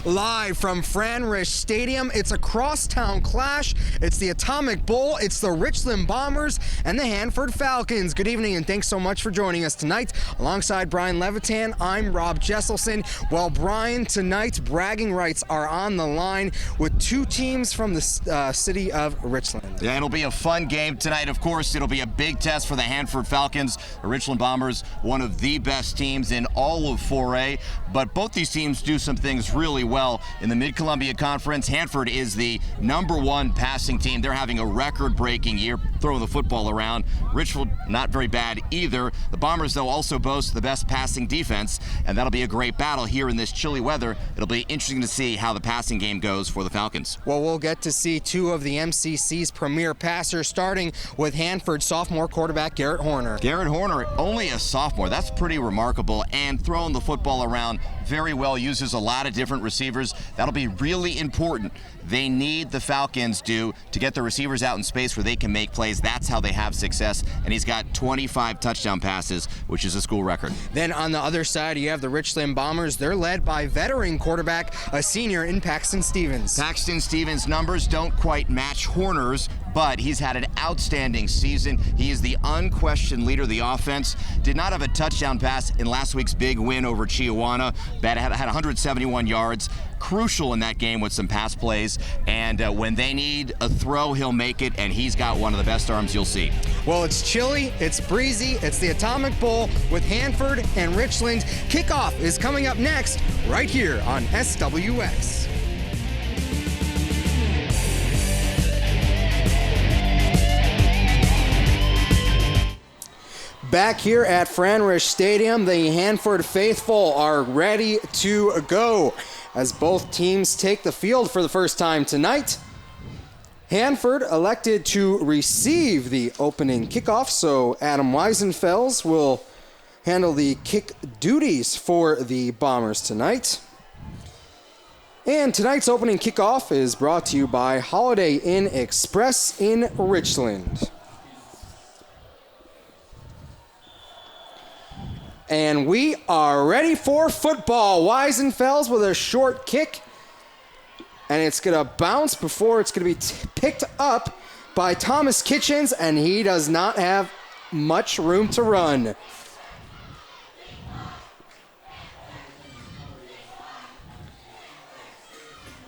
live from Fran Rish Stadium. It's a crosstown clash. It's the Atomic Bowl. It's the Richland Bombers and the Hanford Falcons. Good evening, and thanks so much for joining us tonight. Alongside Brian Levitan, I'm Rob Jesselson. Well, Brian, tonight's bragging rights are on the line with two teams from the city of Richland. Yeah, it'll be a fun game tonight. Of course, it'll be a big test for the Hanford Falcons. The Richland Bombers, one of the best teams in all of 4A, but both these teams do some things really well in the Mid-Columbia Conference. Hanford is the #1 passing team. They're having a record-breaking year throwing the football around. Richland, not very bad either. The Bombers, though, also boast the best passing defense, and that'll be a great battle here in this chilly weather. It'll be interesting to see how the passing game goes for the Falcons. Well, we'll get to see two of the MCC's premier passers, starting with Hanford sophomore quarterback Garrett Horner. Garrett Horner, only a sophomore. That's pretty remarkable, and throwing the football around very well, uses a lot of different receivers. That'll be really important. They need, the Falcons do, to get the receivers out in space where they can make plays. That's how they have success, and he's got 25 touchdown passes, which is a school record. Then on the other side, you have the Richland Bombers. They're led by veteran quarterback, a senior in Paxton Stevens. Paxton Stevens' numbers don't quite match Horner's, but he's had an outstanding season. He is the unquestioned leader of the offense. Did not have a touchdown pass in last week's big win over Chiawana. That had 171 yards. Crucial in that game with some pass plays, and when they need a throw, he'll make it, and he's got one of the best arms you'll see. Well, it's chilly, it's breezy, it's the Atomic Bowl with Hanford and Richland. Kickoff is coming up next, right here on SWX. Back here at Fran Rish Stadium, the Hanford faithful are ready to go as both teams take the field for the first time tonight. Hanford elected to receive the opening kickoff, so Adam Weisenfels will handle the kick duties for the Bombers tonight. And tonight's opening kickoff is brought to you by Holiday Inn Express in Richland. And we are ready for football. Weisenfels with a short kick. And it's going to bounce before it's going to be picked up by Thomas Kitchens. And he does not have much room to run.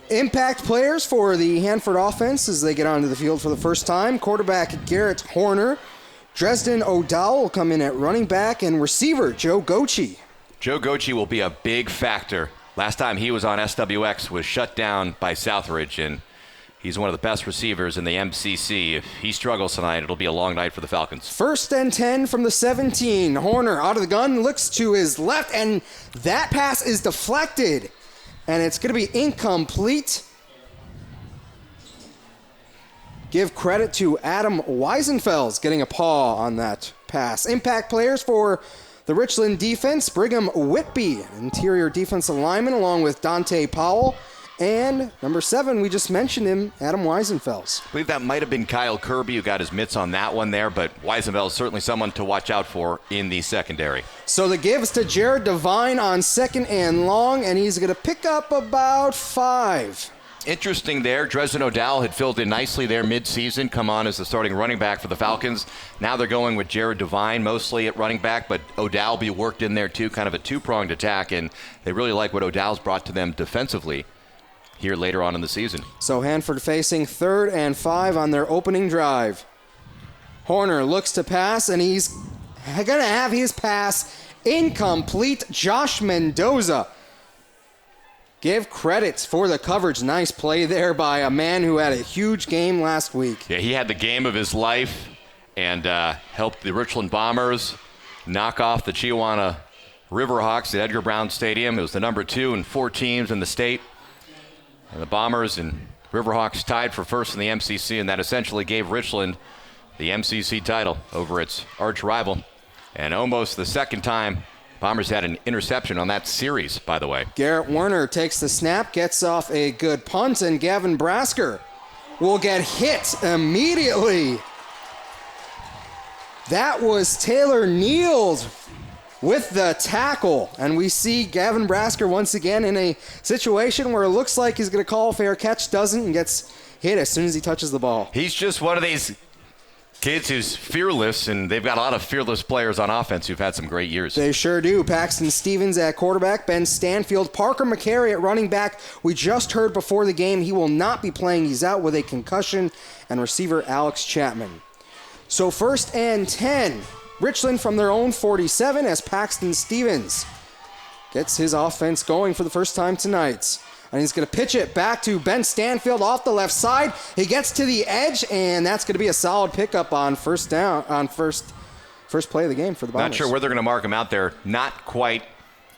Impact players for the Hanford offense as they get onto the field for the first time. Quarterback Garrett Horner. Dresden O'Dowell will come in at running back, and receiver Joe Gochi. Joe Gochi will be a big factor. Last time he was on SWX was shut down by Southridge, and he's one of the best receivers in the MCC. If he struggles tonight, it'll be a long night for the Falcons. 1st and 10 from the 17. Horner out of the gun, looks to his left, and that pass is deflected, and it's going to be incomplete. Give credit to Adam Weisenfels getting a paw on that pass. Impact players for the Richland defense, Brigham Whitby, interior defensive lineman, along with Dante Powell. And number 7, we just mentioned him, Adam Weisenfels. I believe that might have been Kyle Kirby who got his mitts on that one there, but Weisenfels is certainly someone to watch out for in the secondary. So the give is to Jared Devine on 2nd and long, and he's going to pick up about 5. Interesting there. Dresden O'Dowell had filled in nicely there mid-season, come on as the starting running back for the Falcons. Now they're going with Jared Devine mostly at running back, but O'Dowell be worked in there too, kind of a two-pronged attack, and they really like what O'Dowell's brought to them defensively here later on in the season. So Hanford facing 3rd and 5 on their opening drive. Horner looks to pass, and he's going to have his pass incomplete. Josh Mendoza. Give credit for the coverage. Nice play there by a man who had a huge game last week. Yeah, he had the game of his life and helped the Richland Bombers knock off the Chiawana Riverhawks at Edgar Brown Stadium. It was the number 2 and 4 teams in the state. And the Bombers and Riverhawks tied for first in the MCC, and that essentially gave Richland the MCC title over its arch rival. And almost the second time Bombers had an interception on that series, by the way. Garrett Werner takes the snap, gets off a good punt, and Gavin Brasker will get hit immediately. That was Taylor Neal's with the tackle. And we see Gavin Brasker once again in a situation where it looks like he's going to call a fair catch, doesn't, and gets hit as soon as he touches the ball. He's just one of these kids who's fearless, and they've got a lot of fearless players on offense who've had some great years. They sure do. Paxton Stevens at quarterback, Ben Stanfield, Parker McCary at running back. We just heard before the game he will not be playing. He's out with a concussion, and receiver Alex Chapman. So 1st and 10. Richland from their own 47 as Paxton Stevens gets his offense going for the first time tonight. And he's going to pitch it back to Ben Stanfield off the left side. He gets to the edge, and that's going to be a solid pickup on first down, on first play of the game for the Bombers. Not sure where they're going to mark him out there. Not quite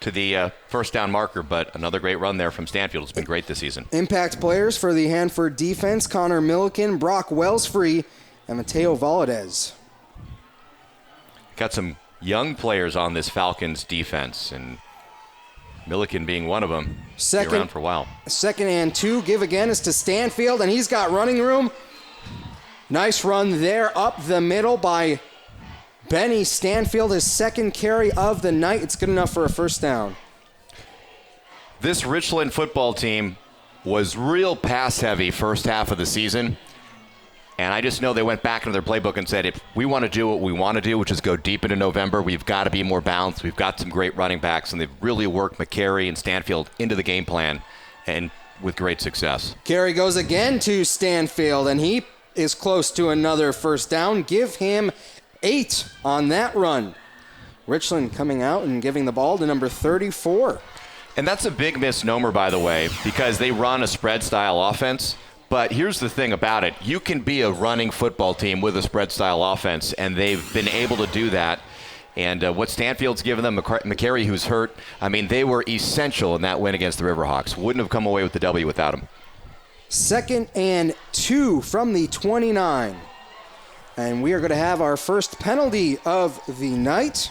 to the first down marker, but another great run there from Stanfield. It's been great this season. Impact players for the Hanford defense, Connor Milliken, Brock Wellsfree, and Mateo Valadez. Got some young players on this Falcons defense, and Milliken being one of them. Be around for a while. 2nd and 2. Give again is to Stanfield, and he's got running room. Nice run there up the middle by Benny Stanfield, his 2nd carry of the night. It's good enough for a first down. This Richland football team was real pass heavy first half of the season. And I just know they went back into their playbook and said, if we want to do what we want to do, which is go deep into November, we've got to be more balanced. We've got some great running backs, and they've really worked McCary and Stanfield into the game plan, and with great success. Carry goes again to Stanfield, and he is close to another first down. Give him 8 on that run. Richland coming out and giving the ball to number 34. And that's a big misnomer, by the way, because they run a spread-style offense. But here's the thing about it. You can be a running football team with a spread-style offense, and they've been able to do that. And what Stanfield's given them, McCary, who's hurt, I mean, they were essential in that win against the Riverhawks. Wouldn't have come away with the W without him. 2nd and 2 from the 29. And we are going to have our first penalty of the night.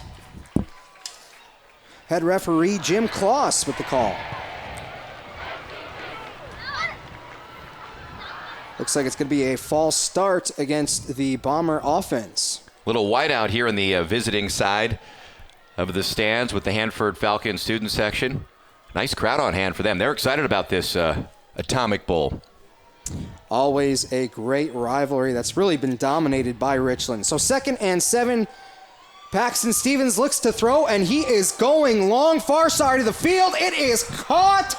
Head referee Jim Kloss with the call. Looks like it's going to be a false start against the Bomber offense. Little whiteout here in the visiting side of the stands with the Hanford Falcons student section. Nice crowd on hand for them. They're excited about this Atomic Bowl. Always a great rivalry that's really been dominated by Richland. So 2nd and 7. Paxton Stevens looks to throw, and he is going long, far side of the field. It is caught,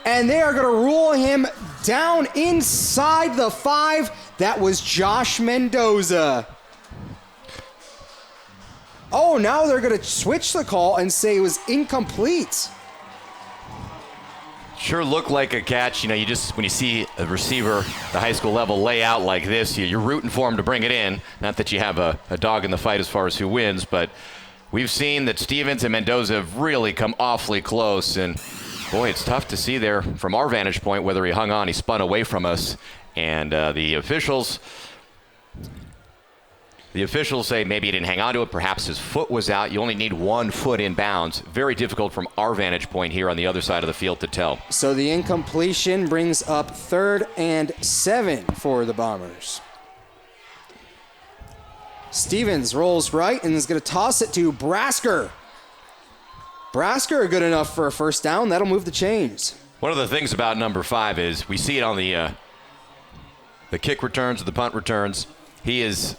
and they are going to rule him down inside the 5. That was Josh Mendoza. Oh, now they're going to switch the call and say it was incomplete. Sure looked like a catch. You know, you just, when you see a receiver at the high school level lay out like this, you're rooting for him to bring it in. Not that you have a dog in the fight as far as who wins, but we've seen that Stevens and Mendoza have really come awfully close. And boy, it's tough to see there from our vantage point whether he hung on. He spun away from us. And the officials say maybe he didn't hang on to it. Perhaps his foot was out. You only need 1 foot in bounds. Very difficult from our vantage point here on the other side of the field to tell. So the incompletion brings up 3rd and 7 for the Bombers. Stevens rolls right and is going to toss it to Brasker. Brasker good enough for a first down. That'll move the chains. One of the things about number 5 is we see it on the kick returns or the punt returns. He is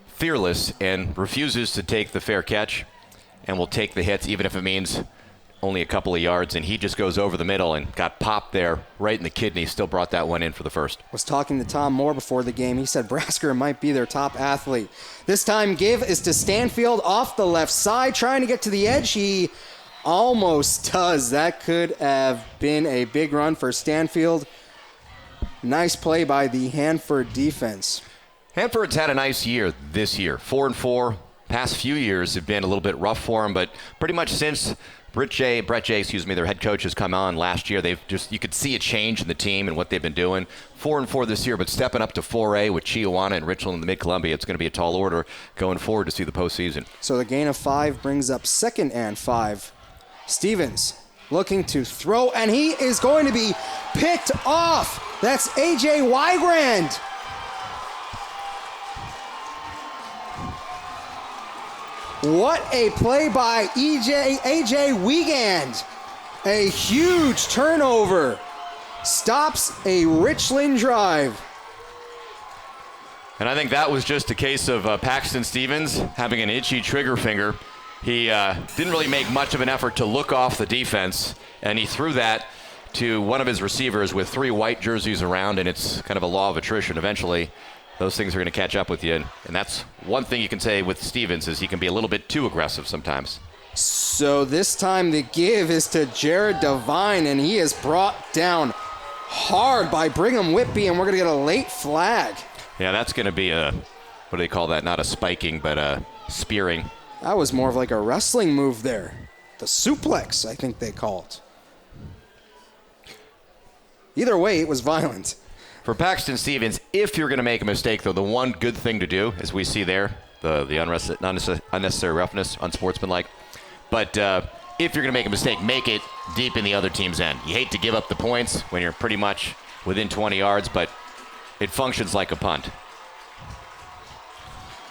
fearless and refuses to take the fair catch and will take the hits even if it means only a couple of yards, and he just goes over the middle and got popped there right in the kidney. Still brought that one in for the first. Was talking to Tom Moore before the game. He said Brasker might be their top athlete. This time give is to Stanfield off the left side, trying to get to the edge. He almost does. That could have been a big run for Stanfield. Nice play by the Hanford defense. Hanford's had a nice year this year, 4-4. Past few years have been a little bit rough for him, but pretty much since Brett J, their head coach, has come on last year, you could see a change in the team and what they've been doing. 4-4 this year, but stepping up to 4A with Chiawana and Richland in the Mid-Columbia, it's going to be a tall order going forward to see the postseason. So the gain of 5 brings up 2nd and 5. Stevens looking to throw, and he is going to be picked off. That's A.J. Wygrand. What a play by AJ Wiegand. A huge turnover. Stops a Richland drive. And I think that was just a case of Paxton Stevens having an itchy trigger finger. He didn't really make much of an effort to look off the defense, and he threw that to one of his receivers with 3 white jerseys around, and it's kind of a law of attrition. Eventually, those things are going to catch up with you, and that's one thing you can say with Stevens is he can be a little bit too aggressive sometimes. So this time the give is to Jared Devine, and he is brought down hard by Brigham Whitby, and we're going to get a late flag. Yeah, that's going to be a, what do they call that? Not a spiking, but a spearing. That was more of like a wrestling move there. The suplex, I think they call it. Either way, it was violent. For Paxton Stevens, if you're going to make a mistake, though, the one good thing to do, as we see there, the unnecessary roughness, unsportsmanlike. But if you're going to make a mistake, make it deep in the other team's end. You hate to give up the points when you're pretty much within 20 yards, but it functions like a punt.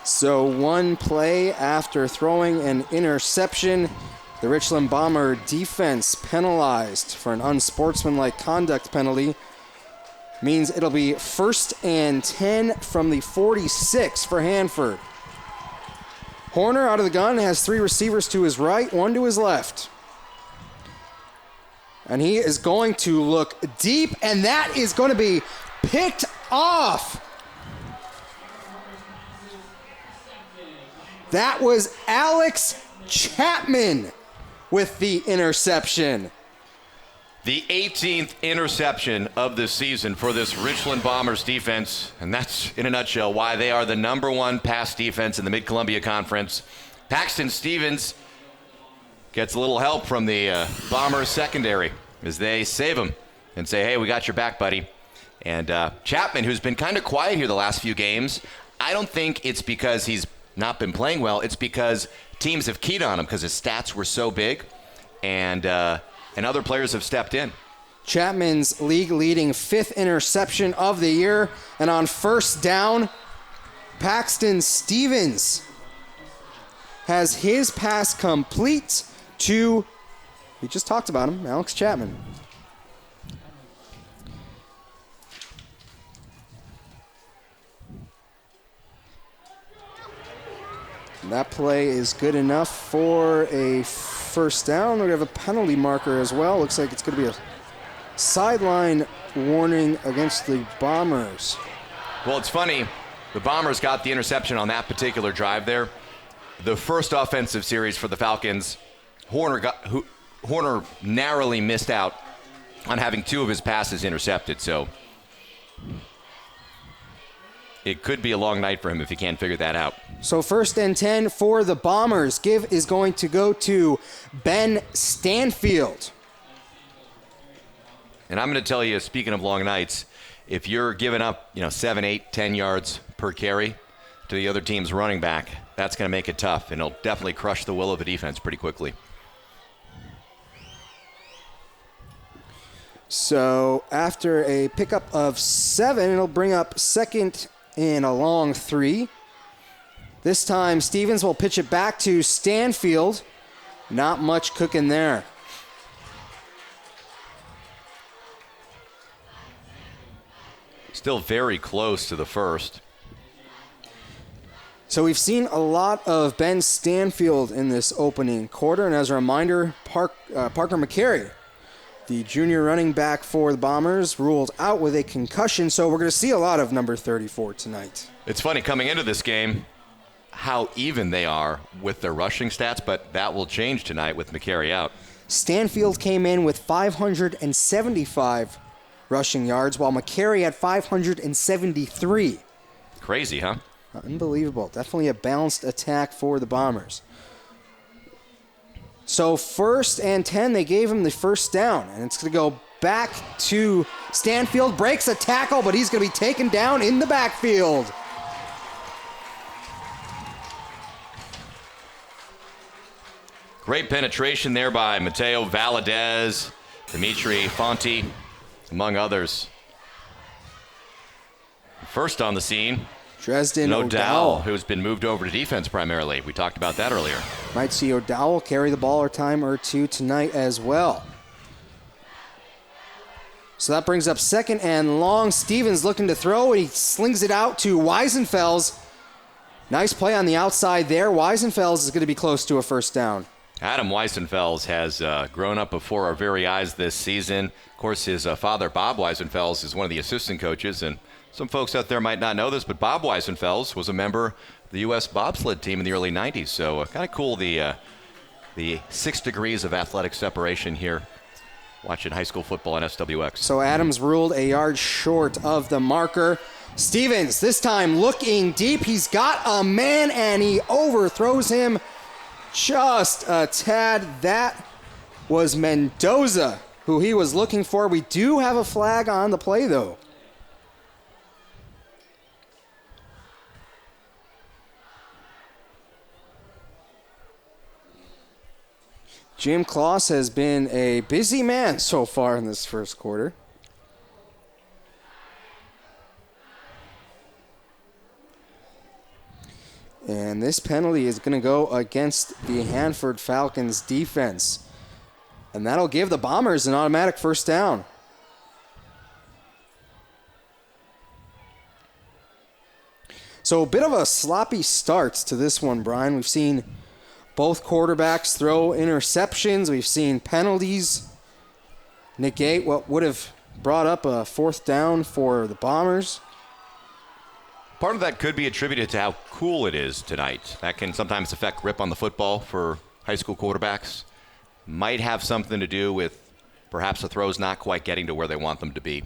So one play after throwing an interception, the Richland Bomber defense penalized for an unsportsmanlike conduct penalty. Means it'll be 1st and 10 from the 46 for Hanford. Horner out of the gun has 3 receivers to his right, 1 to his left. And he is going to look deep, and that is going to be picked off. That was Alex Chapman with the interception. The 18th interception of the season for this Richland Bombers defense, and that's, in a nutshell, why they are the #1 pass defense in the Mid-Columbia Conference. Paxton Stevens gets a little help from the Bombers secondary as they save him and say, hey, we got your back, buddy. And Chapman, who's been kind of quiet here the last few games, I don't think it's because he's not been playing well. It's because teams have keyed on him because his stats were so big, and other players have stepped in. Chapman's league-leading 5th interception of the year. And on 1st down, Paxton Stevens has his pass complete to, we just talked about him, Alex Chapman. And that play is good enough for a 1st down. We have a penalty marker as well. Looks like it's going to be a sideline warning against the Bombers. Well, it's funny. The Bombers got the interception on that particular drive there. The first offensive series for the Falcons, Horner narrowly missed out on having 2 of his passes intercepted. So it could be a long night for him if he can't figure that out. So 1st and 10 for the Bombers. Give is going to go to Ben Stanfield. And I'm going to tell you, speaking of long nights, if you're giving up 7, 8, 10 yards per carry to the other team's running back, that's going to make it tough, and it'll definitely crush the will of the defense pretty quickly. So after a pickup of 7, it'll bring up 2nd and a long 3. This time, Stevens will pitch it back to Stanfield. Not much cooking there. Still very close to the first. So we've seen a lot of Ben Stanfield in this opening quarter. And as a reminder, Parker McCary, the junior running back for the Bombers, ruled out with a concussion. So we're going to see a lot of number 34 tonight. It's funny coming into this game how even they are with their rushing stats, but that will change tonight with McCary out. Stanfield came in with 575 rushing yards, while McCary had 573. Crazy, huh? Unbelievable. Definitely a balanced attack for the Bombers. So 1st and 10, they gave him the 1st down, and it's going to go back to Stanfield. Breaks a tackle, but he's going to be taken down in the backfield. Great penetration there by Mateo Valadez, Dimitri Fonte, among others. First on the scene. Dresden O'Dowell, who's been moved over to defense primarily. We talked about that earlier. Might see O'Dowell carry the ball a time or two tonight as well. So that brings up 2nd and long. Stevens looking to throw, and he slings it out to Weisenfels. Nice play on the outside there. Weisenfels is going to be close to a first down. Adam Weisenfels has grown up before our very eyes this season. Of course, his father, Bob Weisenfels, is one of the assistant coaches, and some folks out there might not know this, but Bob Weisenfels was a member of the U.S. bobsled team in the early 90s. So kind of cool, the 6 degrees of athletic separation here, watching high school football on SWX. So Adams ruled a yard short of the marker. Stevens, this time looking deep. He's got a man, and he overthrows him just a tad. That was Mendoza, who he was looking for. We do have a flag on the play, though. Jim Kloss has been a busy man so far in this first quarter. And this penalty is going to go against the Hanford Falcons defense. And that'll give the Bombers an automatic first down. So a bit of a sloppy start to this one, Brian. We've seen both quarterbacks throw interceptions. We've seen penalties negate what would have brought up a fourth down for the Bombers. Part of that could be attributed to how cool it is tonight. That can sometimes affect grip on the football for high school quarterbacks. Might have something to do with perhaps the throws not quite getting to where they want them to be.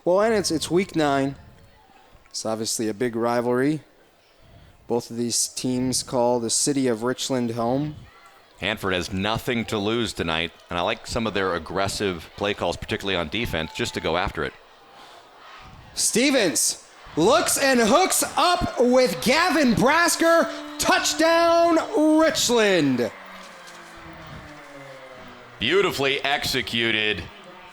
Well, and it's week 9. It's obviously a big rivalry. Both of these teams call the city of Richland home. Hanford has nothing to lose tonight, and I like some of their aggressive play calls, particularly on defense, just to go after it. Stevens looks and hooks up with Gavin Brasker. Touchdown, Richland. Beautifully executed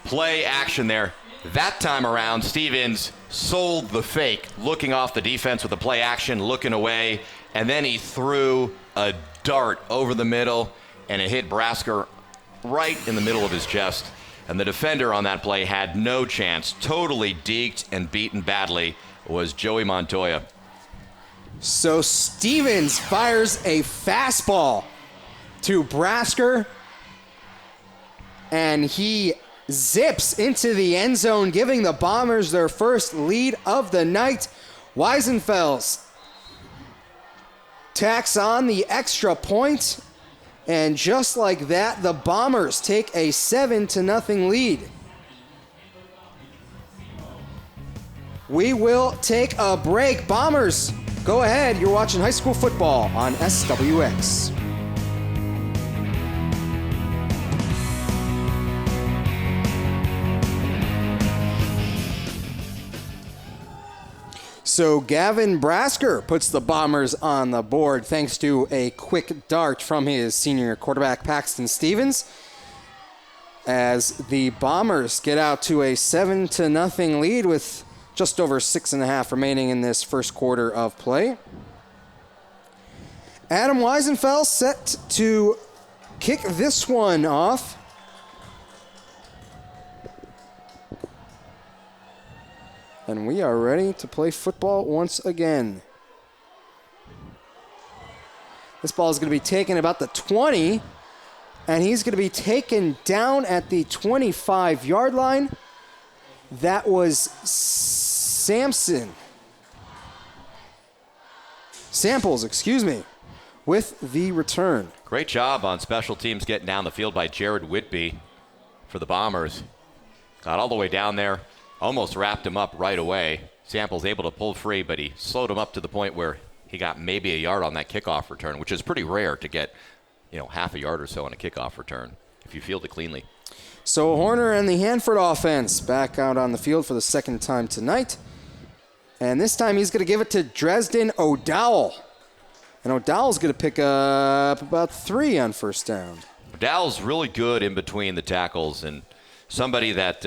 play action there. That time around, Stevens sold the fake, looking off the defense with the play action, looking away, and then he threw a dart over the middle, and it hit Brasker right in the middle of his chest. And the defender on that play had no chance. Totally deked and beaten badly was Joey Montoya. So Stevens fires a fastball to Brasker, and he zips into the end zone, giving the Bombers their first lead of the night. Weisenfels tacks on the extra point, and just like that, the Bombers take a 7-0 lead. We will take a break. Bombers, go ahead. You're watching high school football on SWX. So Gavin Brasker puts the Bombers on the board thanks to a quick dart from his senior quarterback, Paxton Stevens, as the Bombers get out to a 7-0 lead with just over 6.5 remaining in this first quarter of play. Adam Weisenfels set to kick this one off. And we are ready to play football once again. This ball is going to be taken about the 20, and he's going to be taken down at the 25-yard line. That was Samples, with the return. Great job on special teams getting down the field by Jared Whitby for the Bombers. Got all the way down there. Almost wrapped him up right away. Samples able to pull free, but he slowed him up to the point where he got maybe a yard on that kickoff return, which is pretty rare to get, half a yard or so on a kickoff return if you field it cleanly. So Horner and the Hanford offense back out on the field for the second time tonight. And this time he's going to give it to Dresden O'Dowell. And O'Dowell's going to pick up about 3 on first down. O'Dowell's really good in between the tackles and somebody that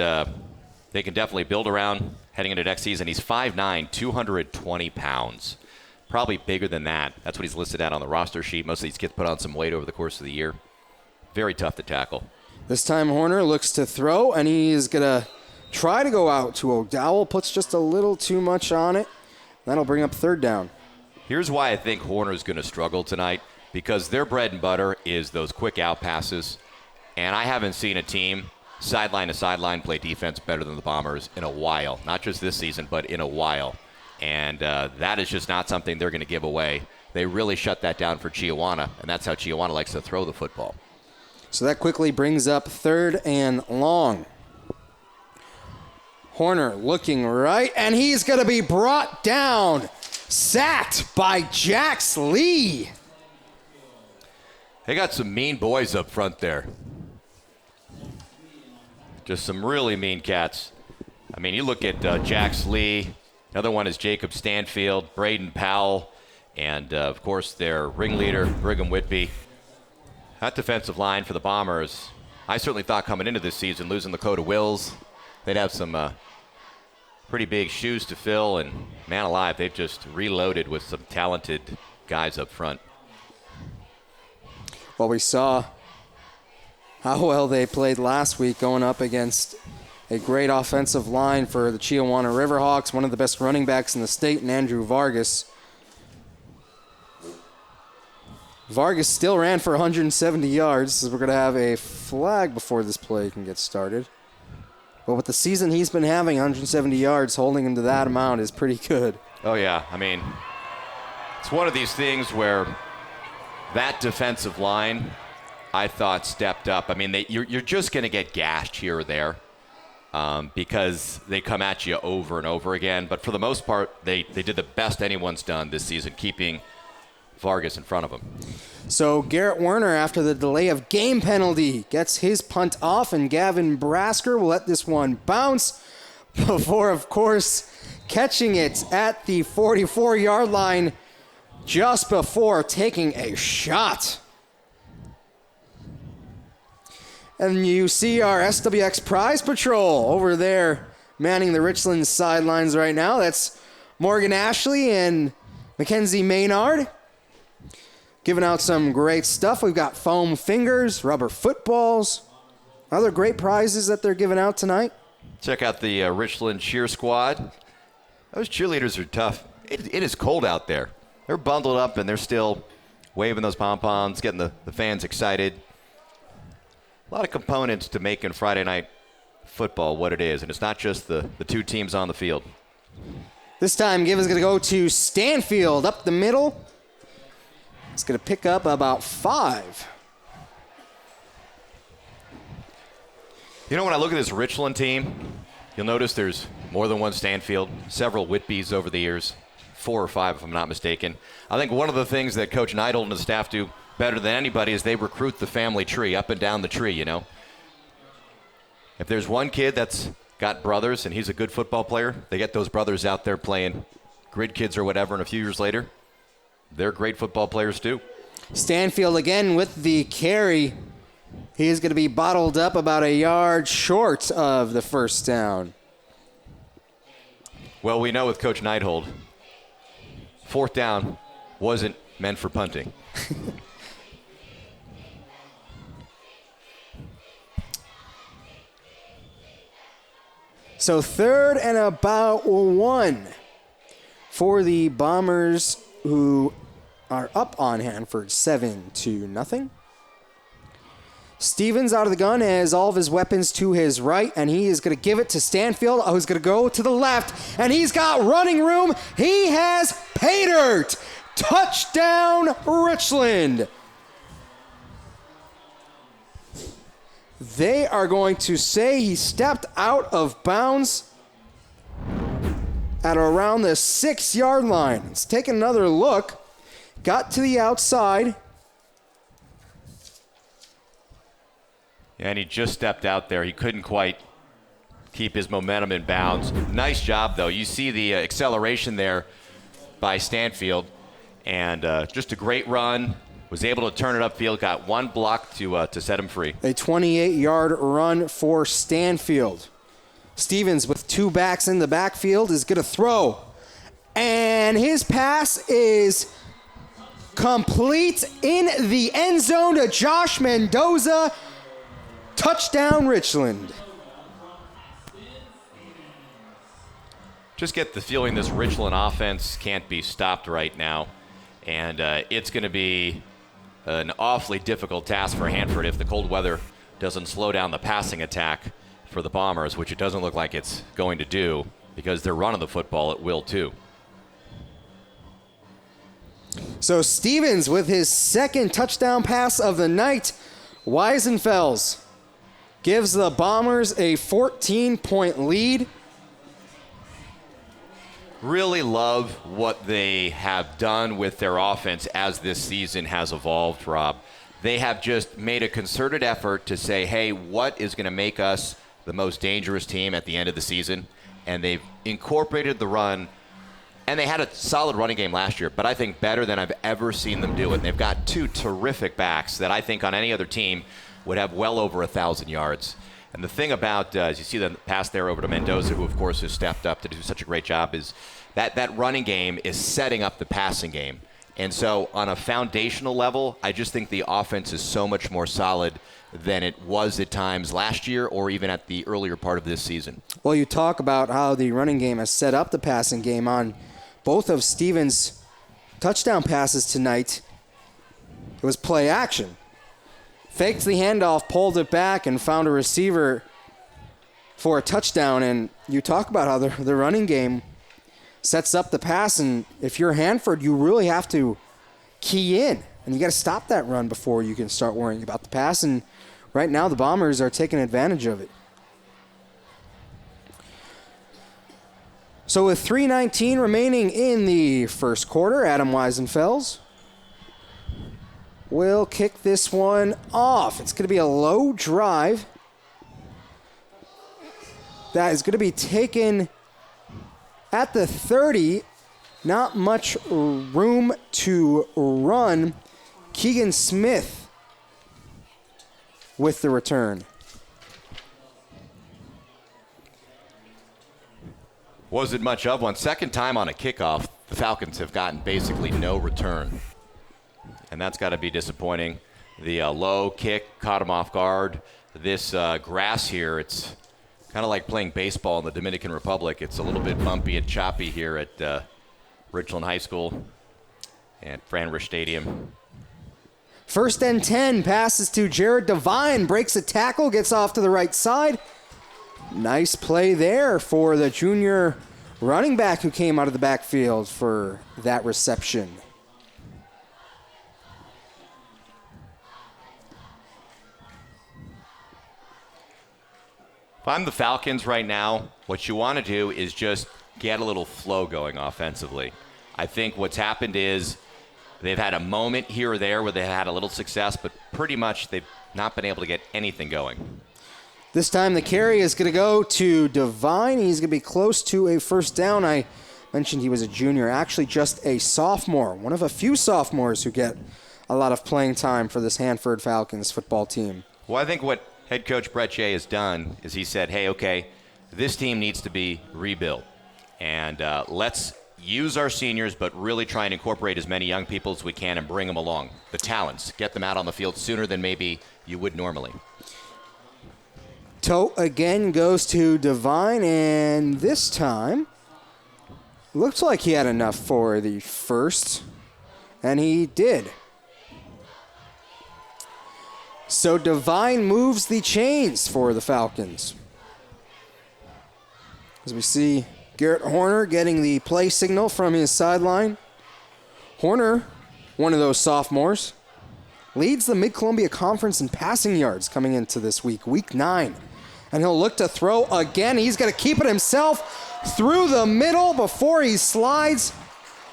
they can definitely build around. heading into next season. He's 5'9", 220 pounds. Probably bigger than that. That's what he's listed at on the roster sheet. Most of these kids put on some weight over the course of the year. Very tough to tackle. This time Horner looks to throw, and he's going to try to go out to O'Dowell. Puts just a little too much on it. That'll bring up 3rd down. Here's why I think Horner's going to struggle tonight, because their bread and butter is those quick out passes. And I haven't seen a team sideline to sideline play defense better than the Bombers in a while. Not just this season, but in a while. And that is just not something they're going to give away. They really shut that down for Chiawana, and that's how Chiawana likes to throw the football. So that quickly brings up 3rd and long. Horner looking right, and he's going to be brought down. Sacked by Jax Lee. They got some mean boys up front there. Just some really mean cats. I mean, you look at Jax Lee. Another one is Jacob Stanfield, Braden Powell, and, of course, their ringleader, Brigham Whitby. That defensive line for the Bombers, I certainly thought coming into this season, losing Lakota Wills, they'd have some pretty big shoes to fill, and man alive, they've just reloaded with some talented guys up front. Well, we saw how well they played last week going up against a great offensive line for the Chiawana Riverhawks, one of the best running backs in the state, and Andrew Vargas. Vargas still ran for 170 yards, so we're going to have a flag before this play can get started. But with the season he's been having, 170 yards, holding him to that amount is pretty good. Oh, yeah. I mean, it's one of these things where that defensive line, I thought, stepped up. I mean, you're just going to get gashed here or there because they come at you over and over again. But for the most part, they did the best anyone's done this season, keeping Vargas in front of him. So Garrett Werner, after the delay of game penalty, gets his punt off, and Gavin Brasker will let this one bounce before, of course, catching it at the 44-yard line just before taking a shot. And you see our SWX Prize Patrol over there manning the Richland sidelines right now. That's Morgan Ashley and Mackenzie Maynard giving out some great stuff. We've got foam fingers, rubber footballs, other great prizes that they're giving out tonight. Check out the Richland cheer squad. Those cheerleaders are tough. It is cold out there. They're bundled up, and they're still waving those pom-poms, getting the fans excited. A lot of components to making Friday night football what it is, and it's not just the two teams on the field. This time, Give is going to go to Stanfield up the middle. It's going to pick up about 5. You know, when I look at this Richland team, you'll notice there's more than one Stanfield, several Whitbys over the years, 4 or 5 if I'm not mistaken. I think one of the things that Coach Neidhold and his staff do better than anybody is they recruit the family tree up and down the tree, you know. If there's one kid that's got brothers and he's a good football player, they get those brothers out there playing grid kids or whatever, and a few years later, they're great football players too. Stanfield again with the carry. He is going to be bottled up about a yard short of the first down. Well, we know with Coach Neidhold, 4th down wasn't meant for punting. So 3rd and about 1 for the Bombers, who are up on Hanford 7-0. Stevens out of the gun has all of his weapons to his right, and he is going to give it to Stanfield, who's going to go to the left, and he's got running room. He has pay dirt. Touchdown, Richland. They are going to say he stepped out of bounds at around the 6-yard line. Let's take another look. Got to the outside. Yeah, and he just stepped out there. He couldn't quite keep his momentum in bounds. Nice job, though. You see the acceleration there by Stanfield. And just a great run. Was able to turn it upfield. Got one block to set him free. A 28-yard run for Stanfield. Stevens with two backs in the backfield is going to throw. And his pass is complete in the end zone to Josh Mendoza. Touchdown, Richland. Just get the feeling this Richland offense can't be stopped right now. And it's going to be an awfully difficult task for Hanford if the cold weather doesn't slow down the passing attack for the Bombers, which it doesn't look like it's going to do because they're running the football at will too. So Stevens with his second touchdown pass of the night. Weisenfels gives the Bombers a 14-point lead. Really love what they have done with their offense as this season has evolved, Rob. They have just made a concerted effort to say, hey, what is going to make us the most dangerous team at the end of the season? And they've incorporated the run. And they had a solid running game last year, but I think better than I've ever seen them do it. And they've got two terrific backs that I think on any other team would have well over 1,000 yards. And the thing about, as you see the pass there over to Mendoza, who of course has stepped up to do such a great job, is that running game is setting up the passing game. And so on a foundational level, I just think the offense is so much more solid than it was at times last year or even at the earlier part of this season. Well, you talk about how the running game has set up the passing game on both of Stevens' touchdown passes tonight. It was play action. Faked the handoff, pulled it back, and found a receiver for a touchdown. And you talk about how the running game sets up the pass, and if you're Hanford, you really have to key in, and you got to stop that run before you can start worrying about the pass. And right now, the Bombers are taking advantage of it. So with 3:19 remaining in the first quarter, Adam Weisenfels will kick this one off. It's going to be a low drive that is going to be taken at the 30. Not much room to run. Keegan Smith with the return. Wasn't much of one. Second time on a kickoff, the Falcons have gotten basically no return. And that's got to be disappointing. The low kick caught him off guard. This grass here, it's kind of like playing baseball in the Dominican Republic. It's a little bit bumpy and choppy here at Richland High School and Fran Rish Stadium. First and 10, passes to Jared Devine, breaks a tackle, gets off to the right side. Nice play there for the junior running back who came out of the backfield for that reception. If I'm the Falcons right now, what you want to do is just get a little flow going offensively. I think what's happened is they've had a moment here or there where they had a little success, but pretty much they've not been able to get anything going. This time the carry is going to go to Devine. He's going to be close to a first down. I mentioned he was a junior, actually just a sophomore, one of a few sophomores who get a lot of playing time for this Hanford Falcons football team. Well, I think what head coach Brett Jay has done is he said, hey, okay, this team needs to be rebuilt. And let's use our seniors, but really try and incorporate as many young people as we can and bring them along. The talents, get them out on the field sooner than maybe you would normally. Toe again goes to Devine, and this time looks like he had enough for the first, and he did. So Devine moves the chains for the Falcons. As we see Garrett Horner getting the play signal from his sideline. Horner, one of those sophomores, leads the Mid-Columbia Conference in passing yards coming into this week, week 9. And he'll look to throw again. He's going to keep it himself through the middle before he slides.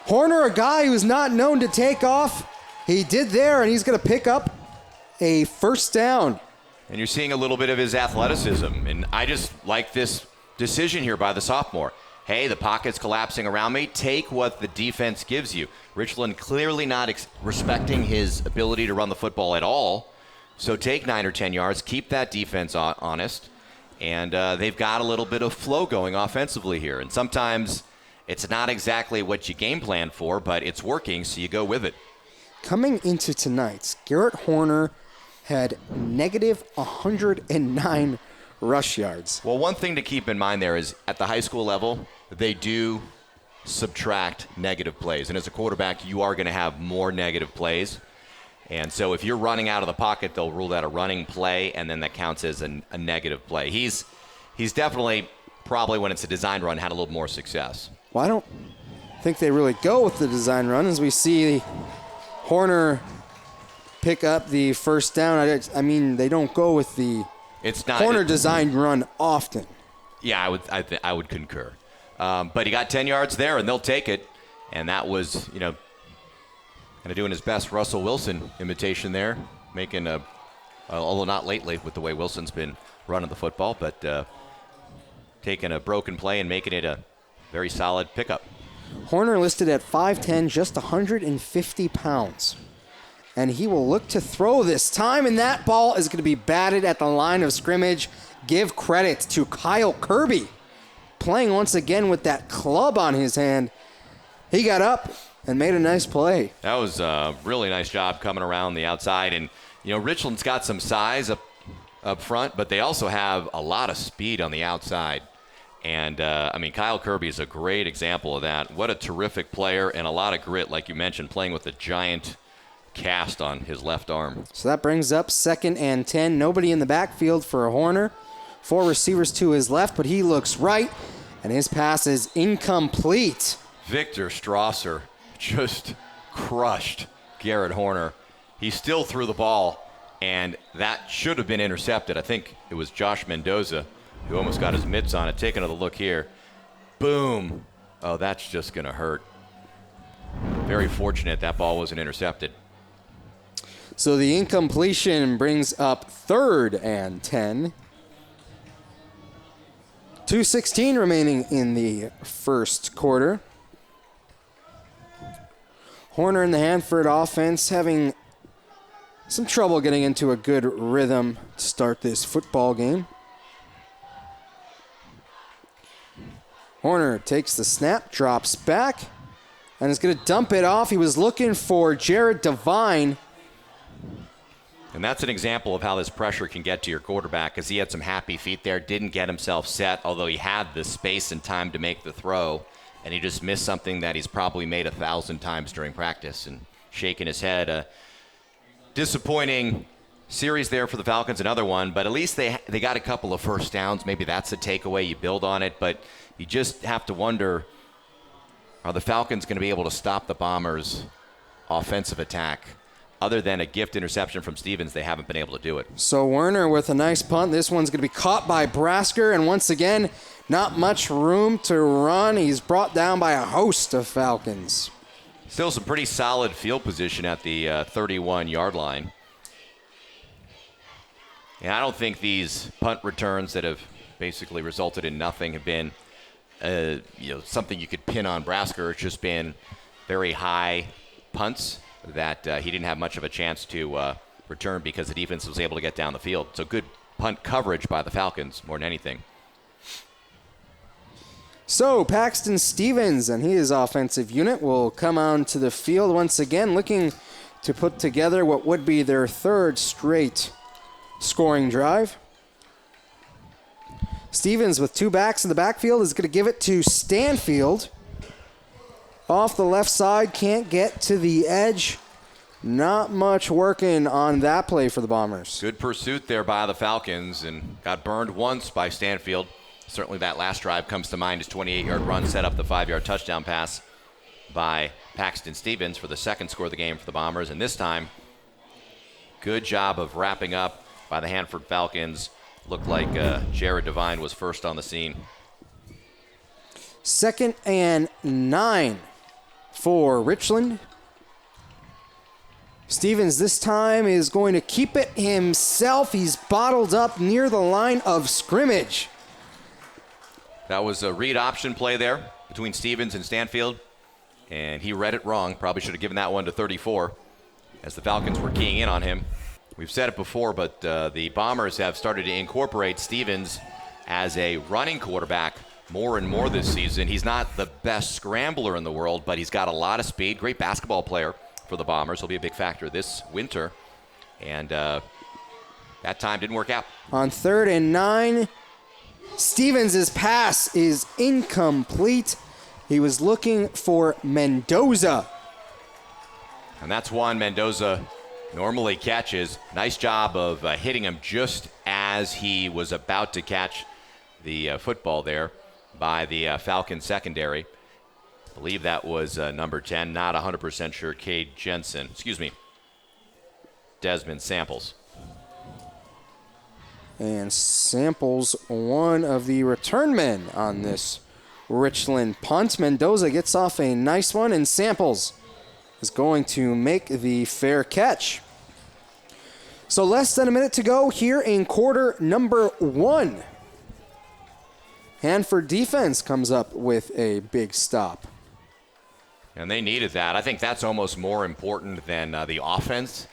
Horner, a guy who's not known to take off. He did there, and he's going to pick up a first down. And you're seeing a little bit of his athleticism. And I just like this decision here by the sophomore. Hey, the pocket's collapsing around me. Take what the defense gives you. Richland clearly not respecting his ability to run the football at all. So take 9 or 10 yards. Keep that defense honest. And they've got a little bit of flow going offensively here. And sometimes it's not exactly what you game plan for, but it's working, so you go with it. Coming into tonight, Garrett Horner had negative 109 rush yards. Well, one thing to keep in mind there is at the high school level, they do subtract negative plays. And as a quarterback, you are going to have more negative plays. And so if you're running out of the pocket, they'll rule that a running play, and then that counts as a negative play. He's definitely, probably when it's a design run, had a little more success. Well, I don't think they really go with the design run as we see Horner pick up the first down. I mean, they don't go with the Horner design run often. Yeah, I would concur. But he got 10 yards there, and they'll take it. And that was, kind of doing his best Russell Wilson imitation there, making although not lately with the way Wilson's been running the football, but taking a broken play and making it a very solid pickup. Horner listed at 5'10", just 150 pounds. And he will look to throw this time, and that ball is going to be batted at the line of scrimmage. Give credit to Kyle Kirby, playing once again with that club on his hand. He got up and made a nice play. That was a really nice job coming around the outside. And, Richland's got some size up front, but they also have a lot of speed on the outside. And, Kyle Kirby is a great example of that. What a terrific player and a lot of grit, like you mentioned, playing with a giant cast on his left arm. So that brings up 2nd and 10. Nobody in the backfield for Horner. 4 receivers to his left, but he looks right, and his pass is incomplete. Victor Strasser just crushed Garrett Horner. He still threw the ball, and that should have been intercepted. I think it was Josh Mendoza who almost got his mitts on it. Take another look here. Boom. Oh, that's just going to hurt. Very fortunate that ball wasn't intercepted. So the incompletion brings up 3rd and 10. 2:16 remaining in the first quarter. Horner and the Hanford offense having some trouble getting into a good rhythm to start this football game. Horner takes the snap, drops back, and is going to dump it off. He was looking for Jared Devine. And that's an example of how this pressure can get to your quarterback, because he had some happy feet there, didn't get himself set, although he had the space and time to make the throw, and he just missed something that he's probably made 1,000 times during practice and shaking his head. Disappointing series there for the Falcons, another one, but at least they got a couple of first downs. Maybe that's a takeaway. You build on it, but you just have to wonder, are the Falcons going to be able to stop the Bombers' offensive attack? Other than a gift interception from Stevens, they haven't been able to do it. So Werner with a nice punt. This one's going to be caught by Brasker, and once again, not much room to run. He's brought down by a host of Falcons. Still some pretty solid field position at the 31-yard line. And I don't think these punt returns that have basically resulted in nothing have been something you could pin on Brasker. It's just been very high punts that he didn't have much of a chance to return because the defense was able to get down the field. So good punt coverage by the Falcons more than anything. So Paxton Stevens and his offensive unit will come on to the field once again, looking to put together what would be their 3rd straight scoring drive. Stevens with 2 backs in the backfield is going to give it to Stanfield. Off the left side, can't get to the edge. Not much working on that play for the Bombers. Good pursuit there by the Falcons, and got burned once by Stanfield. Certainly that last drive comes to mind. His 28-yard run set up the 5-yard touchdown pass by Paxton Stevens for the 2nd score of the game for the Bombers. And this time, good job of wrapping up by the Hanford Falcons. Looked like Jared Devine was first on the scene. 2nd and 9 for Richland. Stevens this time is going to keep it himself. He's bottled up near the line of scrimmage. That was a read option play there between Stevens and Stanfield, and he read it wrong. Probably should have given that one to 34 as the Falcons were keying in on him. We've said it before, but the Bombers have started to incorporate Stevens as a running quarterback more and more this season. He's not the best scrambler in the world, but he's got a lot of speed. Great basketball player for the Bombers. He'll be a big factor this winter. And that time didn't work out. On 3rd and 9, Stevens' pass is incomplete. He was looking for Mendoza. And that's one Mendoza normally catches. Nice job of hitting him just as he was about to catch the football there by the Falcons secondary. I believe that was number 10. Not 100% sure. Desmond Samples. And Samples, one of the return men on this Richland punt. Mendoza gets off a nice one, and Samples is going to make the fair catch. So less than a minute to go here in quarter number 1. Hanford defense comes up with a big stop. And they needed that. I think that's almost more important than the offense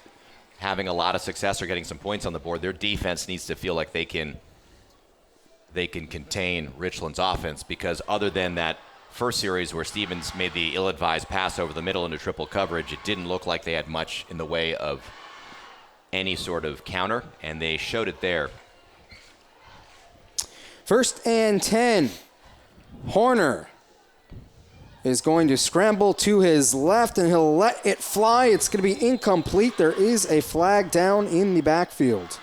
having a lot of success or getting some points on the board. Their defense needs to feel like they can contain Richland's offense, because other than that first series where Stevens made the ill-advised pass over the middle into triple coverage, it didn't look like they had much in the way of any sort of counter, and they showed it there. 1st and 10. Horner is going to scramble to his left, and he'll let it fly. It's going to be incomplete. There is a flag down in the backfield.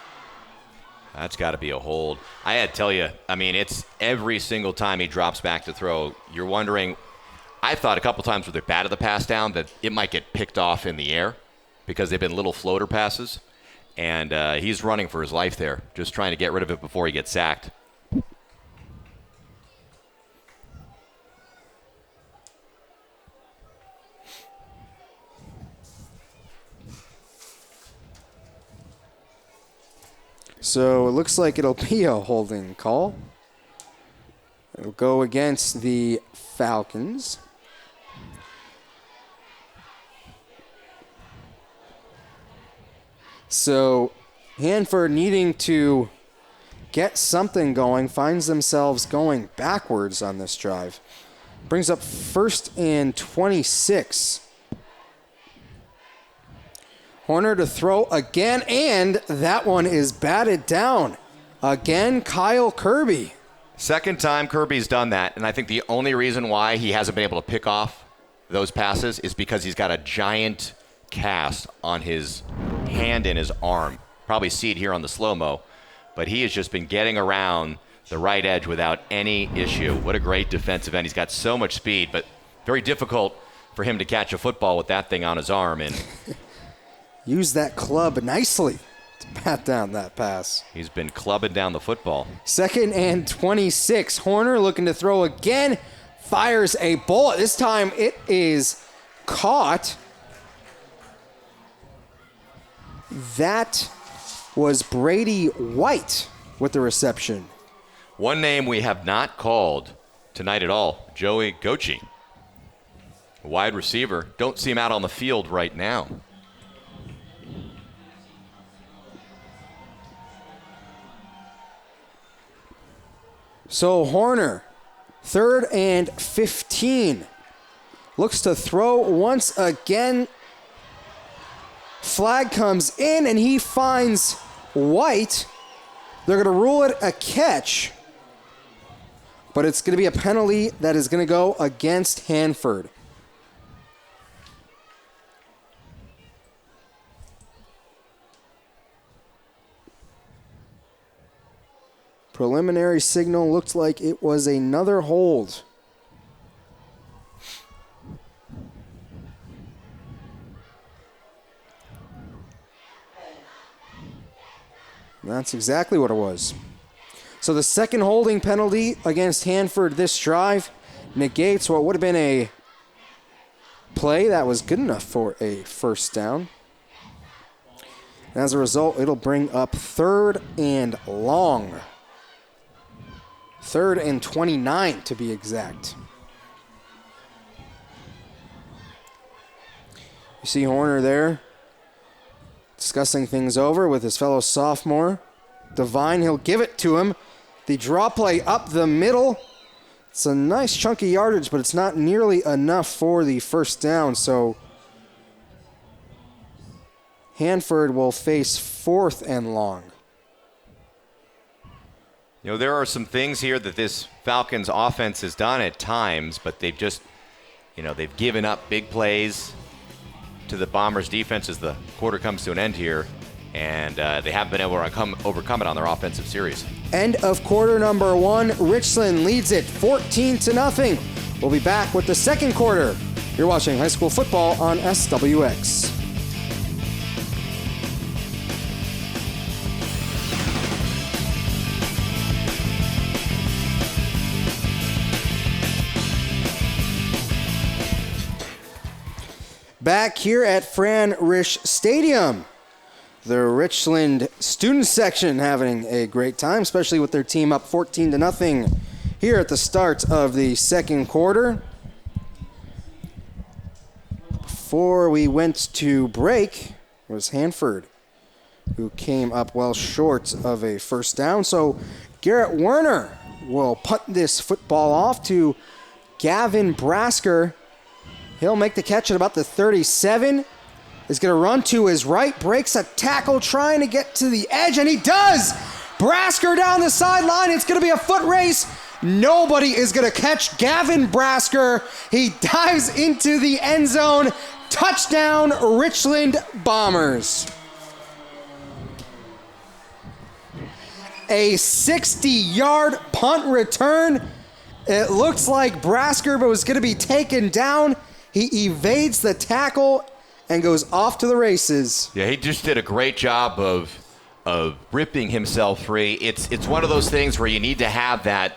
That's got to be a hold. I had to tell you, I mean, it's every single time he drops back to throw, you're wondering, I thought a couple times with their bat of the pass down that it might get picked off in the air because they've been little floater passes, and he's running for his life there, just trying to get rid of it before he gets sacked. So it looks like it'll be a holding call. It'll go against the Falcons. So Hanford, needing to get something going, finds themselves going backwards on this drive. Brings up 1st and 26. Horner to throw again, and that one is batted down. Again, Kyle Kirby. Second time Kirby's done that, and I think the only reason why he hasn't been able to pick off those passes is because he's got a giant cast on his hand and his arm. Probably see it here on the slow-mo, but he has just been getting around the right edge without any issue. What a great defensive end. He's got so much speed, but very difficult for him to catch a football with that thing on his arm. And use that club nicely to pat down that pass. He's been clubbing down the football. 2nd and 26. Horner looking to throw again. Fires a bullet. This time it is caught. That was Brady White with the reception. One name we have not called tonight at all, Joey Gochi. Wide receiver. Don't see him out on the field right now. So Horner, 3rd and 15. Looks to throw once again. Flag comes in, and he finds White. They're going to rule it a catch, but it's going to be a penalty that is going to go against Hanford. Preliminary signal looked like it was another hold. That's exactly what it was. So the second holding penalty against Hanford this drive negates what would have been a play that was good enough for a first down. As a result, it'll bring up 3rd and long. 3rd and 29 to be exact. You see Horner there discussing things over with his fellow sophomore. Devine, he'll give it to him. The draw play up the middle. It's a nice chunky yardage, but it's not nearly enough for the first down. So Hanford will face 4th and long. You know, there are some things here that this Falcons offense has done at times, but they've just, they've given up big plays to the Bombers' defense as the quarter comes to an end here, and they haven't been able to overcome it on their offensive series. End of quarter number 1. Richland leads it 14-0. We'll be back with the second quarter. You're watching high school football on SWX. Back here at Fran Rish Stadium, the Richland student section having a great time, especially with their team up 14-0 here at the start of the second quarter. Before we went to break, it was Hanford who came up well short of a first down. So Garrett Werner will punt this football off to Gavin Brasker. He'll make the catch at about the 37. Is going to run to his right, breaks a tackle, trying to get to the edge, and he does! Brasker down the sideline. It's going to be a foot race. Nobody is going to catch Gavin Brasker. He dives into the end zone. Touchdown, Richland Bombers. A 60-yard punt return. It looks like Brasker was going to be taken down. He evades the tackle and goes off to the races. Yeah, he just did a great job of ripping himself free. It's one of those things where you need to have that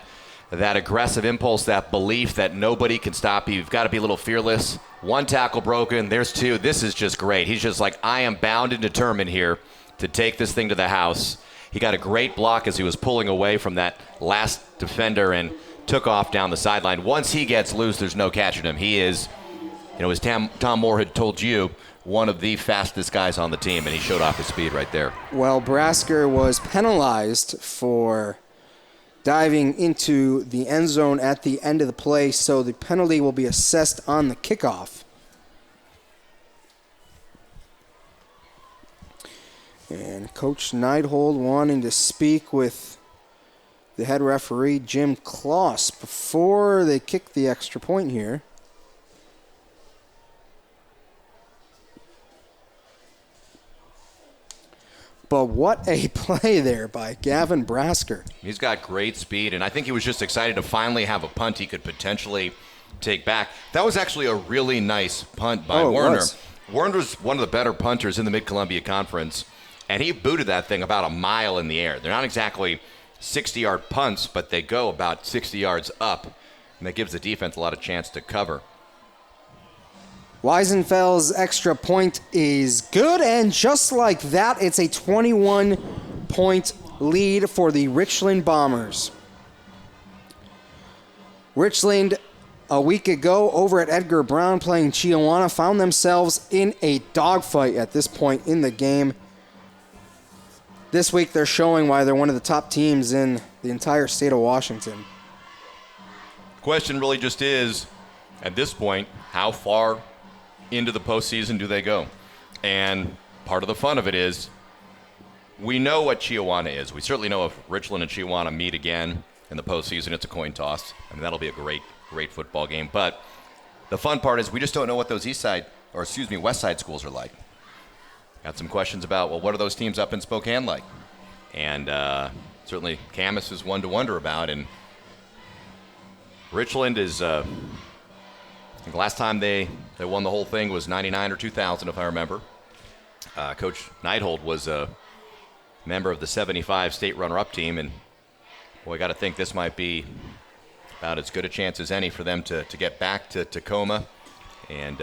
aggressive impulse, that belief that nobody can stop you. You've got to be a little fearless. 1 tackle broken, there's 2. This is just great. He's just like, I am bound and determined here to take this thing to the house. He got a great block as he was pulling away from that last defender and took off down the sideline. Once he gets loose, there's no catching him. He is, as Tom Moore had told you, one of the fastest guys on the team, and he showed off his speed right there. Well, Brasker was penalized for diving into the end zone at the end of the play, so the penalty will be assessed on the kickoff. And Coach Neidhold wanting to speak with the head referee, Jim Kloss, before they kick the extra point here. But what a play there by Gavin Brasker. He's got great speed, and I think he was just excited to finally have a punt he could potentially take back. That was actually a really nice punt by Werner. Werner's one of the better punters in the Mid-Columbia Conference, and he booted that thing about a mile in the air. They're not exactly 60-yard punts, but they go about 60 yards up, and that gives the defense a lot of chance to cover. Weisenfeld's extra point is good, and just like that, it's a 21-point lead for the Richland Bombers. Richland, a week ago, over at Edgar Brown playing Chiawana, found themselves in a dogfight at this point in the game. This week, they're showing why they're one of the top teams in the entire state of Washington. Question really just is, at this point, how far into the postseason do they go? And part of the fun of it is we know what Chiawana is. We certainly know if Richland and Chiawana meet again in the postseason, it's a coin toss. I mean, that'll be a great football game. But the fun part is we just don't know what those West Side schools are like. Got some questions about, well, what are those teams up in Spokane like? And certainly Camas is one to wonder about. And Richland is I think the last time they won the whole thing was 99 or 2000, if I remember. Coach Neidhold was a member of the 75 state runner-up team, and boy, I got to think this might be about as good a chance as any for them to get back to Tacoma and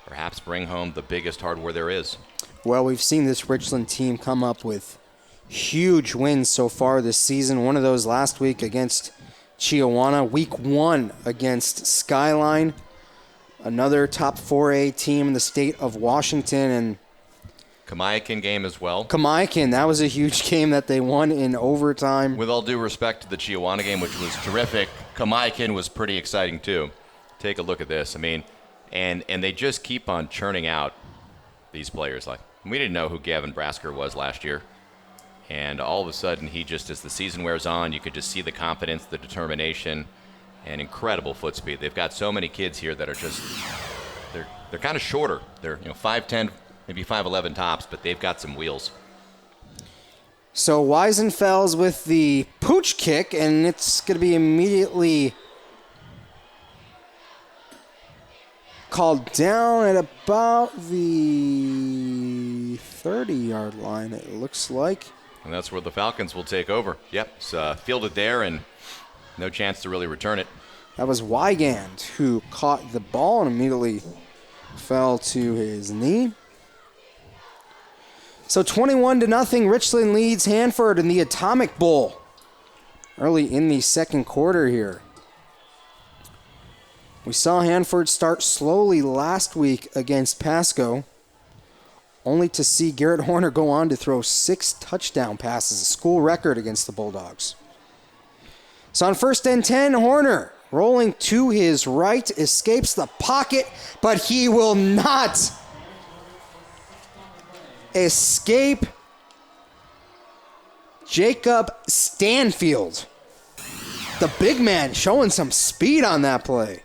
perhaps bring home the biggest hardware there is. Well, we've seen this Richland team come up with huge wins so far this season. One of those last week against Chiawana, week 1 against Skyline, another top 4A team in the state of Washington, and Kamiakin game as well. Kamiakin, that was a huge game that they won in overtime. With all due respect to the Chiawana game, which was terrific, Kamiakin was pretty exciting too. Take a look at this. I mean, and they just keep on churning out these players. Like, we didn't know who Gavin Brasker was last year. And all of a sudden, he just, as the season wears on, you could just see the confidence, the determination, and incredible foot speed. They've got so many kids here that are just, they're kind of shorter. They're 5'10", maybe 5'11" tops, but they've got some wheels. So Weisenfels with the pooch kick, and it's going to be immediately called down at about the 30-yard line, it looks like. And that's where the Falcons will take over. Yep, it's fielded there and no chance to really return it. That was Wygand who caught the ball and immediately fell to his knee. So 21-0, Richland leads Hanford in the Atomic Bowl early in the second quarter here. We saw Hanford start slowly last week against Pasco, only to see Garrett Horner go on to throw 6 touchdown passes, a school record against the Bulldogs. So on 1st and 10, Horner rolling to his right, escapes the pocket, but he will not escape Jacob Stanfield. The big man showing some speed on that play.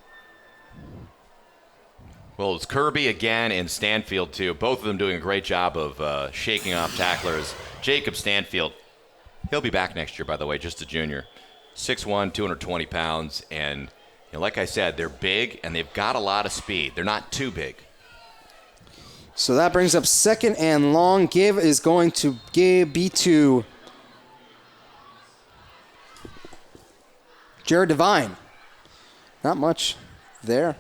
Well, it's Kirby again and Stanfield, too. Both of them doing a great job of shaking off tacklers. Jacob Stanfield, he'll be back next year, by the way, just a junior. 6'1", 220 pounds. And like I said, they're big, and they've got a lot of speed. They're not too big. So that brings up 2nd and long. Give is going to be to Jared Devine. Not much there.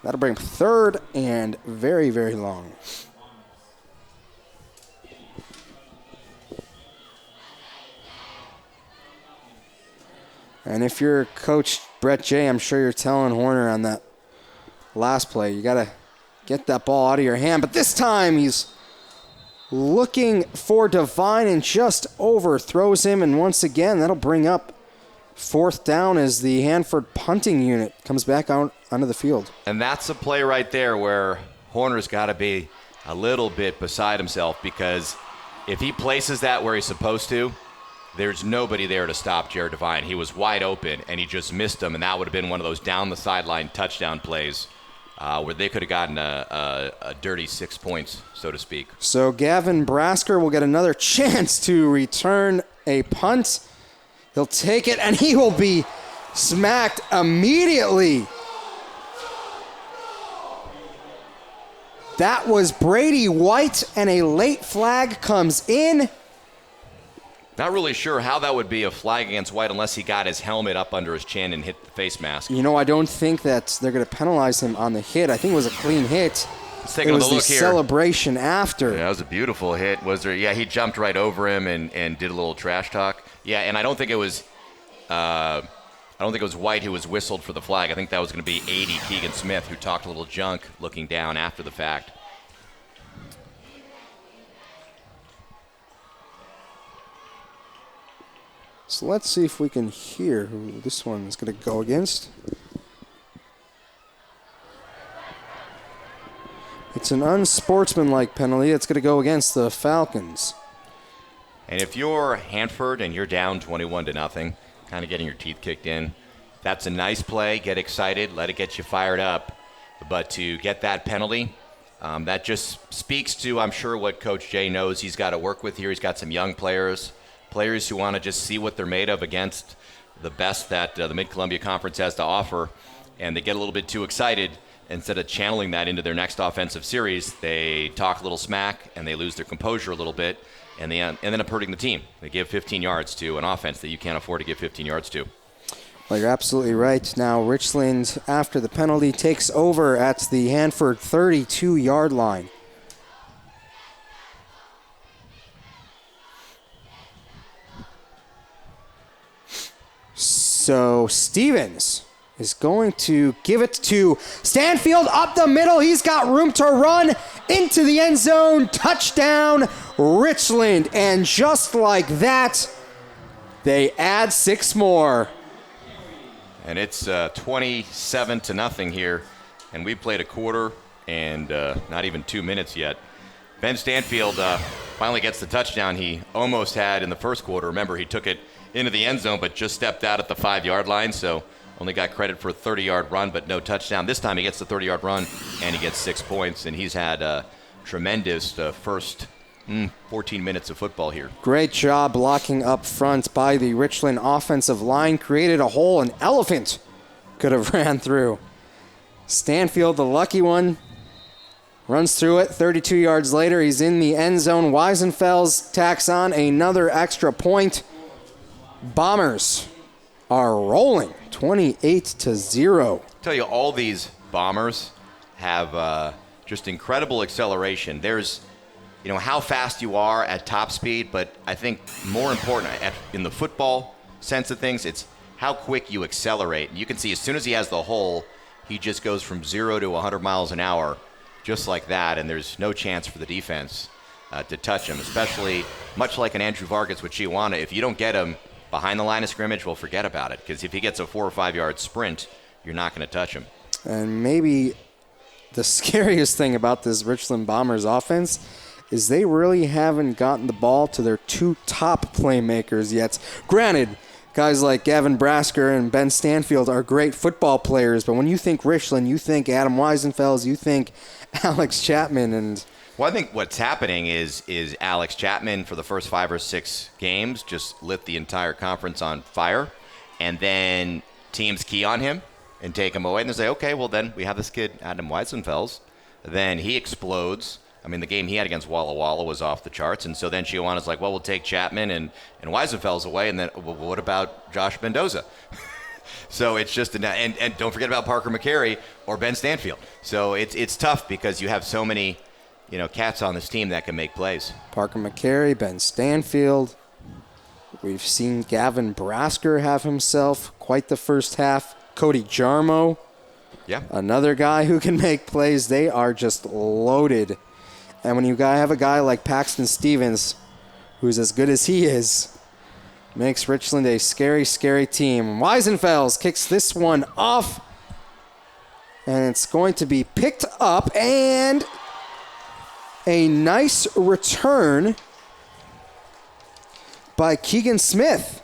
That'll bring 3rd and very, very long. And if you're Coach Brett J., I'm sure you're telling Horner on that last play, you got to get that ball out of your hand. But this time he's looking for Devine and just overthrows him. And once again, that'll bring up 4th down as the Hanford punting unit comes back out onto the field. And that's a play right there where Horner's got to be a little bit beside himself, because if he places that where he's supposed to, there's nobody there to stop Jared Devine. He was wide open, and he just missed him, and that would have been one of those down-the-sideline touchdown plays where they could have gotten a dirty 6 points, so to speak. So Gavin Brasker will get another chance to return a punt. He'll take it, and he will be smacked immediately. That was Brady White, and a late flag comes in. Not really sure how that would be a flag against White unless he got his helmet up under his chin and hit the face mask. I don't think that they're going to penalize him on the hit. I think it was a clean hit. Let's take a look here. It was the celebration after. Yeah, that was a beautiful hit. Was there? Yeah, he jumped right over him and did a little trash talk. Yeah, and I don't think it was White who was whistled for the flag. I think that was going to be 80 Keegan Smith, who talked a little junk looking down after the fact. So let's see if we can hear who this one is going to go against. It's an unsportsmanlike penalty. It's going to go against the Falcons. And if you're Hanford and you're down 21-0, kind of getting your teeth kicked in, that's a nice play. Get excited. Let it get you fired up. But to get that penalty, that just speaks to, I'm sure, what Coach Jay knows he's got to work with here. He's got some young players who want to just see what they're made of against the best that the Mid-Columbia Conference has to offer. And they get a little bit too excited. Instead of channeling that into their next offensive series, they talk a little smack and they lose their composure a little bit, and they end up hurting the team. They give 15 yards to an offense that you can't afford to give 15 yards to. Well, you're absolutely right. Now Richland, after the penalty, takes over at the Hanford 32-yard line. So Stevens is going to give it to Stanfield up the middle. He's got room to run into the end zone. Touchdown, Richland. And just like that, they add 6 more. And it's 27-0 here. And we played a quarter and not even 2 minutes yet. Ben Stanfield finally gets the touchdown he almost had in the first quarter. Remember, he took it into the end zone, but just stepped out at the 5-yard line, so only got credit for a 30-yard run, but no touchdown. This time he gets the 30-yard run, and he gets 6 points, and he's had a tremendous first 14 minutes of football here. Great job blocking up front by the Richland offensive line. Created a hole an elephant could have ran through. Stanfield, the lucky one, runs through it. 32 yards later, he's in the end zone. Weisenfels tacks on another extra point. Bombers are rolling 28-0. I tell you, all these Bombers have just incredible acceleration. There's, how fast you are at top speed, but I think more important in the football sense of things, it's how quick you accelerate. You can see as soon as he has the hole, he just goes from 0 to 100 miles an hour, just like that, and there's no chance for the defense to touch him, especially much like an Andrew Vargas with Chihuahua. If you don't get him behind the line of scrimmage, well, forget about it, because if he gets a 4 or 5 yard sprint, you're not going to touch him. And maybe the scariest thing about this Richland Bombers offense is they really haven't gotten the ball to their 2 top playmakers yet. Granted, guys like Gavin Brasker and Ben Stanfield are great football players, but when you think Richland, you think Adam Weisenfels, you think Alex Chapman. And well, I think what's happening is Alex Chapman for the first 5 or 6 games just lit the entire conference on fire, and then teams key on him and take him away, and they say, okay, well then we have this kid Adam Weisenfels. Then he explodes. I mean, the game he had against Walla Walla was off the charts, and so then Chihuahua's like, well, we'll take Chapman and Weisenfels away, and then well, what about Josh Mendoza? So it's just and don't forget about Parker McCary or Ben Stanfield. So it's tough because you have so many, cats on this team that can make plays. Parker McCary, Ben Stanfield. We've seen Gavin Brasker have himself quite the first half. Cody Jarmo, yeah, another guy who can make plays. They are just loaded. And when you have a guy like Paxton Stevens, who's as good as he is, makes Richland a scary, scary team. Weisenfels kicks this one off, and it's going to be picked up, and a nice return by Keegan Smith.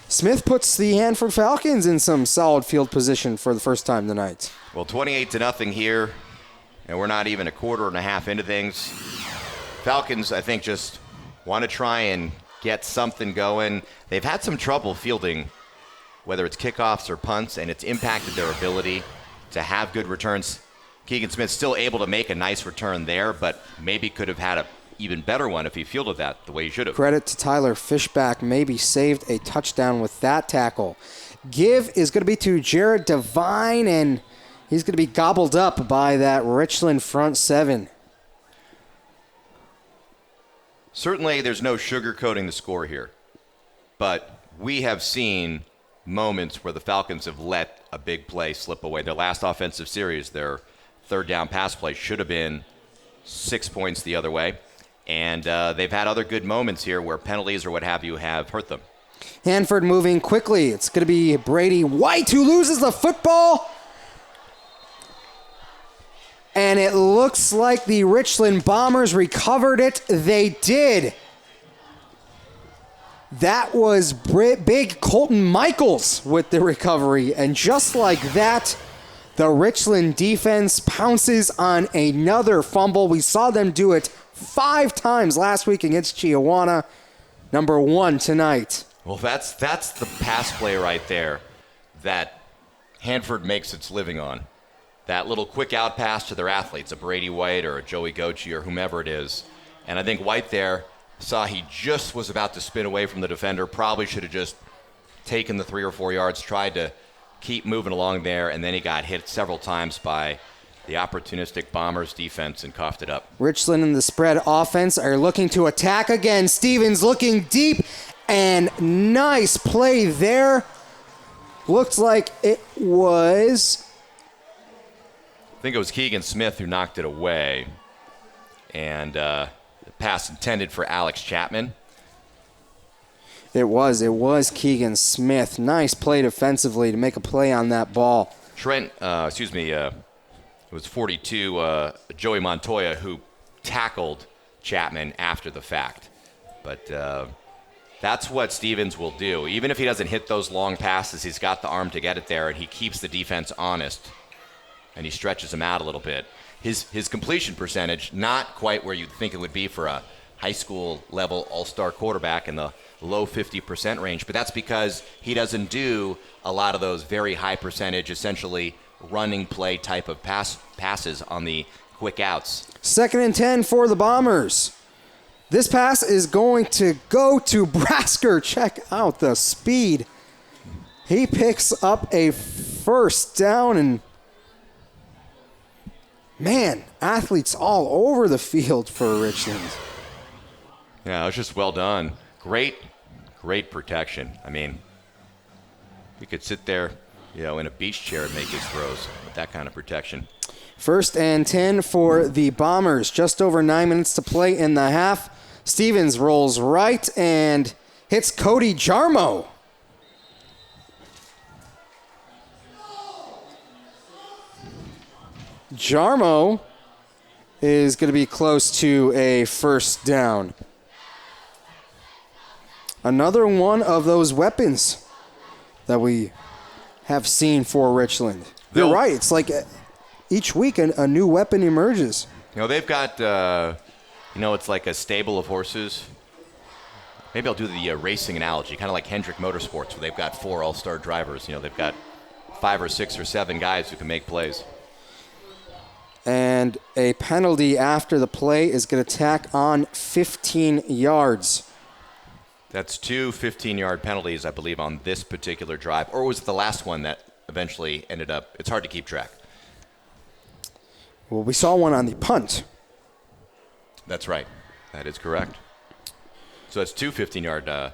Smith puts the Hanford Falcons in some solid field position for the first time tonight. Well, 28-0 here, and we're not even a quarter and a half into things. Falcons, I think, just want to try and get something going. They've had some trouble fielding, whether it's kickoffs or punts, and it's impacted their ability to have good returns. Keegan Smith's still able to make a nice return there, but maybe could have had a even better one if he fielded that the way he should have. Credit to Tyler Fishback, maybe saved a touchdown with that tackle. Give is going to be to Jared Devine, and he's going to be gobbled up by that Richland front 7. Certainly there's no sugarcoating the score here, but we have seen moments where the Falcons have let a big play slip away. Their last offensive series, their third down pass play should have been 6 points the other way. And they've had other good moments here where penalties or what have you have hurt them. Hanford moving quickly. It's going to be Brady White who loses the football. And it looks like the Richland Bombers recovered it. They did. That was big Colton Michaels with the recovery. And just like that, the Richland defense pounces on another fumble. We saw them do it 5 times last week against Chihuahua. Number 1 tonight. Well, that's the pass play right there that Hanford makes its living on. That little quick out pass to their athletes, a Brady White or a Joey Gochi or whomever it is. And I think White there saw he just was about to spin away from the defender, probably should have just taken the 3 or 4 yards, tried to keep moving along there, and then he got hit several times by the opportunistic Bombers defense and coughed it up. Richland and the spread offense are looking to attack again. Stevens looking deep, and nice play there. Looks like it was... I think it was Keegan Smith who knocked it away. and pass intended for Alex Chapman. It was Keegan Smith. Nice play defensively to make a play on that ball. It was 42, Joey Montoya, who tackled Chapman after the fact. But that's what Stevens will do. Even if he doesn't hit those long passes, he's got the arm to get it there, and he keeps the defense honest, and he stretches them out a little bit. His completion percentage, not quite where you'd think it would be for a high school level all-star quarterback in the low 50% range, but that's because he doesn't do a lot of those very high percentage, essentially running play type of passes on the quick outs. 2nd and 10 for the Bombers. This pass is going to go to Brasker. Check out the speed. He picks up a first down, and man, athletes all over the field for Richland. Yeah, it was just well done. Great protection. I mean, he could sit there, in a beach chair and make his throws with that kind of protection. 1st and 10 for the Bombers. Just over 9 minutes to play in the half. Stevens rolls right and hits Cody Jarmo. Jarmo is going to be close to a first down. Another one of those weapons that we have seen for Richland. You're right. It's like each week a new weapon emerges. They've got, it's like a stable of horses. Maybe I'll do the racing analogy, kind of like Hendrick Motorsports, where they've got 4 all-star drivers. They've got 5 or 6 or 7 guys who can make plays. And a penalty after the play is going to tack on 15 yards. That's 2 15-yard penalties, I believe, on this particular drive. Or was it the last one that eventually ended up? It's hard to keep track. Well, we saw one on the punt. That's right. That is correct. So that's 2 15-yard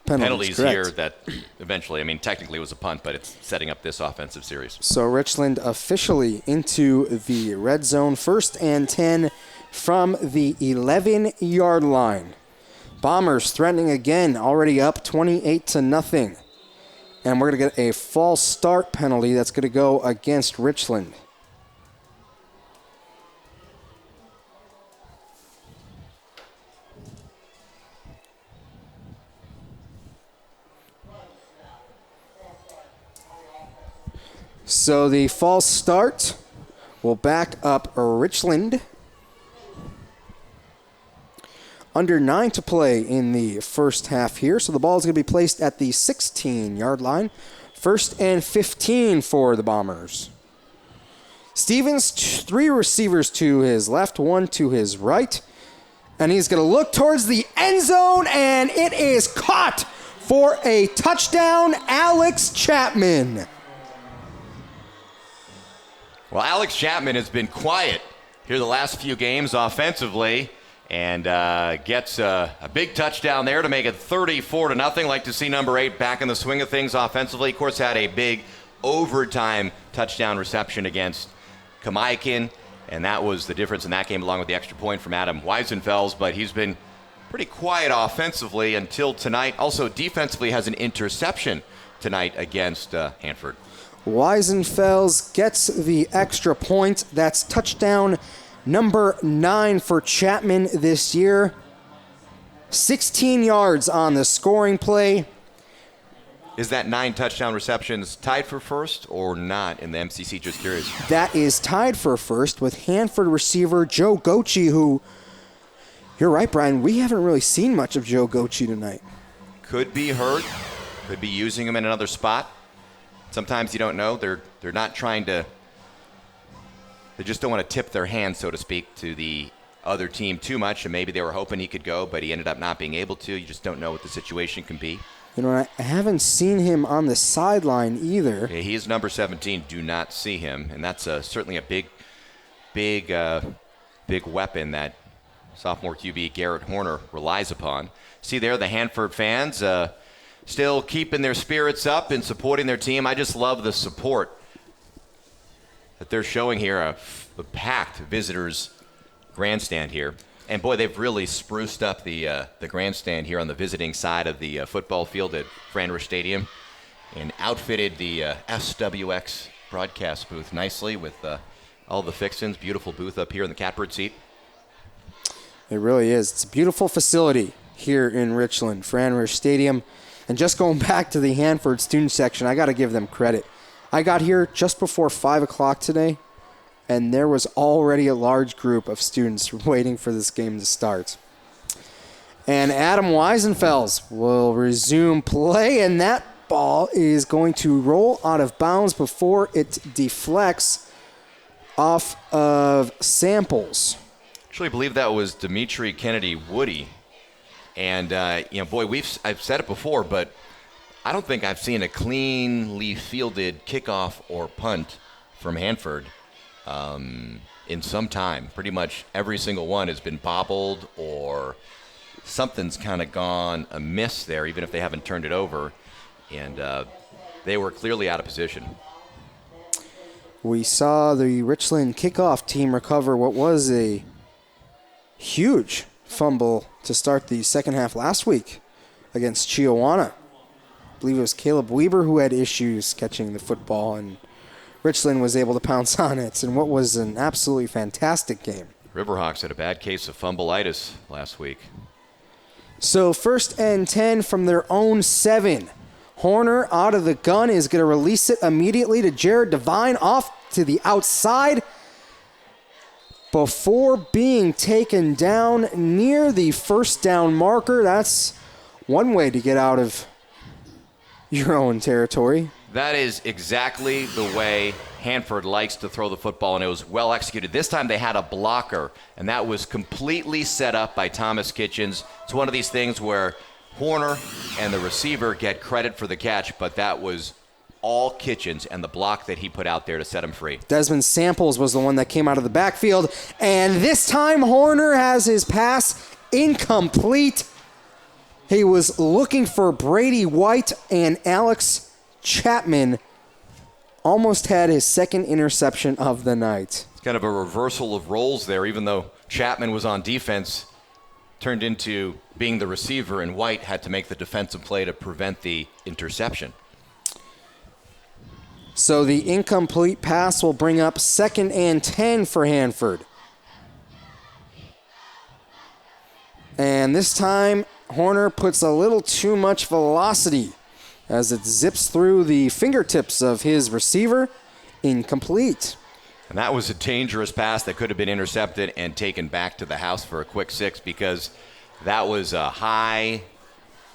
penalties here that eventually, technically it was a punt, but it's setting up this offensive series. So Richland officially into the red zone. 1st and 10 from the 11-yard line. Bombers threatening again, already up 28-0. And we're going to get a false start penalty that's going to go against Richland. So the false start will back up Richland. Under 9 to play in the first half here. So the ball is going to be placed at the 16-yard line. 1st and 15 for the Bombers. Stevens, 3 receivers to his left, 1 to his right. And he's going to look towards the end zone, and it is caught for a touchdown, Alex Chapman. Well, Alex Chapman has been quiet here the last few games offensively, and gets a big touchdown there to make it 34-0. Like to see number 8 back in the swing of things offensively. Of course, had a big overtime touchdown reception against Kamaikin, and that was the difference in that game, along with the extra point from Adam Weisenfels. But he's been pretty quiet offensively until tonight. Also, defensively has an interception tonight against Hanford. Weisenfels gets the extra point. That's touchdown number 9 for Chapman this year. 16 yards on the scoring play. Is that 9 touchdown receptions tied for first or not in the MCC? Just curious. That is tied for first with Hanford receiver Joe Gochi, who, you're right, Brian, we haven't really seen much of Joe Gochi tonight. Could be hurt. Could be using him in another spot. Sometimes you don't know. They're not trying to. They just don't want to tip their hand, so to speak, to the other team too much. And maybe they were hoping he could go, but he ended up not being able to. You just don't know what the situation can be. You know, I haven't seen him on the sideline either. Yeah, he is number 17. Do not see him, and that's certainly a big weapon that sophomore QB Garrett Horner relies upon. See there, the Hanford fans still keeping their spirits up and supporting their team. I just love the support that they're showing here, a packed visitors grandstand here. And boy, they've really spruced up the grandstand here on the visiting side of the football field at Fran Rish Stadium and outfitted the SWX broadcast booth nicely with all the fixings. Beautiful booth up here in the catbird seat. It really is. It's a beautiful facility here in Richland, Fran Rish Stadium. And just going back to the Hanford student section, I got to give them credit. I got here just before 5 o'clock today, and there was already a large group of students waiting for this game to start. And Adam Weisenfels will resume play, and that ball is going to roll out of bounds before it deflects off of Samples. Actually, I believe that was Dimitri Kennedy Woody. And, boy, I've said it before, but I don't think I've seen a cleanly fielded kickoff or punt from Hanford in some time. Pretty much every single one has been bobbled or something's kind of gone amiss there, even if they haven't turned it over. And they were clearly out of position. We saw the Richland kickoff team recover what was a huge fumble to start the second half last week against Chiawana. I believe it was Caleb Weber who had issues catching the football, and Richland was able to pounce on it in what was an absolutely fantastic game. Riverhawks had a bad case of fumbleitis last week. So 1st and 10 from their own 7. Horner out of the gun is going to release it immediately to Jared Devine off to the outside before being taken down near the first down marker. That's one way to get out of your own territory. That is exactly the way Hanford likes to throw the football, and it was well executed. This time they had a blocker, and that was completely set up by Thomas Kitchens. It's one of these things where Horner and the receiver get credit for the catch, but that was all Kitchens and the block that he put out there to set him free. Desmond Samples was the one that came out of the backfield, and this time Horner has his pass incomplete. He was looking for Brady White, and Alex Chapman almost had his second interception of the night. It's kind of a reversal of roles there, even though Chapman was on defense, turned into being the receiver, and White had to make the defensive play to prevent the interception. So the incomplete pass will bring up 2nd and 10 for Hanford. And this time, Horner puts a little too much velocity as it zips through the fingertips of his receiver. Incomplete. And that was a dangerous pass that could have been intercepted and taken back to the house for a quick 6, because that was a high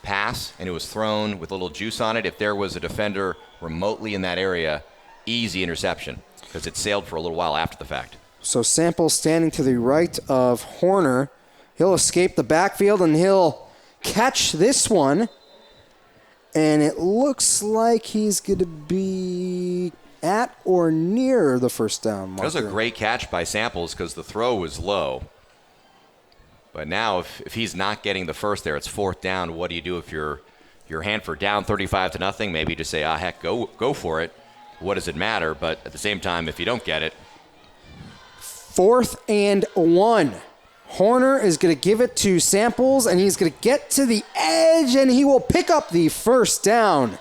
pass and it was thrown with a little juice on it. If there was a defender remotely in that area, easy interception, because it sailed for a little while after the fact. So Sample standing to the right of Horner. He'll escape the backfield and he'll catch this one. And it looks like he's going to be at or near the first down marker. That was a great catch by Samples because the throw was low. But now if he's not getting the first there, it's 4th down. What do you do if you're Hanford down 35-0? Maybe just say, heck, go for it. What does it matter? But at the same time, if you don't get it. 4th and 1. Horner is going to give it to Samples, and he's going to get to the edge, and he will pick up the first down.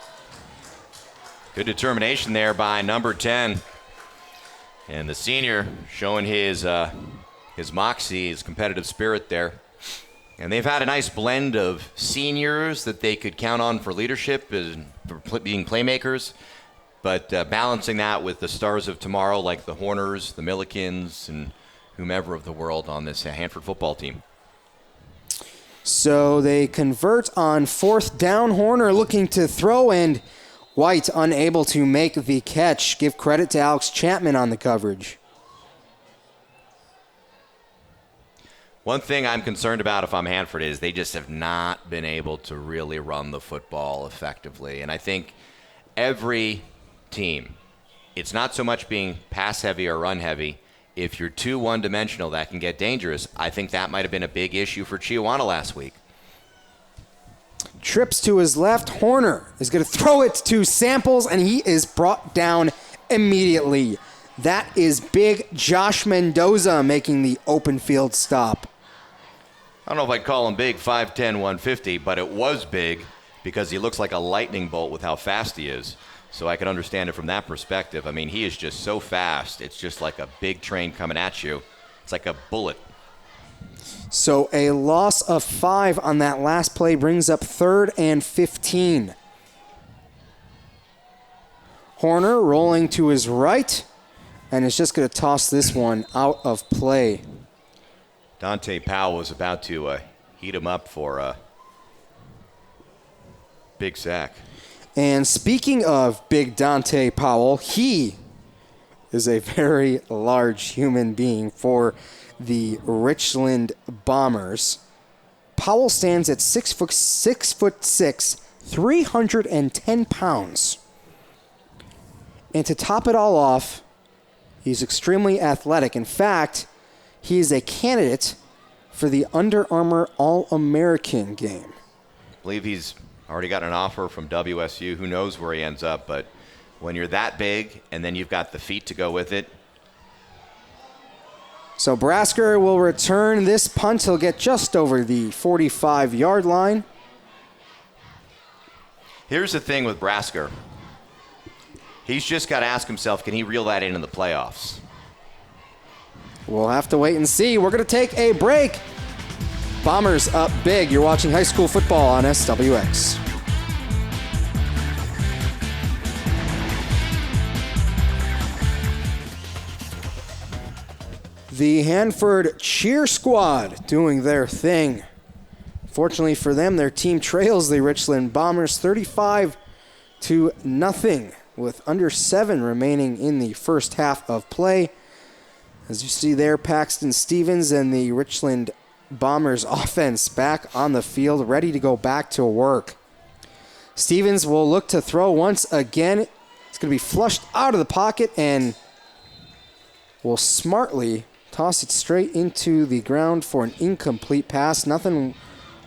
Good determination there by number 10. And the senior showing his moxie, his competitive spirit there. And they've had a nice blend of seniors that they could count on for leadership and for being playmakers, but balancing that with the stars of tomorrow like the Horners, the Millikins, and whomever of the world on this Hanford football team. So they convert on 4th down. Horner looking to throw, and White unable to make the catch. Give credit to Alex Chapman on the coverage. One thing I'm concerned about if I'm Hanford is they just have not been able to really run the football effectively. And I think every team, it's not so much being pass heavy or run heavy. If you're too one-dimensional, that can get dangerous. I think that might have been a big issue for Chiawana last week. Trips to his left. Horner is going to throw it to Samples, and he is brought down immediately. That is big Josh Mendoza making the open field stop. I don't know if I'd call him big, 5'10", 150, but it was big because he looks like a lightning bolt with how fast he is. So I can understand it from that perspective. I mean, he is just so fast. It's just like a big train coming at you. It's like a bullet. So a loss of 5 on that last play brings up 3rd and 15. Horner rolling to his right, and is just going to toss this one out of play. Dante Powell was about to heat him up for a big sack. And speaking of big Dante Powell, he is a very large human being for the Richland Bombers. Powell stands at 6'6", 310 pounds. And to top it all off, he's extremely athletic. In fact, he is a candidate for the Under Armour All-American game. I believe he's already got an offer from WSU. Who knows where he ends up, but when you're that big and then you've got the feet to go with it. So Brasker will return this punt. He'll get just over the 45-yard line. Here's the thing with Brasker. He's just got to ask himself, can he reel that in the playoffs? We'll have to wait and see. We're going to take a break. Bombers up big. You're watching high school football on SWX. The Hanford cheer squad doing their thing. Fortunately for them, their team trails the Richland Bombers 35-0 with under 7 remaining in the first half of play. As you see there, Paxton Stevens and the Richland Bombers offense back on the field, ready to go back to work. Stevens will look to throw once again. It's going to be flushed out of the pocket and will smartly toss it straight into the ground for an incomplete pass. Nothing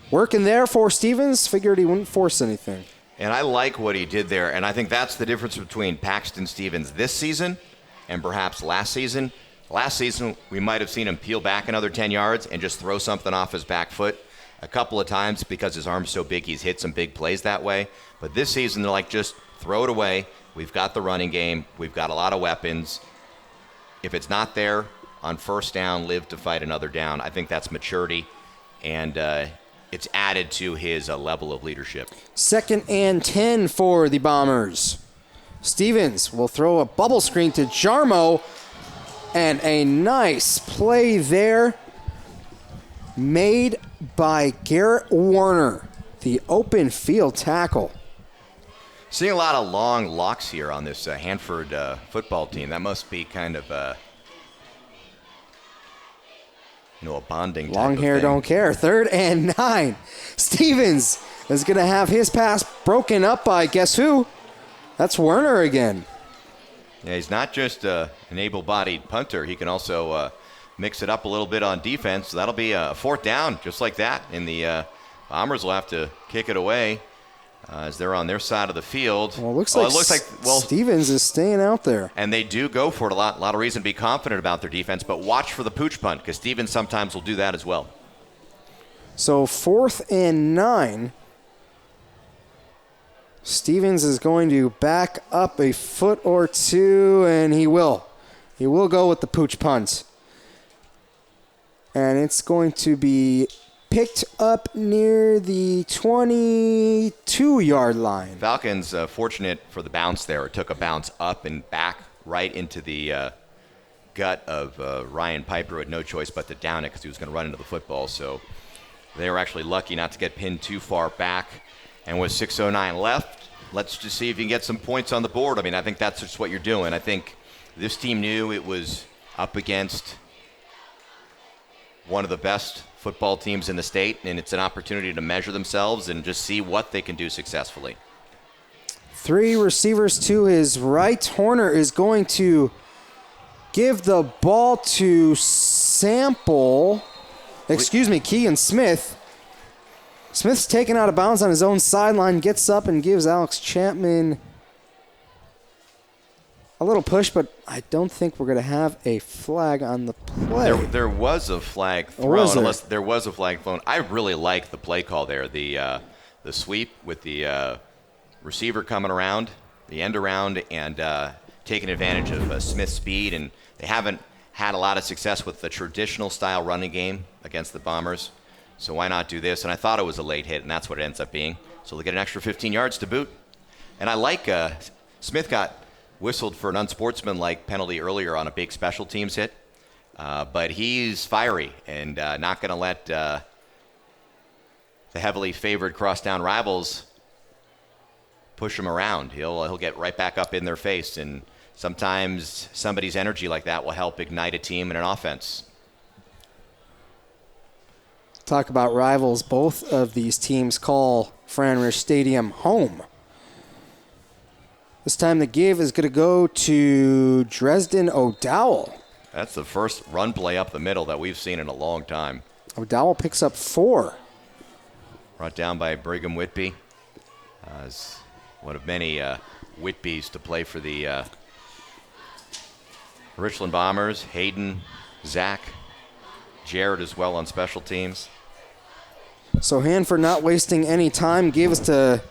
working there for Stevens. Figured he wouldn't force anything. And I like what he did there, and I think that's the difference between Paxton Stevens this season and perhaps last season. Last season, we might have seen him peel back another 10 yards and just throw something off his back foot a couple of times because his arm's so big, he's hit some big plays that way. But this season, they're like, just throw it away. We've got the running game. We've got a lot of weapons. If it's not there on first down, live to fight another down. I think that's maturity, and it's added to his level of leadership. 2nd and 10 for the Bombers. Stevens will throw a bubble screen to Jarmo. And a nice play there made by Garrett Warner, the open field tackle. Seeing a lot of long locks here on this Hanford football team. That must be kind of a bonding type Long of hair thing. don't care. 3rd and 9. Stevens is going to have his pass broken up by guess who? That's Werner again. Yeah, he's not just an able-bodied punter. He can also mix it up a little bit on defense. So that'll be a 4th down, just like that. And the Bombers will have to kick it away as they're on their side of the field. Well, it looks like Stevens is staying out there. And they do go for it a lot of reason to be confident about their defense. But watch for the pooch punt because Stevens sometimes will do that as well. So 4th and 9. Stevens is going to back up a foot or two, and he will. He will go with the pooch punt. And it's going to be picked up near the 22-yard line. Falcons fortunate for the bounce there. It took a bounce up and back right into the gut of Ryan Piper, who had no choice but to down it because he was going to run into the football. So they were actually lucky not to get pinned too far back. And with 6:09 left, let's just see if you can get some points on the board. I mean, I think that's just what you're doing. I think this team knew it was up against one of the best football teams in the state, and it's an opportunity to measure themselves and just see what they can do successfully. 3 receivers to his right. Horner is going to give the ball to Keegan Smith. Smith's taken out of bounds on his own sideline, gets up and gives Alex Chapman a little push, but I don't think we're going to have a flag on the play. There was a flag thrown. Unless there was a flag thrown. I really like the play call there. The sweep with the receiver coming around, the end around, and taking advantage of Smith's speed. And they haven't had a lot of success with the traditional style running game against the Bombers. So why not do this? And I thought it was a late hit, and that's what it ends up being. So they get an extra 15 yards to boot. And I like Smith got whistled for an unsportsmanlike penalty earlier on a big special teams hit. But he's fiery and not going to let the heavily favored crosstown rivals push him around. He'll get right back up in their face, and sometimes somebody's energy like that will help ignite a team and an offense. Talk about rivals. Both of these teams call Fran Rish Stadium home. This time the give is going to go to Dresden O'Dowell. That's the first run play up the middle that we've seen in a long time. O'Dowell picks up 4. Brought down by Brigham Whitby. As one of many Whitbys to play for the Richland Bombers. Hayden, Zach, Jared as well on special teams. So Hanford not wasting any time. Gave us to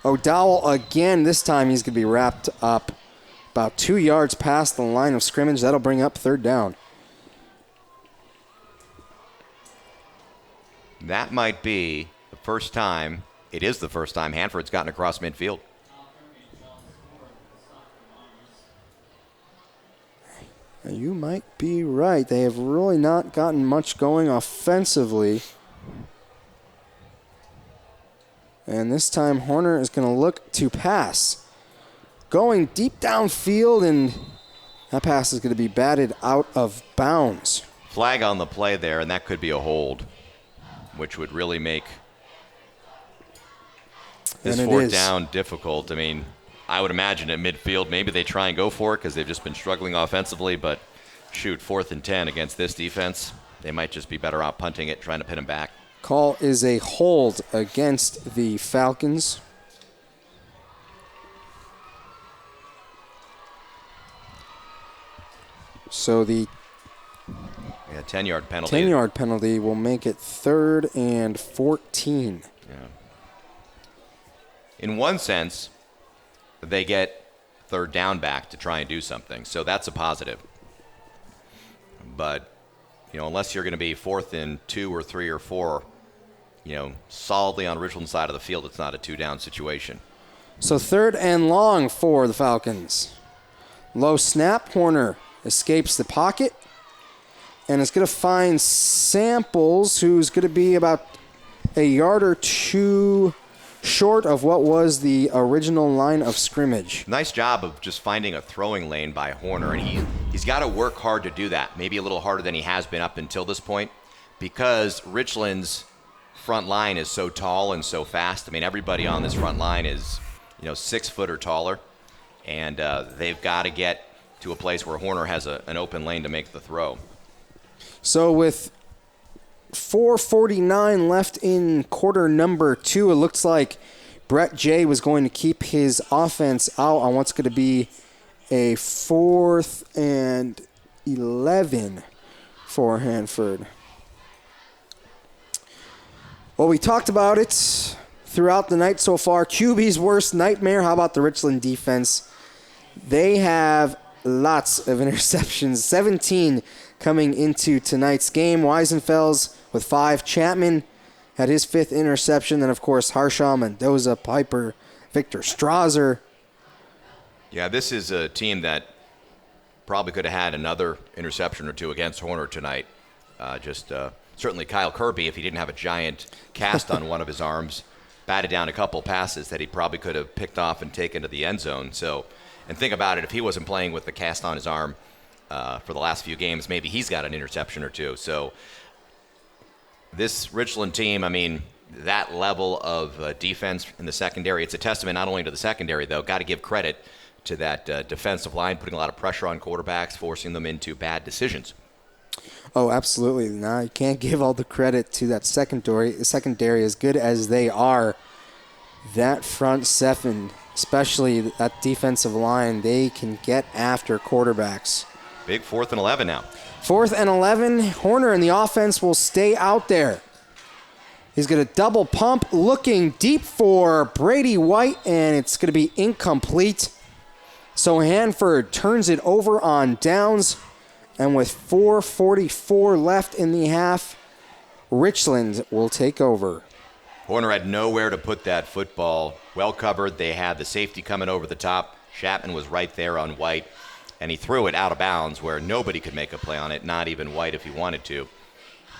O'Dowell again. This time he's going to be wrapped up about 2 yards past the line of scrimmage. That'll bring up 3rd down. That might be the first time, it is the first time Hanford's gotten across midfield. You might be right. They have really not gotten much going offensively. And this time Horner is going to look to pass. Going deep downfield, and that pass is going to be batted out of bounds. Flag on the play there, and that could be a hold, which would really make this 4th down difficult. I mean, I would imagine at midfield maybe they try and go for it because they've just been struggling offensively, but shoot, 4th and 10 against this defense, they might just be better out punting it, trying to pin him back. Call is a hold against the Falcons. So the 10-yard penalty. 10-yard penalty will make it 3rd and 14. Yeah. In one sense, they get 3rd down back to try and do something. So that's a positive. But, unless you're going to be 4th and 2 or 3 or 4, solidly on Richland's side of the field, it's not a 2-down situation. So 3rd and long for the Falcons. Low snap. Horner escapes the pocket. And it's going to find Samples, who's going to be about a yard or 2 short of what was the original line of scrimmage. Nice job of just finding a throwing lane by Horner, and he's got to work hard to do that, maybe a little harder than he has been up until this point, because Richland's front line is so tall and so fast. I mean, everybody on this front line is 6 foot or taller, and they've got to get to a place where Horner has an open lane to make the throw. So with 4:49 left in quarter number 2, it looks like Brett J was going to keep his offense out on what's going to be a 4th and 11 for Hanford. Well, we talked about it throughout the night so far. QB's worst nightmare. How about the Richland defense? They have lots of interceptions, 17 coming into tonight's game. Weisenfels with 5. Chapman had his 5th interception. Then, of course, Harshaw, Mendoza, Piper, Victor Strasser. Yeah, this is a team that probably could have had another interception or 2 against Horner tonight. Certainly Kyle Kirby, if he didn't have a giant cast on one of his arms, batted down a couple passes that he probably could have picked off and taken to the end zone. So, and think about it, if he wasn't playing with the cast on his arm for the last few games, maybe he's got an interception or 2. So this Richland team, I mean, that level of defense in the secondary, it's a testament not only to the secondary, though. Got to give credit to that defensive line, putting a lot of pressure on quarterbacks, forcing them into bad decisions. Oh, absolutely. No, you can't give all the credit to that secondary. As good as they are, that front seven especially that defensive line. They can get after quarterbacks. Big 4th and 11 now. 4th and 11. Horner and the offense will stay out there. He's going to double pump, looking deep for Brady White, and it's going to be incomplete. So Hanford turns it over on downs, and with 4:44 left in the half, Richland will take over. Horner had nowhere to put that football. Well covered. They had the safety coming over the top. Chapman was right there on White, and he threw it out of bounds where nobody could make a play on it, not even White if he wanted to.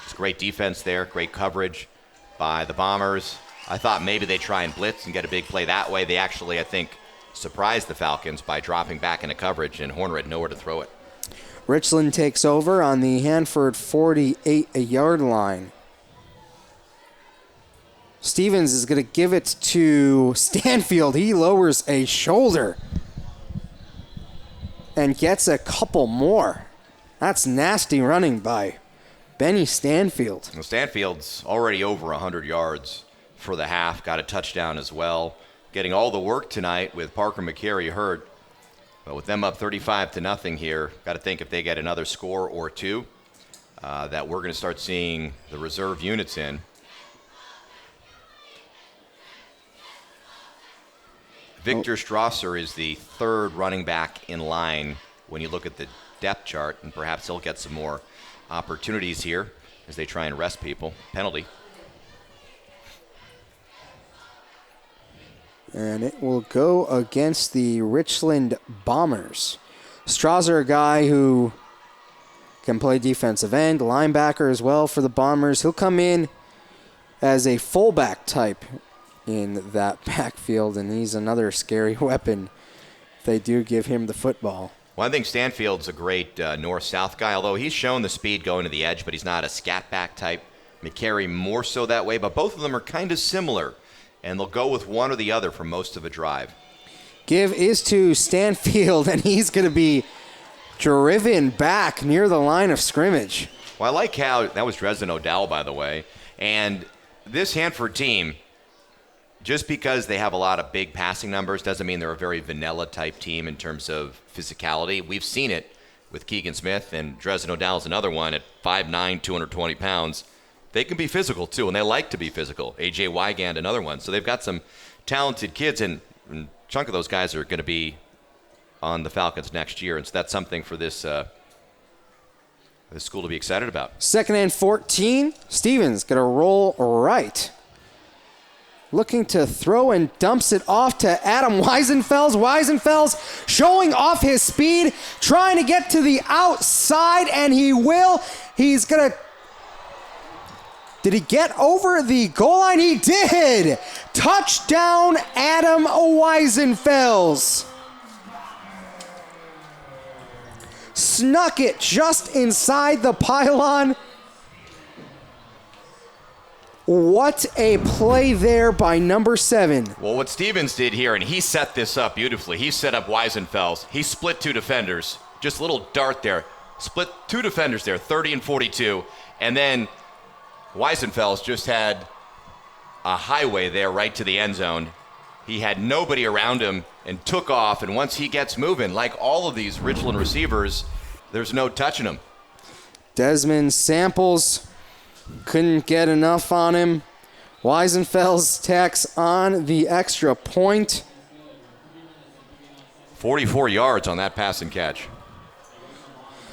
It's great defense there, great coverage by the Bombers. I thought maybe they'd try and blitz and get a big play that way. They actually, I think, surprised the Falcons by dropping back into coverage, and Horner had nowhere to throw it. Richland takes over on the Hanford 48-yard line. Stevens is going to give it to Stanfield. He lowers a shoulder and gets a couple more. That's nasty running by Benny Stanfield. Well, Stanfield's already over 100 yards for the half. Got a touchdown as well. Getting all the work tonight with Parker McCary hurt. But with them up 35-0 here, got to think if they get another score or two, that we're going to start seeing the reserve units in. Victor Strasser is the 3rd running back in line when you look at the depth chart, and perhaps he'll get some more opportunities here as they try and rest people. Penalty. And it will go against the Richland Bombers. Strasser, a guy who can play defensive end, linebacker as well for the Bombers. He'll come in as a fullback type in that backfield, and he's another scary weapon if they do give him the football. Well, I think Stanfield's a great north-south guy, although he's shown the speed going to the edge, but he's not a scat back type. McCary more so that way, but both of them are kind of similar, and they'll go with one or the other for most of a drive. Give is to Stanfield, and he's going to be driven back near the line of scrimmage. Well, I like how that was Dresden O'Dowd, by the way, and this Hanford team, just because they have a lot of big passing numbers doesn't mean they're a very vanilla-type team in terms of physicality. We've seen it with Keegan Smith, and Dresden O'Dowd's another one at 5'9", 220 pounds. They can be physical, too, and they like to be physical. A.J. Wygand, another one. So they've got some talented kids, and a chunk of those guys are going to be on the Falcons next year, and so that's something for this school to be excited about. 2nd and 14. Stevens going to roll right. Looking to throw and dumps it off to Adam Weisenfels. Weisenfels showing off his speed, trying to get to the outside, and he will. He's going to... Did he get over the goal line? He did! Touchdown, Adam Weisenfels. Snuck it just inside the pylon. What a play there by number 7. Well, what Stevens did here, and he set this up beautifully. He set up Weisenfels. He split 2 defenders. Just a little dart there. Split 2 defenders there, 30 and 42. And then Weisenfels just had a highway there right to the end zone. He had nobody around him and took off. And once he gets moving, like all of these Richland receivers, there's no touching him. Desmond Samples couldn't get enough on him. Weisenfels tacks on the extra point. 44 yards on that pass and catch.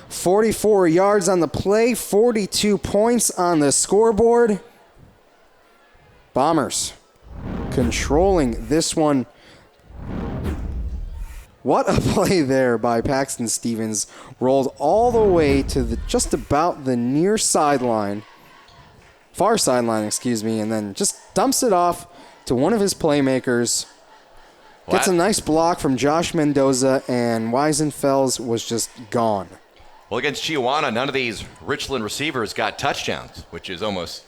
44 yards on the play, 42 points on the scoreboard. Bombers controlling this one. What a play there by Paxton Stevens. Rolled all the way to just about the near sideline. Far sideline, and then just dumps it off to one of his playmakers. Gets a nice block from Josh Mendoza, and Weisenfels was just gone. Well, against Chiawana, none of these Richland receivers got touchdowns, which is almost,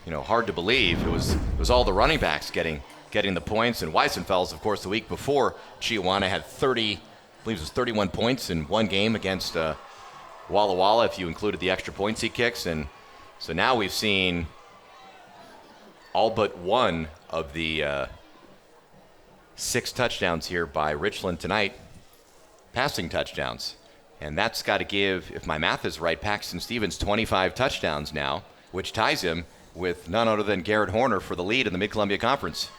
hard to believe. It was all the running backs getting the points, and Weisenfels, of course, the week before Chiawana had 31 points in one game against Walla Walla, if you included the extra points he kicks, and so now we've seen all but one of the 6 touchdowns here by Richland tonight, passing touchdowns. And that's got to give, if my math is right, Paxton Stevens 25 touchdowns now, which ties him with none other than Garrett Horner for the lead in the Mid-Columbia Conference.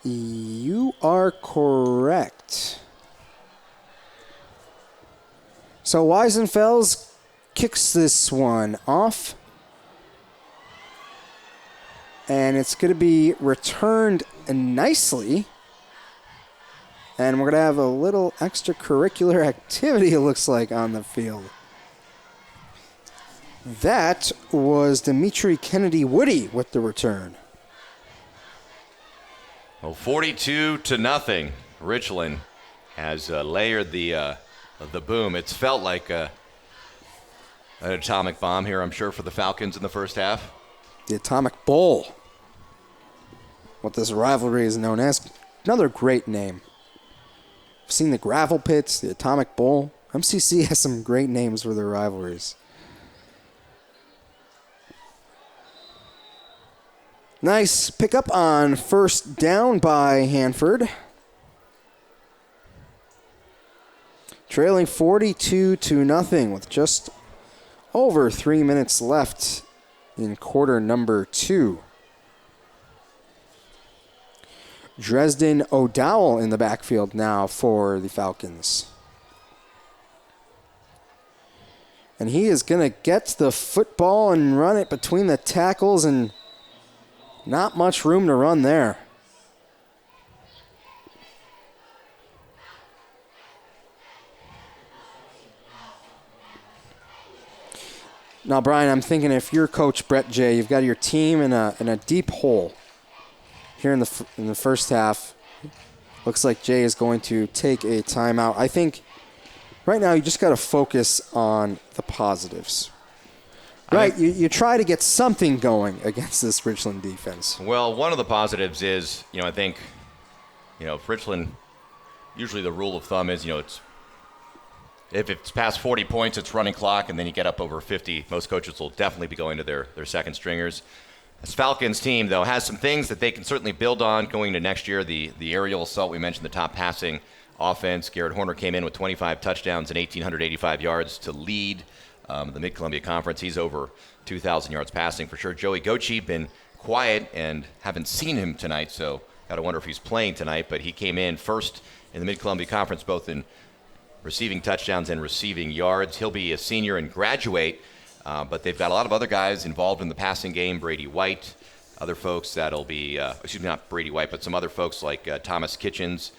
You are correct. So Weisenfels kicks this one off. And it's going to be returned nicely. And we're going to have a little extracurricular activity, it looks like, on the field. That was Dimitri Kennedy Woody with the return. Well, 42-0. Richland has layered the boom. It's felt like an atomic bomb here, I'm sure, for the Falcons in the first half. The Atomic Bowl, what this rivalry is known as. Another great name. I've seen the Gravel Pits, the Atomic Bowl. MCC has some great names for their rivalries. Nice pickup on first down by Hanford. Trailing 42-0 with just over 3 minutes left in quarter number 2. Dresden O'Dowell in the backfield now for the Falcons. And he is going to get the football and run it between the tackles, and not much room to run there. Now, Brian, I'm thinking if you're Coach Brett Jay, you've got your team in a deep hole here in the first half. Looks like Jay is going to take a timeout. I think right now you just got to focus on the positives. Right, you try to get something going against this Richland defense. Well, one of the positives is, I think, if Richland, usually the rule of thumb is, if it's past 40 points, it's running clock, and then you get up over 50. Most coaches will definitely be going to their second stringers. This Falcons team, though, has some things that they can certainly build on going into next year. The aerial assault, we mentioned the top passing offense. Garrett Horner came in with 25 touchdowns and 1,885 yards to lead the Mid-Columbia Conference. He's over 2,000 yards passing for sure. Joey Gochi been quiet and haven't seen him tonight, so got to wonder if he's playing tonight. But he came in first in the Mid-Columbia Conference, both in receiving touchdowns and receiving yards. He'll be a senior and graduate, but they've got a lot of other guys involved in the passing game. Brady White, other folks that'll be, not Brady White, but some other folks like Thomas Kitchens,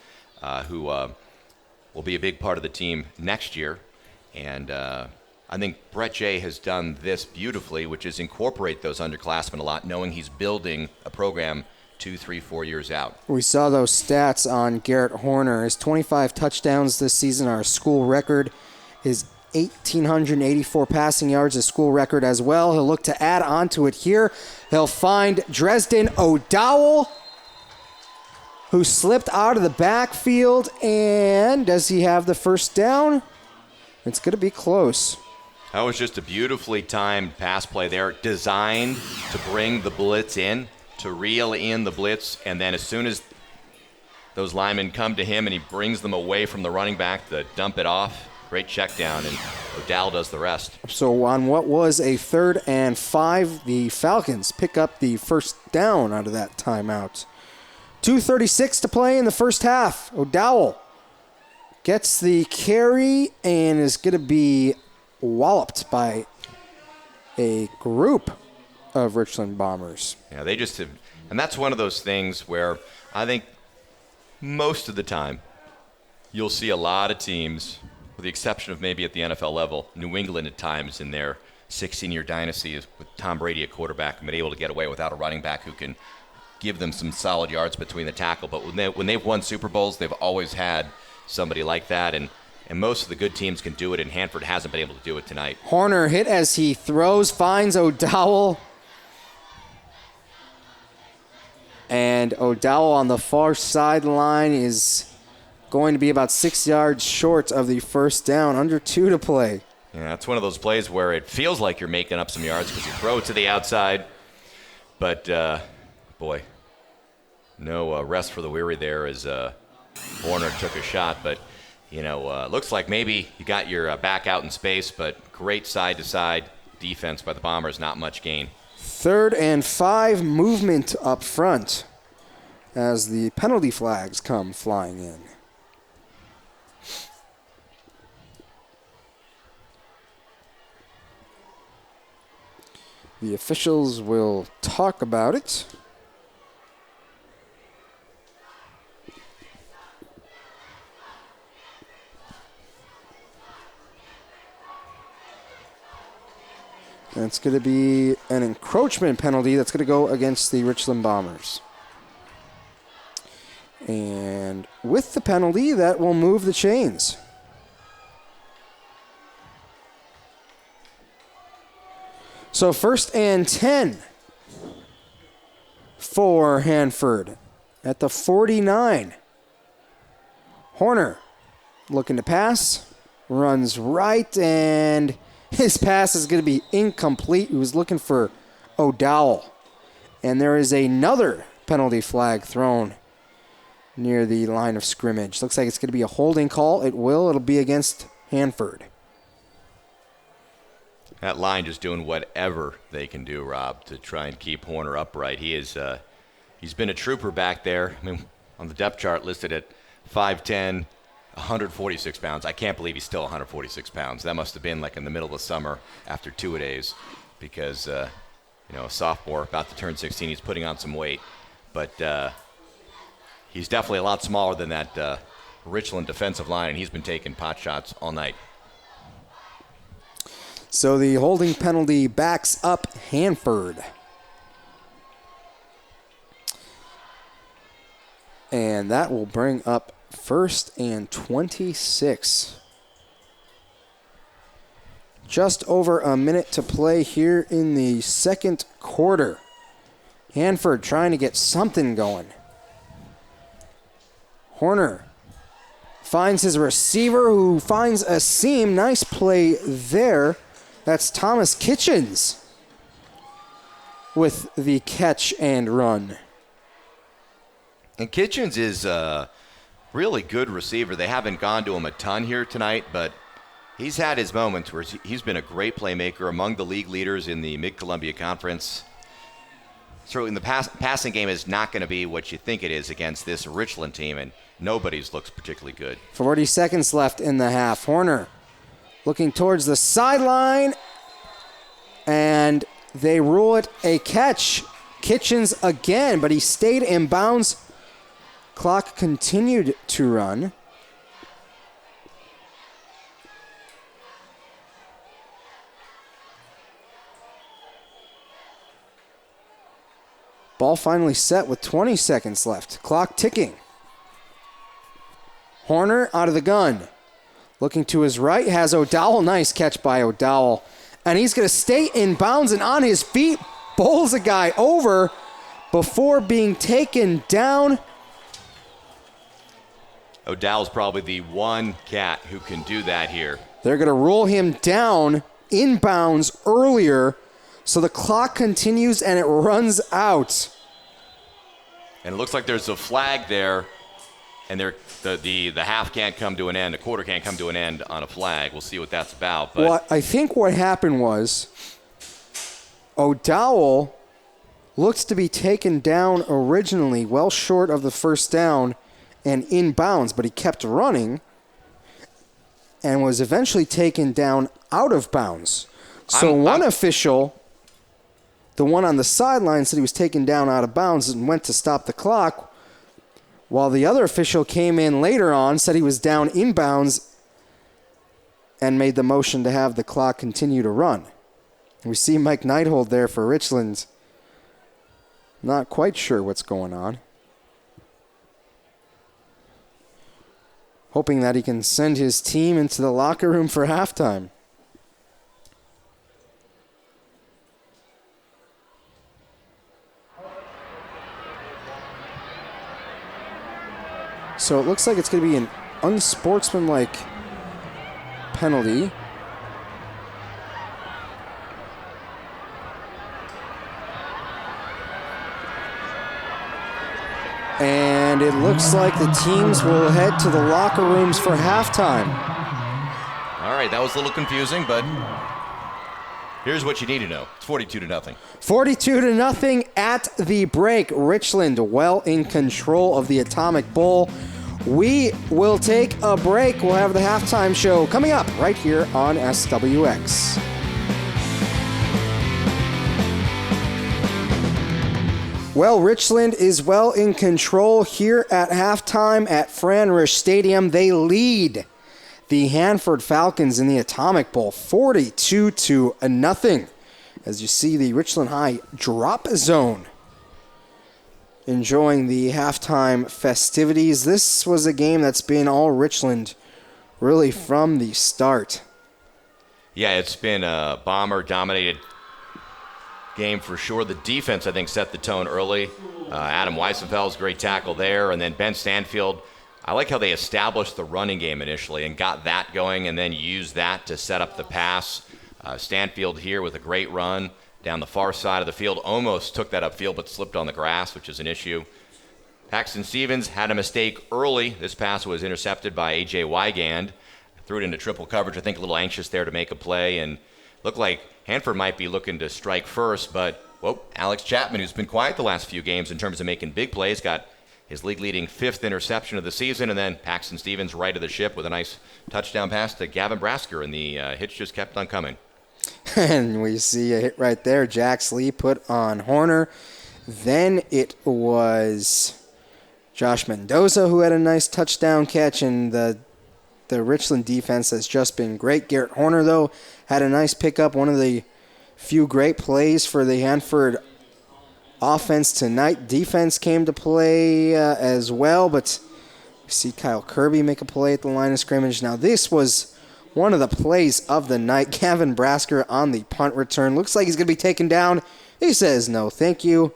who will be a big part of the team next year. And I think Brett Jay has done this beautifully, which is incorporate those underclassmen a lot, knowing he's building a program 2, 3, 4 years out. We saw those stats on Garrett Horner. His 25 touchdowns this season are a school record. His 1,884 passing yards, a school record as well. He'll look to add on to it here. He'll find Dresden O'Dowell, who slipped out of the backfield. And does he have the first down? It's going to be close. That was just a beautifully timed pass play there, designed to bring the blitz in, to reel in the blitz, and then as soon as those linemen come to him and he brings them away from the running back to dump it off, great check down, and O'Dowell does the rest. So on what was a 3rd and 5, the Falcons pick up the first down out of that timeout. 2:36 to play in the first half. O'Dowell gets the carry and is going to be walloped by a group of Richland Bombers. Yeah, they just have, and that's one of those things where I think most of the time you'll see a lot of teams, with the exception of maybe at the NFL level, New England at times in their 16-year dynasty with Tom Brady at quarterback, and been able to get away without a running back who can give them some solid yards between the tackle. But when they've won Super Bowls, they've always had somebody like that, and most of the good teams can do it, and Hanford hasn't been able to do it tonight. Horner hit as he throws, finds O'Dowell. And O'Dowell on the far sideline is going to be about 6 yards short of the first down, under 2 to play. Yeah, it's one of those plays where it feels like you're making up some yards because you throw it to the outside, But, boy, no rest for the weary there as Horner took a shot. But, looks like maybe you got your back out in space, but great side-to-side defense by the Bombers, not much gain. 3rd and 5 movement up front as the penalty flags come flying in. The officials will talk about it. And it's going to be an encroachment penalty that's going to go against the Richland Bombers. And with the penalty, that will move the chains. So 1st and 10 for Hanford at the 49. Horner looking to pass, runs right, and his pass is going to be incomplete. He was looking for O'Dowell. And there is another penalty flag thrown near the line of scrimmage. Looks like it's going to be a holding call. It'll be against Hanford. That line just doing whatever they can do, Rob, to try and keep Horner upright. He's been a trooper back there. I mean, on the depth chart listed at 5'10", 146 pounds. I can't believe he's still 146 pounds. That must have been like in the middle of the summer after 2-a-days because, a sophomore about to turn 16, he's putting on some weight. But he's definitely a lot smaller than that Richland defensive line, and he's been taking pot shots all night. So the holding penalty backs up Hanford. And that will bring up 1st and 26. Just over a minute to play here in the 2nd quarter. Hanford trying to get something going. Horner finds his receiver who finds a seam. Nice play there. That's Thomas Kitchens with the catch and run. And Kitchens is a really good receiver. They haven't gone to him a ton here tonight, but he's had his moments where he's been a great playmaker, among the league leaders in the Mid-Columbia Conference. Certainly the passing game is not going to be what you think it is against this Richland team, and nobody's looks particularly good. 40 seconds left in the half. Horner looking towards the sideline, and they rule it a catch. Kitchens again, but he stayed in bounds. Clock continued to run. Ball finally set with 20 seconds left. Clock ticking. Horner out of the gun. Looking to his right, has O'Dowell. Nice catch by O'Dowell. And he's going to stay in bounds and on his feet. Bowls a guy over before being taken down. O'Dowell's probably the one cat who can do that here. They're going to rule him down in bounds earlier. So the clock continues and it runs out. And it looks like there's a flag there. And the half can't come to an end. The quarter can't come to an end on a flag. We'll see what that's about. But well, I think what happened was O'Dowell looks to be taken down originally well short of the first down and in bounds, but he kept running and was eventually taken down out of bounds. So one official, the one on the sideline, said he was taken down out of bounds and went to stop the clock, while the other official came in later on, said he was down in bounds and made the motion to have the clock continue to run. We see Mike Neidhold there for Richland. Not quite sure what's going on. Hoping that he can send his team into the locker room for halftime. So it looks like it's going to be an unsportsmanlike penalty. And it looks like the teams will head to the locker rooms for halftime. All right, that was a little confusing, but here's what you need to know. It's 42-0. 42-0 at the break. Richland well in control of the Atomic Bowl. We will take a break. We'll have the halftime show coming up right here on SWX. Well, Richland is well in control here at halftime at Fran Rish Stadium. They lead the Hanford Falcons in the Atomic Bowl 42-0. As you see the Richland High drop zone enjoying the halftime festivities. This was a game that's been all Richland really from the start. Yeah, it's been a Bomber-dominated game for sure. The defense, I think, set the tone early. Adam Weissenfeld's great tackle there, and then Ben Stanfield. I like how they established the running game initially and got that going and then used that to set up the pass. Stanfield here with a great run down the far side of the field. Almost took that upfield but slipped on the grass, which is an issue. Paxton Stevens had a mistake early. This pass was intercepted by A.J. Wygand. Threw it into triple coverage. I think a little anxious there to make a play, and looked like Hanford might be looking to strike first, but Alex Chapman, who's been quiet the last few games in terms of making big plays, got his league-leading 5th interception of the season, and then Paxton Stevens right of the ship with a nice touchdown pass to Gavin Brasker, and the hits just kept on coming. And we see a hit right there. Jax Lee put on Horner. Then it was Josh Mendoza who had a nice touchdown catch, and the Richland defense has just been great. Garrett Horner, though, had a nice pickup, one of the few great plays for the Hanford offense tonight. Defense came to play as well, but we see Kyle Kirby make a play at the line of scrimmage. Now, this was one of the plays of the night. Gavin Brasker on the punt return. Looks like he's going to be taken down. He says no, thank you,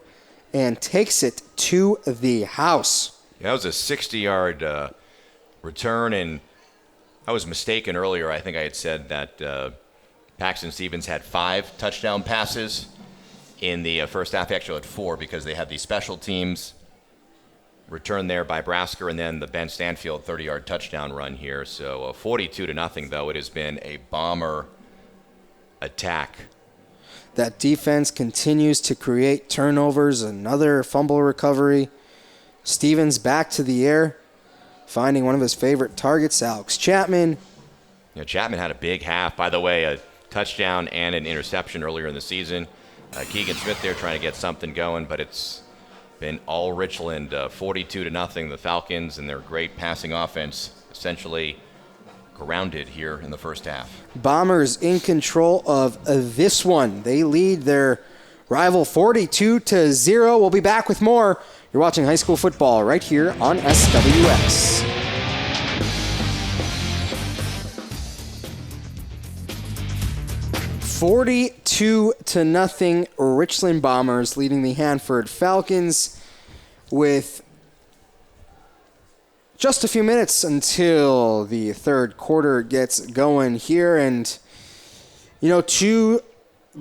and takes it to the house. Yeah, that was a 60-yard return, and I was mistaken earlier. I think I had said that Paxton Stevens had 5 touchdown passes in the first half. Actually, had 4 because they had the special teams return there by Brasker and then the Ben Stanfield 30-yard touchdown run here. So 42-0, though. It has been a Bomber attack. That defense continues to create turnovers. Another fumble recovery. Stevens back to the air, finding one of his favorite targets, Alex Chapman. Yeah, Chapman had a big half. By the way, a touchdown and an interception earlier in the season. Keegan Smith there trying to get something going, but it's been all Richland, 42-0. The Falcons and their great passing offense essentially grounded here in the first half. Bombers in control of this one. They lead their rival 42-0. We'll be back with more. You're watching high school football right here on SWX. (42-0) Richland Bombers leading the Hanford Falcons with just a few minutes until the third quarter gets going here. And, you know, 2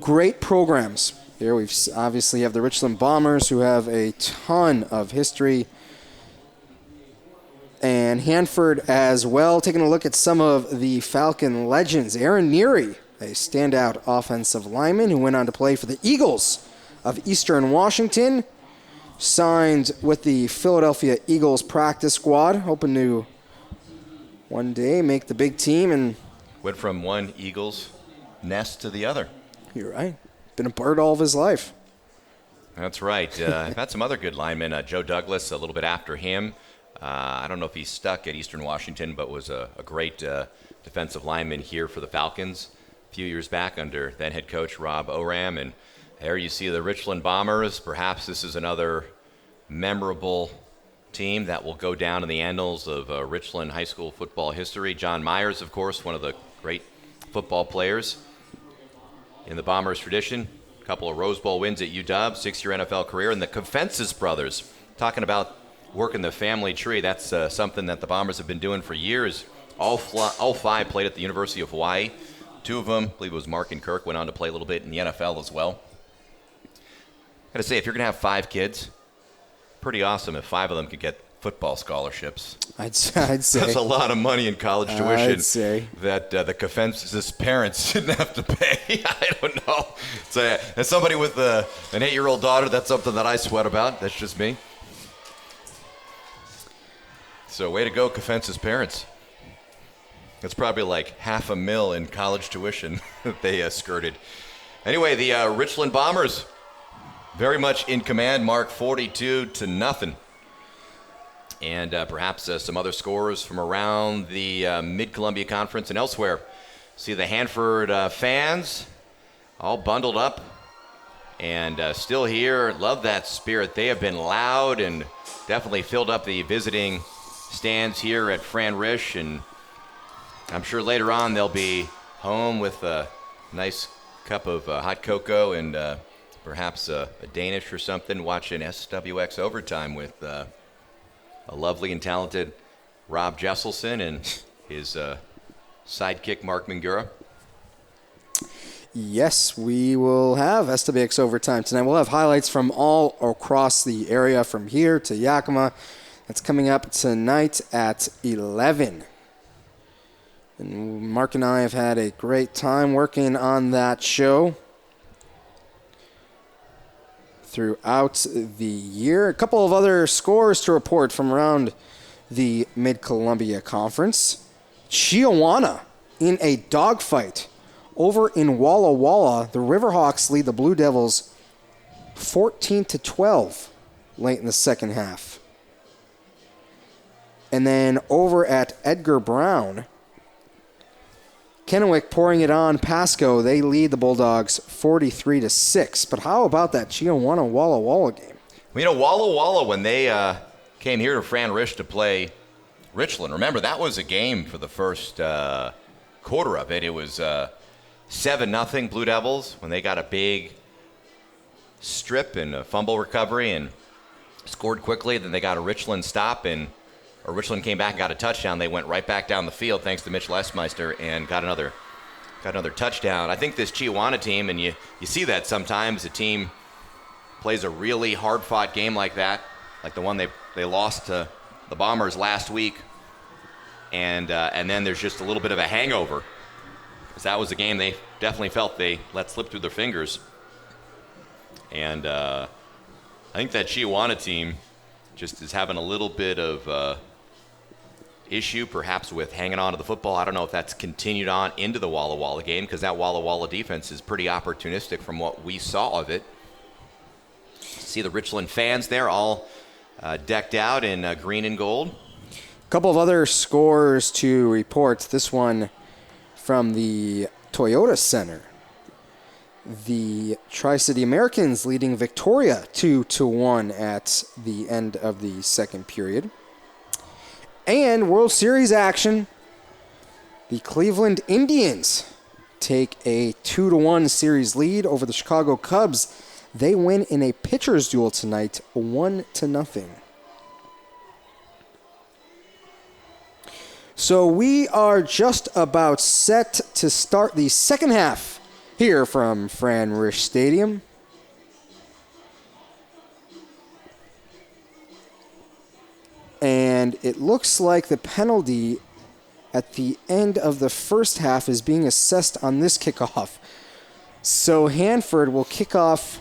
great programs. Here we obviously have the Richland Bombers, who have a ton of history, and Hanford as well. Taking a look at some of the Falcon legends. Aaron Neary, a standout offensive lineman who went on to play for the Eagles of Eastern Washington, signed with the Philadelphia Eagles practice squad, hoping to one day make the big team. And went from one Eagles nest to the other. You're right. Been a Bird all of his life. That's right. I've had some other good linemen. Joe Douglas, a little bit after him. I don't know if he's stuck at Eastern Washington, but was a great defensive lineman here for the Falcons a few years back under then head coach Rob Oram. And there you see the Richland Bombers. Perhaps this is another memorable team that will go down in the annals of Richland high school football history. John Myers, of course, one of the great football players in the Bombers tradition. A couple of Rose Bowl wins at UW, 6-year NFL career. And the Confensis brothers, talking about working the family tree, that's something that the Bombers have been doing for years. All 5 played at the University of Hawaii. 2 of them, I believe it was Mark and Kirk, went on to play a little bit in the NFL as well. Got to say, if you're going to have 5 kids, pretty awesome if 5 of them could get football scholarships. I'd say. That's a lot of money in college tuition I'd say. that the Kafensis parents didn't have to pay. I don't know. So, as somebody with an 8-year-old daughter, that's something that I sweat about. That's just me. So way to go, Kafensis parents. That's probably like $500,000 in college tuition that they skirted. Anyway, the Richland Bombers very much in command, mark 42-0. And perhaps some other scores from around the Mid-Columbia Conference and elsewhere. See the Hanford fans all bundled up and still here. Love that spirit. They have been loud and definitely filled up the visiting stands here at Fran Rish. And I'm sure later on they'll be home with a nice cup of hot cocoa and perhaps a Danish or something, watching SWX Overtime with a lovely and talented Rob Jesselson and his sidekick Mark Mangura. Yes, we will have SWX Overtime tonight. We'll have highlights from all across the area, from here to Yakima. That's coming up tonight at 11. And Mark and I have had a great time working on that show throughout the year. A couple of other scores to report from around the Mid-Columbia Conference. Chiawana in a dogfight over in Walla Walla. The Riverhawks lead the Blue Devils 14-12 late in the second half. And then over at Edgar Brown, Kennewick pouring it on Pasco. They lead the Bulldogs 43-6. But how about that Chiawana Walla Walla game? Well, you know, Walla Walla, when they came here to Fran Rish to play Richland, remember, that was a game for the first quarter of it. It was 7-0 Blue Devils when they got a big strip and a fumble recovery and scored quickly. Then they got a Richland stop, or Richland came back and got a touchdown. They went right back down the field thanks to Mitch Lesmeister and got another touchdown. I think this Chiawana team, and you see that sometimes, a team plays a really hard-fought game like that, like the one they lost to the Bombers last week, and then there's just a little bit of a hangover, because that was a game they definitely felt they let slip through their fingers. And I think that Chiawana team just is having a little bit of issue perhaps with hanging on to the football. I don't know if that's continued on into the Walla Walla game, because that Walla Walla defense is pretty opportunistic from what we saw of it. See the Richland fans there all decked out in green and gold. A couple of other scores to report. This one from the Toyota Center. The Tri-City Americans leading Victoria 2-1 at the end of the second period. And World Series action. The Cleveland Indians take a 2-1 series lead over the Chicago Cubs. They win in a pitcher's duel tonight, 1-0. So we are just about set to start the second half here from Fran Rish Stadium. And it looks like the penalty at the end of the first half is being assessed on this kickoff. So Hanford will kick off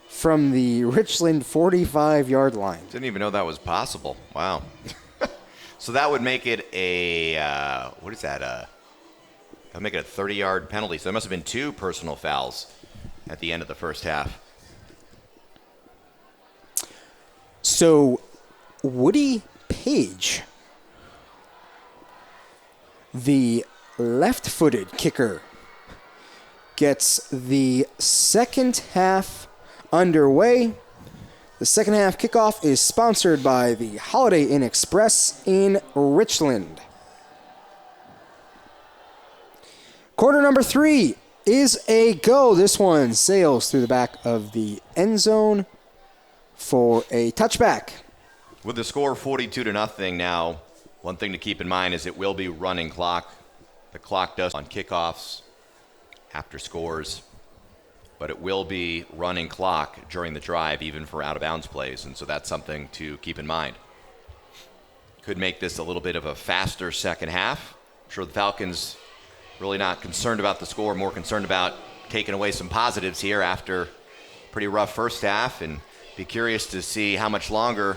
from the Richland 45-yard line. Didn't even know that was possible. Wow. So that would make it a, what is that? That would make it a 30-yard penalty. So there must have been 2 personal fouls at the end of the first half. So Woody Page, the left-footed kicker, gets the second half underway. The second half kickoff is sponsored by the Holiday Inn Express in Richland. Quarter number 3 is a go. This one sails through the back of the end zone for a touchback. With the score 42-0 now, one thing to keep in mind is it will be running clock. The clock does on kickoffs, after scores. but it will be running clock during the drive, even for out-of-bounds plays, and so that's something to keep in mind. Could make this a little bit of a faster second half. I'm sure the Falcons really not concerned about the score, more concerned about taking away some positives here after a pretty rough first half, and be curious to see how much longer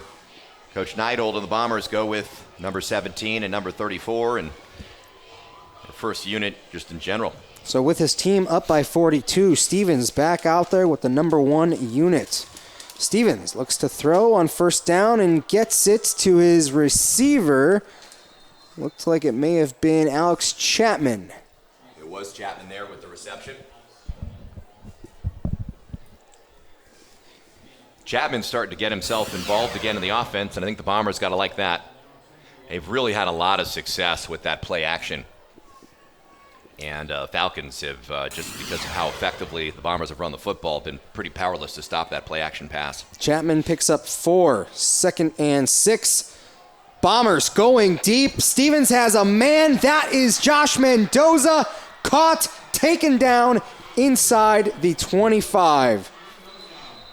Coach Neidhold and the Bombers go with number 17 and number 34 and their first unit just in general. So with his team up by 42, Stevens back out there with the number 1 unit. Stevens looks to throw on first down and gets it to his receiver. Looks like it may have been Alex Chapman. It was Chapman there with the reception. Chapman's starting to get himself involved again in the offense, and I think the Bombers got to like that. They've really had a lot of success with that play action. And Falcons have, just because of how effectively the Bombers have run the football, been pretty powerless to stop that play action pass. Chapman picks up 4, 2nd and 6. Bombers going deep. Stevens has a man. That is Josh Mendoza. Caught, taken down inside the 25.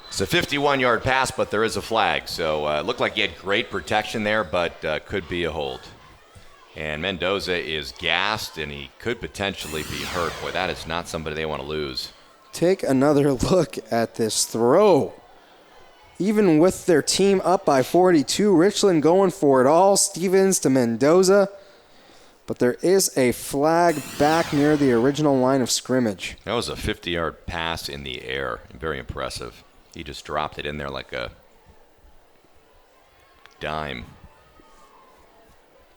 It's a 51-yard pass, but there is a flag. So it looked like he had great protection there, but could be a hold. And Mendoza is gassed, and he could potentially be hurt. Boy, that is not somebody they want to lose. Take another look at this throw. Even with their team up by 42, Richland going for it all. Stevens to Mendoza. But there is a flag back near the original line of scrimmage. That was a 50-yard pass in the air. Very impressive. He just dropped it in there like a dime.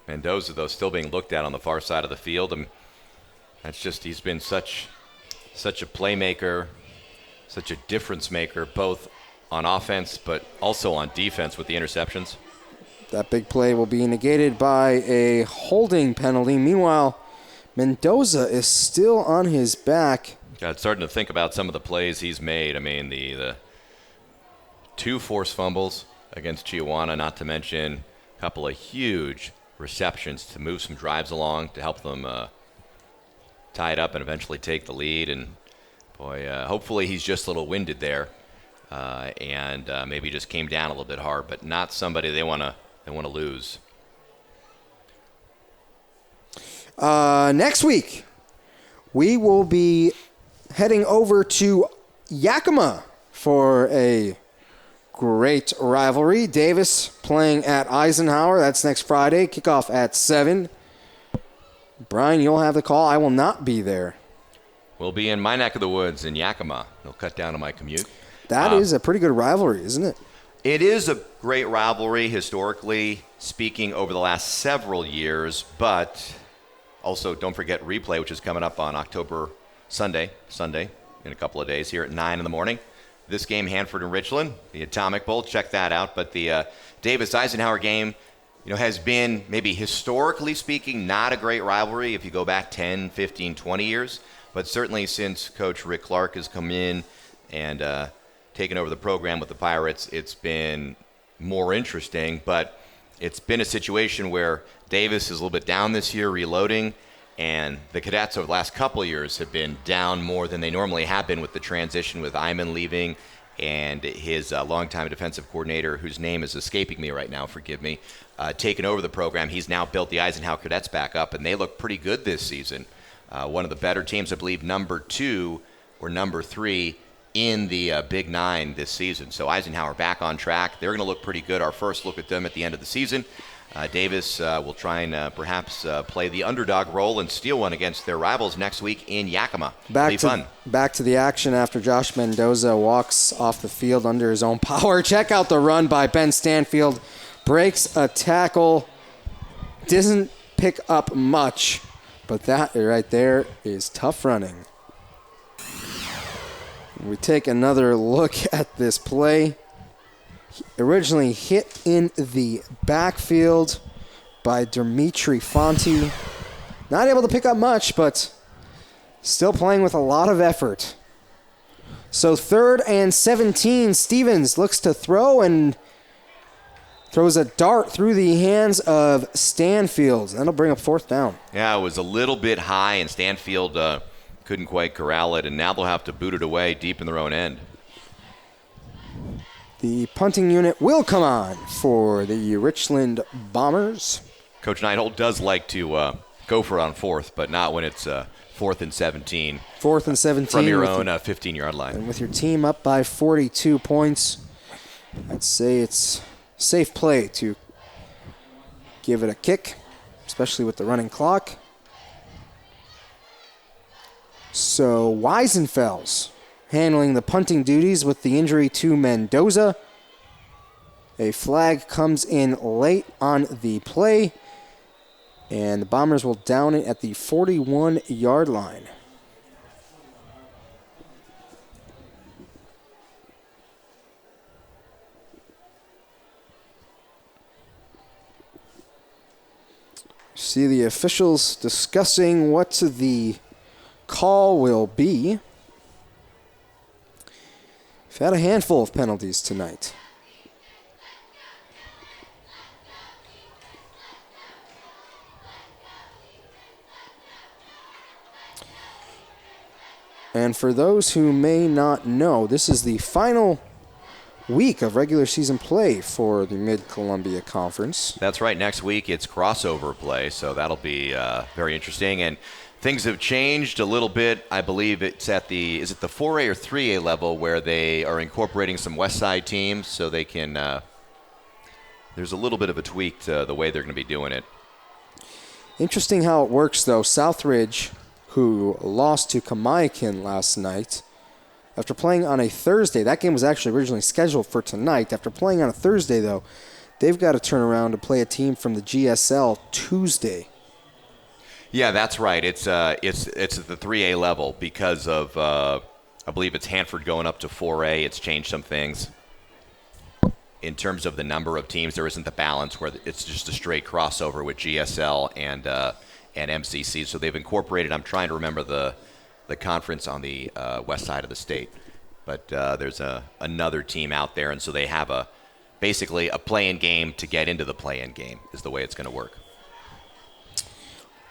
Mendoza, though, still being looked at on the far side of the field. And that's just, he's been such a playmaker, such a difference maker, both on offense but also on defense with the interceptions. That big play will be negated by a holding penalty. Meanwhile, Mendoza is still on his back. God, starting to think about some of the plays he's made. I mean, the 2 forced fumbles against Chiawana, not to mention a couple of huge receptions to move some drives along to help them tie it up and eventually take the lead. And boy, hopefully he's just a little winded there, and maybe just came down a little bit hard, but not somebody they want to lose. Next week, we will be heading over to Yakima for a great rivalry. Davis playing at Eisenhower. That's next Friday. Kickoff at 7. Brian, you'll have the call. I will not be there. We'll be in my neck of the woods in Yakima. It'll cut down on my commute. That is a pretty good rivalry, isn't it? It is a great rivalry, historically speaking, over the last several years. But also, don't forget replay, which is coming up on Sunday, in a couple of days here at 9 in the morning. This game, Hanford and Richland, the Atomic Bowl, check that out. But the Davis-Eisenhower game, has been, maybe historically speaking, not a great rivalry if you go back 10, 15, 20 years. But certainly since Coach Rick Clark has come in and taken over the program with the Pirates, it's been more interesting. But it's been a situation where Davis is a little bit down this year, reloading, and the Cadets over the last couple of years have been down more than they normally have been with the transition with Iman leaving and his longtime defensive coordinator, whose name is escaping me right now, forgive me, taking over the program. He's now built the Eisenhower Cadets back up, and they look pretty good this season. One of the better teams, I believe, number 2 or number 3 in the Big 9 this season. So Eisenhower back on track. They're going to look pretty good. Our first look at them at the end of the season. Davis will try and perhaps play the underdog role and steal one against their rivals next week in Yakima. Back to the action after Josh Mendoza walks off the field under his own power. Check out the run by Ben Stanfield. Breaks a tackle. Doesn't pick up much, but that right there is tough running. We take another look at this play. Originally hit in the backfield by Dimitri Fonte. Not able to pick up much, but still playing with a lot of effort. So 3rd and 17, Stevens looks to throw and throws a dart through the hands of Stanfield. That'll bring up 4th down. Yeah, it was a little bit high, and Stanfield couldn't quite corral it, and now they'll have to boot it away deep in their own end. The punting unit will come on for the Richland Bombers. Coach Neidholt does like to go for it on fourth, but not when it's 4th and 17. 4th and 17. From your own 15-yard line. And with your team up by 42 points, I'd say it's safe play to give it a kick, especially with the running clock. So Weisenfels handling the punting duties with the injury to Mendoza. A flag comes in late on the play, and the Bombers will down it at the 41-yard line. See the officials discussing what the call will be. We've had a handful of penalties tonight. And for those who may not know, this is the final week of regular season play for the Mid-Columbia Conference. That's right. Next week it's crossover play, so that'll be very interesting. And things have changed a little bit. I believe it's at the 4A or 3A level where they are incorporating some West Side teams, so they can. There's a little bit of a tweak to the way they're going to be doing it. Interesting how it works, though. Southridge, who lost to Kamayakin last night, after playing on a Thursday, that game was actually originally scheduled for tonight. After playing on a Thursday, though, they've got to turn around to play a team from the GSL Tuesday. Yeah, that's right. It's at the 3A level because of I believe it's Hanford going up to 4A. It's changed some things in terms of the number of teams. There isn't the balance where it's just a straight crossover with GSL and MCC. So they've incorporated. I'm trying to remember the conference on the west side of the state, but there's another team out there, and so they have basically a play-in game to get into the play-in game is the way it's going to work.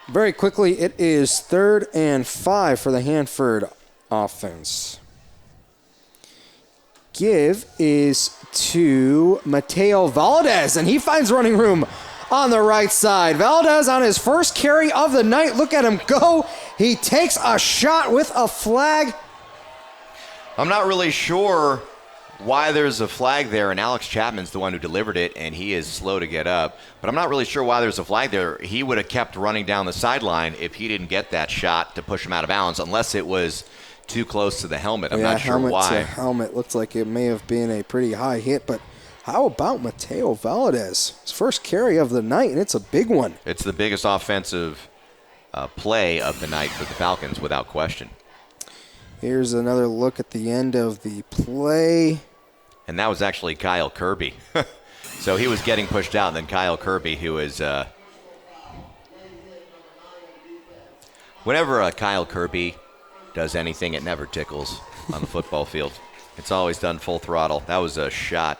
Very quickly, it is 3rd and 5 for the Hanford offense. Give is to Mateo Valdez, and he finds running room on the right side. Valdez on his first carry of the night. Look at him go. He takes a shot with a flag. I'm not really sure why there's a flag there, and Alex Chapman's the one who delivered it, and he is slow to get up. But I'm not really sure why there's a flag there. He would have kept running down the sideline if he didn't get that shot to push him out of bounds, unless it was too close to the helmet. I'm not sure why. Helmet to helmet looks like it may have been a pretty high hit, but how about Mateo Valdez? His first carry of the night, and it's a big one. It's the biggest offensive play of the night for the Falcons, without question. Here's another look at the end of the play. And that was actually Kyle Kirby. So he was getting pushed out, and then Kyle Kirby, who is... whenever Kyle Kirby does anything, it never tickles on the football field. It's always done full throttle. That was a shot.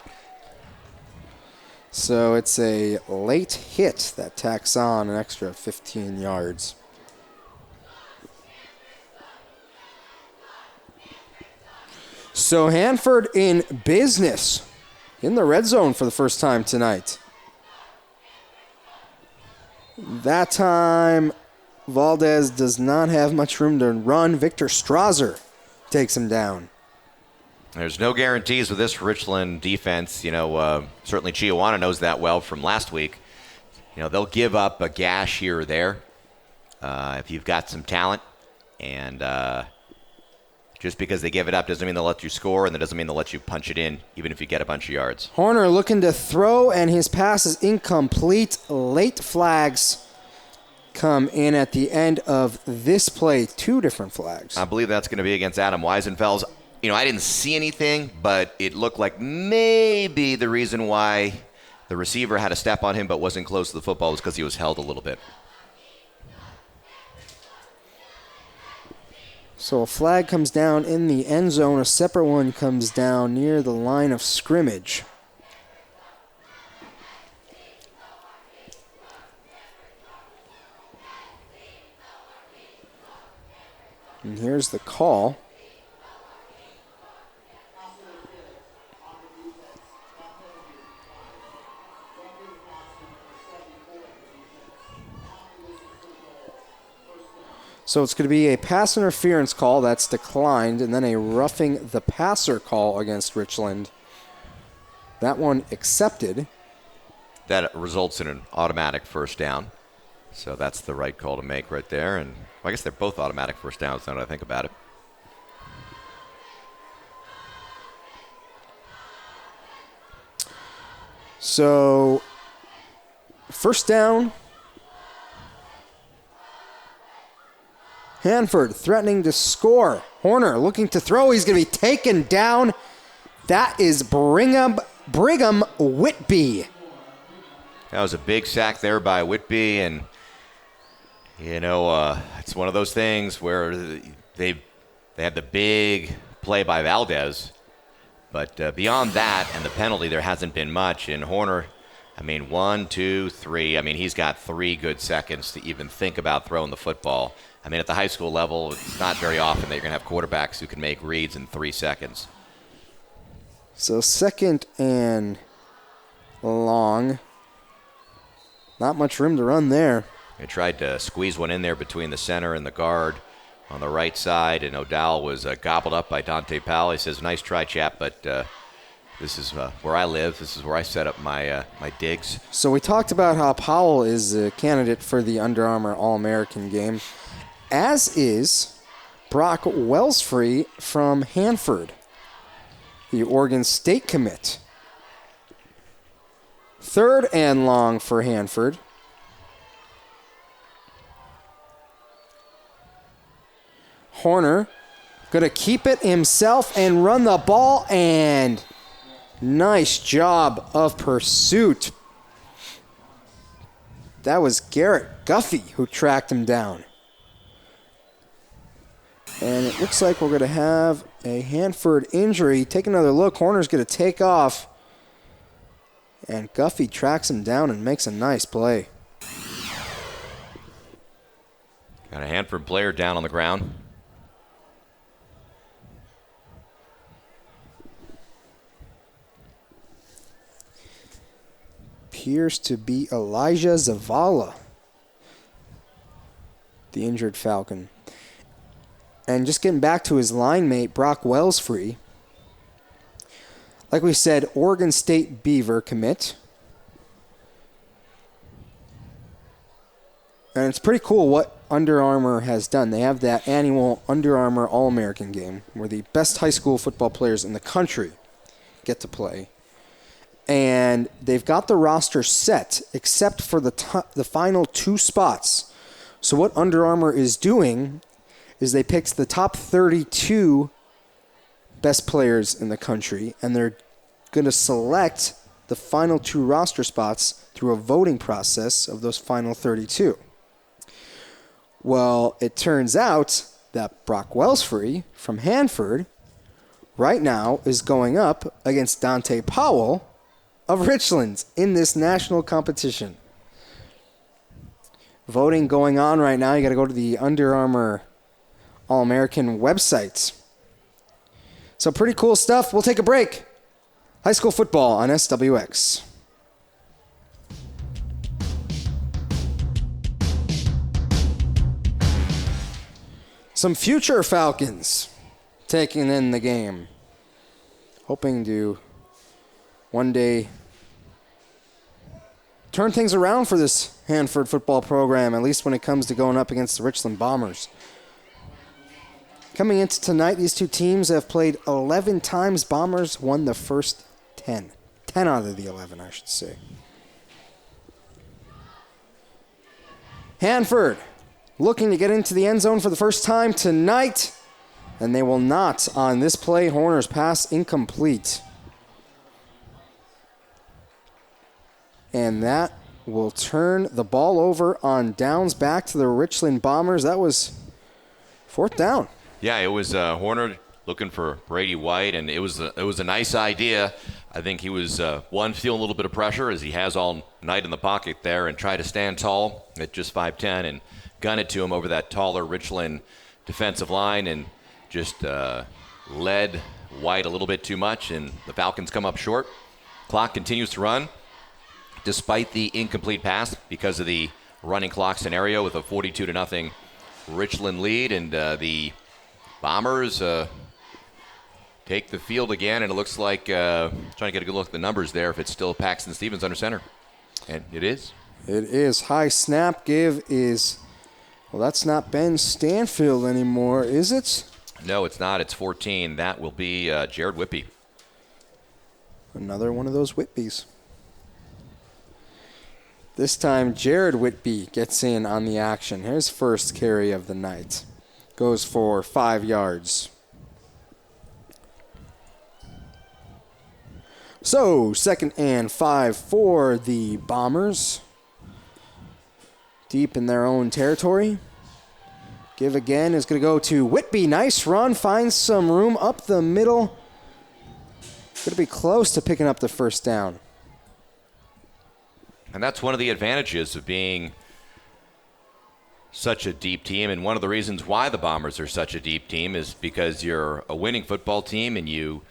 So it's a late hit that tacks on an extra 15 yards. So Hanford in business in the red zone for the first time tonight. That time, Valdez does not have much room to run. Victor Strasser takes him down. There's no guarantees with this Richland defense. You know, certainly Chiawana knows that well from last week. You know, they'll give up a gash here or there if you've got some talent. And just because they give it up doesn't mean they'll let you score, and that doesn't mean they'll let you punch it in, even if you get a bunch of yards. Horner looking to throw, and his pass is incomplete. Late flags come in at the end of this play. 2 different flags. I believe that's going to be against Adam Weisenfels. You know, I didn't see anything, but it looked like maybe the reason why the receiver had a step on him but wasn't close to the football was because he was held a little bit. So a flag comes down in the end zone. A separate one comes down near the line of scrimmage. And here's the call. So it's going to be a pass interference call that's declined, and then a roughing the passer call against Richland. That one accepted. That results in an automatic first down. So that's the right call to make right there. And I guess they're both automatic first downs now that I think about it. So, first down. Hanford threatening to score. Horner looking to throw. He's going to be taken down. That is Brigham Whitby. That was a big sack there by Whitby, and it's one of those things where they had the big play by Valdez, but beyond that and the penalty, there hasn't been much. And Horner, 1, 2, 3. He's got 3 good seconds to even think about throwing the football. At the high school level, it's not very often that you're going to have quarterbacks who can make reads in 3 seconds. So second and long. Not much room to run there. They tried to squeeze one in there between the center and the guard on the right side, and O'Dowd was gobbled up by Dante Powell. He says, "Nice try, chap, but this is where I live. This is where I set up my digs." So we talked about how Powell is a candidate for the Under Armour All-American game, as is Brock Wellsfree from Hanford, the Oregon State commit. Third and long for Hanford. Horner going to keep it himself and run the ball, and nice job of pursuit. That was Garrett Guffey who tracked him down. And it looks like we're going to have a Hanford injury. Take another look. Horner's going to take off. And Guffey tracks him down and makes a nice play. Got a Hanford player down on the ground. Appears to be Elijah Zavala, the injured Falcon. And just getting back to his line mate, Brock Wellsfree. Like we said, Oregon State Beaver commit. And it's pretty cool what Under Armour has done. They have that annual Under Armour All-American game where the best high school football players in the country get to play. And they've got the roster set except for the final 2 spots. So what Under Armour is doing is they picked the top 32 best players in the country, and they're going to select the final 2 roster spots through a voting process of those final 32. Well, it turns out that Brock Wellsfree from Hanford right now is going up against Dante Powell of Richland in this national competition. Voting going on right now. You got to go to the Under Armour All-American website. So pretty cool stuff. We'll take a break. High school football on SWX. Some future Falcons taking in the game. Hoping to one day turn things around for this Hanford football program, at least when it comes to going up against the Richland Bombers. Coming into tonight, these 2 teams have played 11 times. Bombers won the first 10. 10 out of the 11, I should say. Hanford looking to get into the end zone for the first time tonight, and they will not on this play. Horner's pass incomplete. And that will turn the ball over on downs back to the Richland Bombers. That was 4th down. Yeah, it was Horner looking for Brady White, and it was a nice idea. I think he was, feeling a little bit of pressure, as he has all night in the pocket there, and try to stand tall at just 5'10", and gun it to him over that taller Richland defensive line and just led White a little bit too much, and the Falcons come up short. Clock continues to run despite the incomplete pass because of the running clock scenario with a 42-0 Richland lead, and the Bombers take the field again, and it looks like, trying to get a good look at the numbers there, if it's still Paxton Stevens under center. And it is. It is. High snap give is, well, that's not Ben Stanfield anymore, is it? No, it's not. It's 14. That will be Jared Whitby. Another one of those Whitbys. This time, Jared Whitby gets in on the action. His first carry of the night. Goes for 5 yards. So, 2nd and 5 for the Bombers. Deep in their own territory. Give again is going to go to Whitby. Nice run. Finds some room up the middle. Going to be close to picking up the first down. And that's one of the advantages of being such a deep team. And one of the reasons why the Bombers are such a deep team is because you're a winning football team and you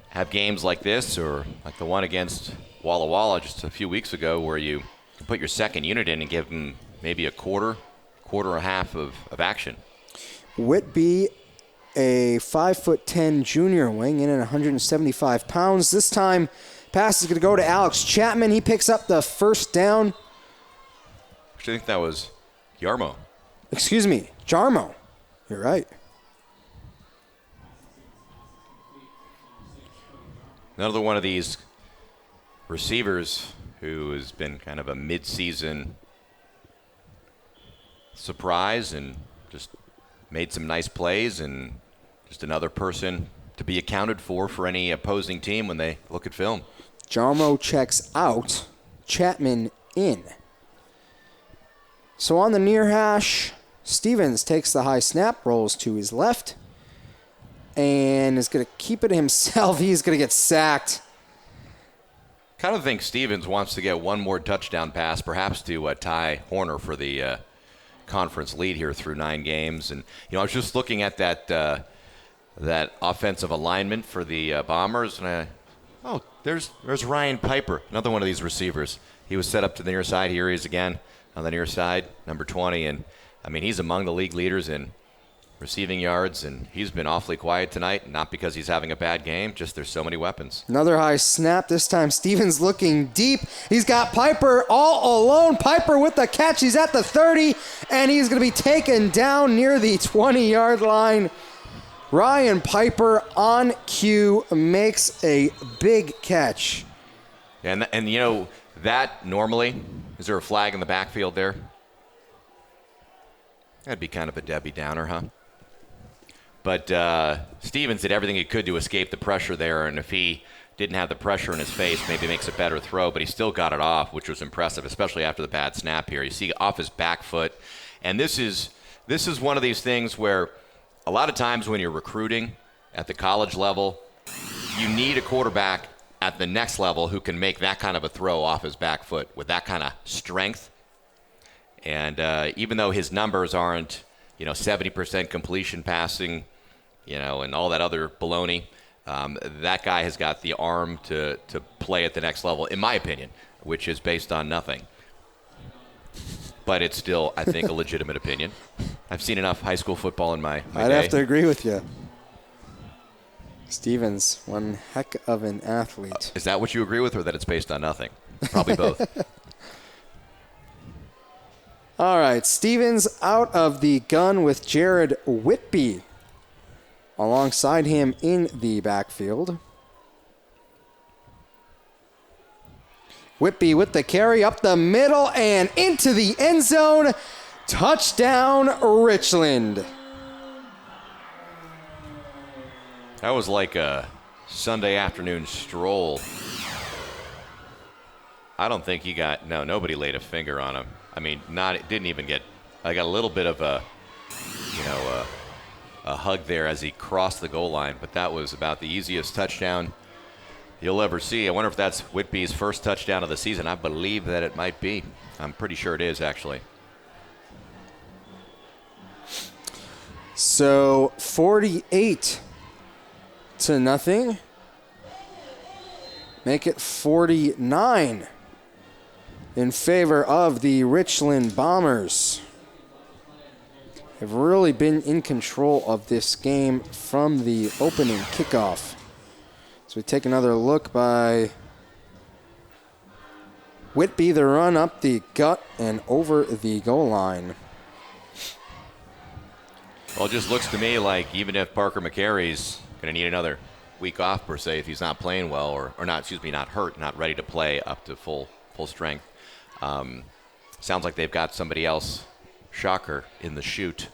have games like this, or like the one against Walla Walla just a few weeks ago, where you can put your second unit in and give them maybe a quarter and a half of action. Whitby, a 5'10" junior, weighing in at 175 pounds. This time, pass is going to go to Alex Chapman. He picks up the first down. Actually, I think that was Yarmo. Excuse me, Jarmo. You're right. Another one of these receivers who has been kind of a mid-season surprise and just made some nice plays, and just another person to be accounted for any opposing team when they look at film. Jarmo checks out, Chapman in. So on the near hash, Stevens takes the high snap, rolls to his left, and is going to keep it himself. He's going to get sacked. Kind of think Stevens wants to get one more touchdown pass, perhaps to Ty Horner for the conference lead here through 9 games. And I was just looking at that offensive alignment for the Bombers, and there's Ryan Piper, another one of these receivers. He was set up to the near side. Here he is again on the near side, number 20, and I mean he's among the league leaders in receiving yards, and he's been awfully quiet tonight, not because he's having a bad game, just there's so many weapons. Another high snap. This time Stevens looking deep. He's got Piper all alone. Piper with the catch. He's at the 30, and he's going to be taken down near the 20-yard line. Ryan Piper on cue makes a big catch. And that normally, is there a flag in the backfield there? That'd be kind of a Debbie Downer, huh? But Stevens did everything he could to escape the pressure there, and if he didn't have the pressure in his face, maybe makes a better throw, but he still got it off, which was impressive, especially after the bad snap here. You see off his back foot, and this is one of these things where a lot of times when you're recruiting at the college level, you need a quarterback at the next level who can make that kind of a throw off his back foot with that kind of strength. And even though his numbers aren't, 70% completion passing, and all that other baloney, that guy has got the arm to play at the next level, in my opinion, which is based on nothing. But it's still, I think, a legitimate opinion. I've seen enough high school football in my day. I'd have to agree with you. Stevens, one heck of an athlete. Is that what you agree with, or that it's based on nothing? Probably both. All right, Stevens out of the gun with Jared Whitby alongside him in the backfield. Whitby with the carry up the middle and into the end zone. Touchdown, Richland. That was like a Sunday afternoon stroll. I don't think nobody laid a finger on him. I mean, didn't even get. I got a little bit of a hug there as he crossed the goal line, but that was about the easiest touchdown you'll ever see. I wonder if that's Whitby's first touchdown of the season. I believe that it might be. I'm pretty sure it is, actually. So 48 to nothing. Make it 49 in favor of the Richland Bombers. Have really been in control of this game from the opening kickoff. So we take another look by Whitby, the run up the gut and over the goal line. Well, it just looks to me like even if Parker McCary's going to need another week off, per se, if he's not playing well, or not hurt, not ready to play up to full strength, sounds like they've got somebody else, shocker, in the chute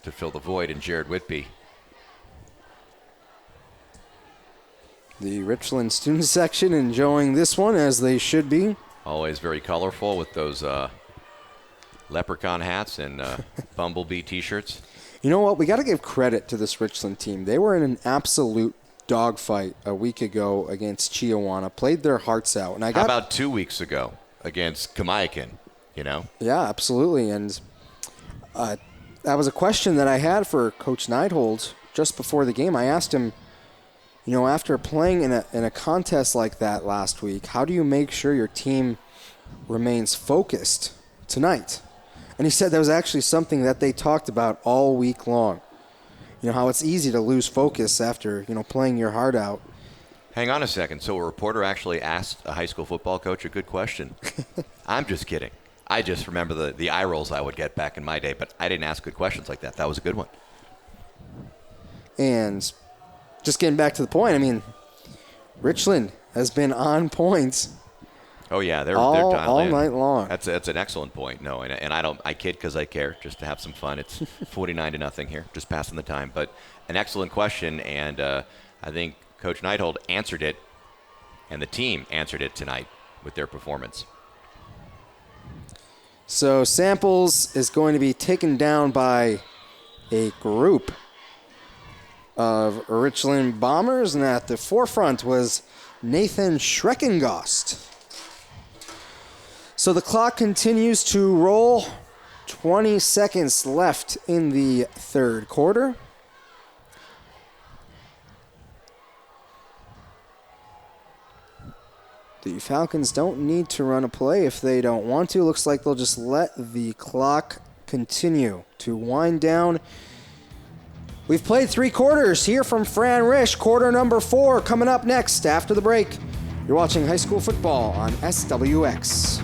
to fill the void in Jared Whitby. The Richland student section enjoying this one, as they should be. Always very colorful with those leprechaun hats and bumblebee T-shirts. You know what? We got to give credit to this Richland team. They were in an absolute dogfight a week ago against Chiawana. Played their hearts out. And How about 2 weeks ago against Kamiakin, you know? Yeah, absolutely. And that was a question that I had for Coach Neidhold just before the game. I asked him, you know, after playing in a contest like that last week, how do you make sure your team remains focused tonight? And he said that was actually something that they talked about all week long. You know, how it's easy to lose focus after, you know, playing your heart out. Hang on a second. So a reporter actually asked a high school football coach a good question. I'm just kidding. I just remember the eye rolls I would get back in my day, but I didn't ask good questions like that. That was a good one. And just getting back to the point, I mean, Richland has been on point. Oh yeah, they're dialed all in. night long. That's an excellent point. No, and I kid because I care, just to have some fun. It's 49 to nothing here, just passing the time. But an excellent question, and I think Coach Neidhold answered it, and the team answered it tonight with their performance. So Samples is going to be taken down by a group of Richland Bombers, and at the forefront was Nathan Schreckengost. So the clock continues to roll. 20 seconds left in the third quarter. The Falcons don't need to run a play if they don't want to. Looks like they'll just let the clock continue to wind down. We've played 3 quarters. Here from Fran Rish, quarter number 4 coming up next after the break. You're watching high school football on SWX.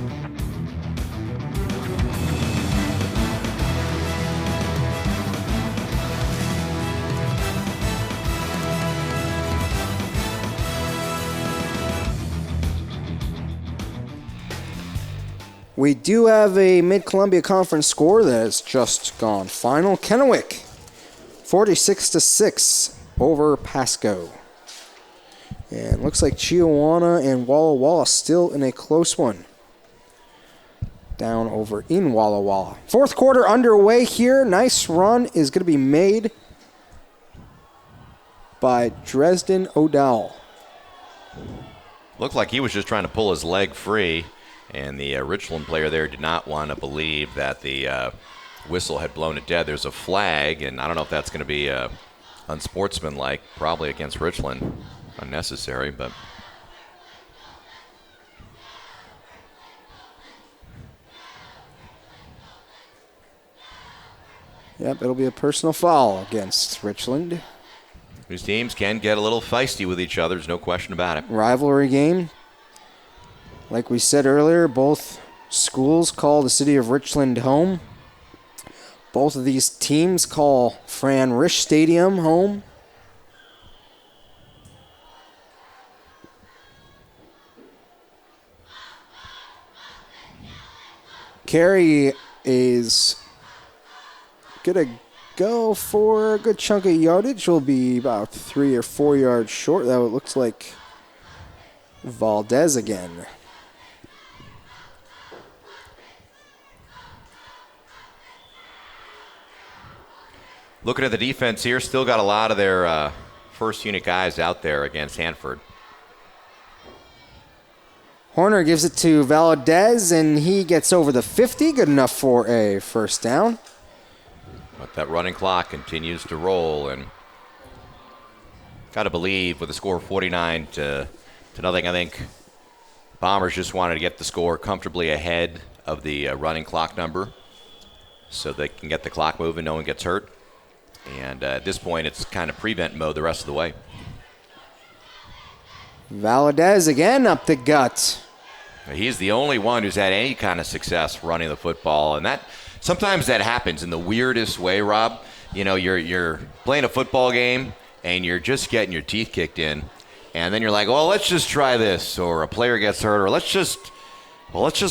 We do have a Mid-Columbia Conference score that has just gone final. Kennewick, 46-6 over Pasco. And looks like Chiawana and Walla Walla still in a close one. Down over in Walla Walla. Fourth quarter underway here. Nice run is going to be made by Dresden O'Dowell. Looked like he was just trying to pull his leg free. And the Richland player there did not want to believe that the whistle had blown it dead. There's a flag, and I don't know if that's going to be unsportsmanlike, probably against Richland. Unnecessary, but... Yep, it'll be a personal foul against Richland. These teams can get a little feisty with each other, there's no question about it. Rivalry game. Like we said earlier, both schools call the city of Richland home. Both of these teams call Fran Rish Stadium home. Carey is going to go for a good chunk of yardage. Will be about 3 or 4 yards short. That looks like Valdez again. Looking at the defense here, still got a lot of their first unit guys out there against Hanford. Horner gives it to Valdez, and he gets over the 50. Good enough for a first down. But But that running clock continues to roll, and got to believe with the score 49 to nothing, I think Bombers just wanted to get the score comfortably ahead of the running clock number so they can get the clock moving, no one gets hurt. And at this point, it's kind of prevent mode the rest of the way. Valadez again up the gut. He's the only one who's had any kind of success running the football, and that sometimes that happens in the weirdest way, Rob. You know, you're playing a football game, and you're just getting your teeth kicked in, and then you're like, well, let's just try this, or a player gets hurt, or let's just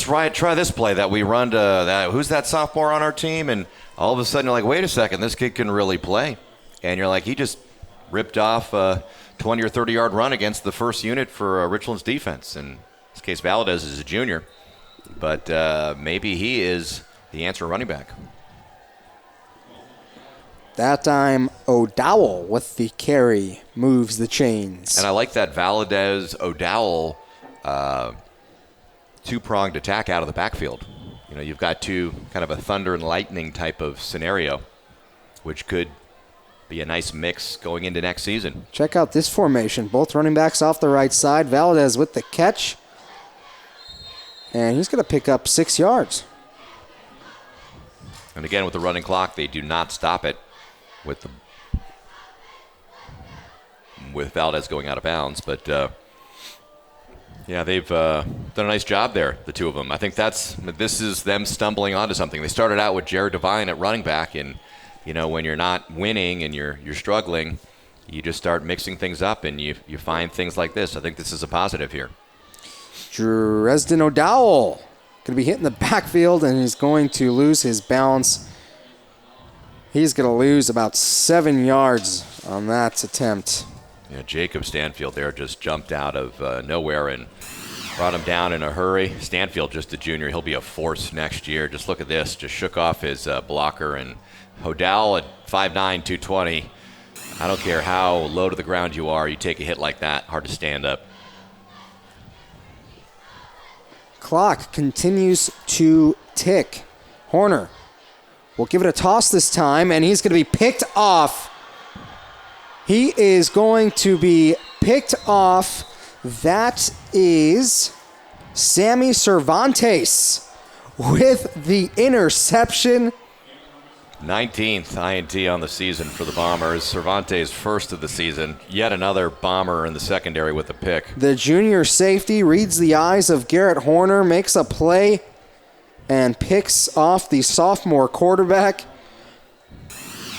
try this play that we run to who's that sophomore on our team, and all of a sudden you're like, wait a second, this kid can really play, and you're like, he just ripped off a 20 or 30 yard run against the first unit for Richland's defense. In this case, Valadez is a junior, but maybe he is the answer running back. That time, O'Dowell with the carry moves the chains. And I like that Valadez-O'Dowell two-pronged attack out of the backfield. You know, you've got two kind of a thunder and lightning type of scenario, which could be a nice mix going into next season. Check out this formation. Both running backs off the right side. Valadez with the catch. And he's going to pick up 6 yards. And again, with the running clock, they do not stop it with Valadez going out of bounds. But, yeah, they've done a nice job there, the two of them. I think this is them stumbling onto something. They started out with Jared Devine at running back, and you know, when you're not winning and you're struggling, you just start mixing things up, and you find things like this. I think this is a positive here. Dresden O'Dowell going to be hitting the backfield, and he's going to lose his balance. He's going to lose about 7 yards on that attempt. Yeah, Jacob Stanfield there just jumped out of nowhere and brought him down in a hurry. Stanfield, just a junior. He'll be a force next year. Just look at this. Just shook off his blocker. And O'Dowell at 5'9", 220. I don't care how low to the ground you are. You take a hit like that, hard to stand up. Clock continues to tick. Horner will give it a toss this time, and he's going to be picked off. He is going to be picked off. That is Sammy Cervantes with the interception. 19th INT on the season for the Bombers. Cervantes first of the season. Yet another Bomber in the secondary with a pick. The junior safety reads the eyes of Garrett Horner, makes a play, and picks off the sophomore quarterback.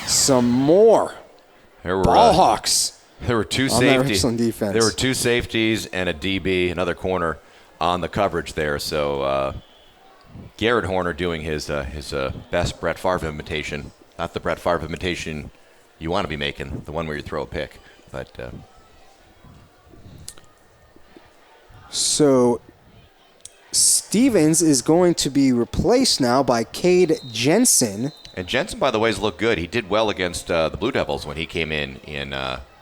Some more ball hawks. There were two safeties. Defense. There were two safeties and a DB, another corner on the coverage there. So Garrett Horner doing his best Brett Favre imitation. Not the Brett Favre imitation you want to be making, the one where you throw a pick. But so Stevens is going to be replaced now by Cade Jensen. And Jensen, by the way, has looked good. He did well against the Blue Devils when he came in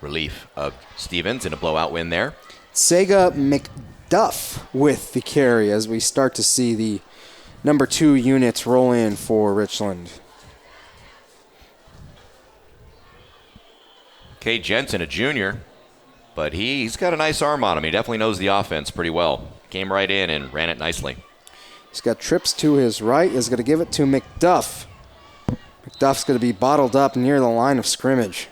relief of Stevens in a blowout win there. Sega McDuff with the carry as we start to see the number 2 units roll in for Richland. Cade Jensen, a junior, but he's got a nice arm on him. He definitely knows the offense pretty well. Came right in and ran it nicely. He's got trips to his right. He's going to give it to McDuff. McDuff's going to be bottled up near the line of scrimmage.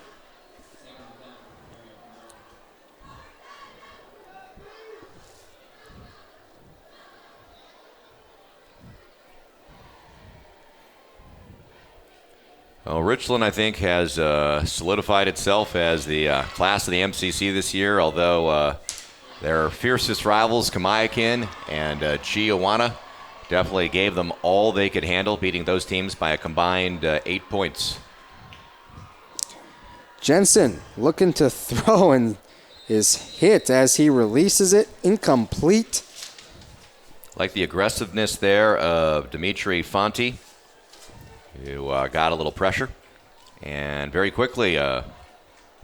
Well, Richland, I think, has solidified itself as the class of the MCC this year, although their fiercest rivals, Kamayakin and Chiawana, definitely gave them all they could handle, beating those teams by a combined 8 points. Jensen looking to throw and is hit as he releases it. Incomplete. Like the aggressiveness there of Dimitri Fonti, who got a little pressure. And very quickly,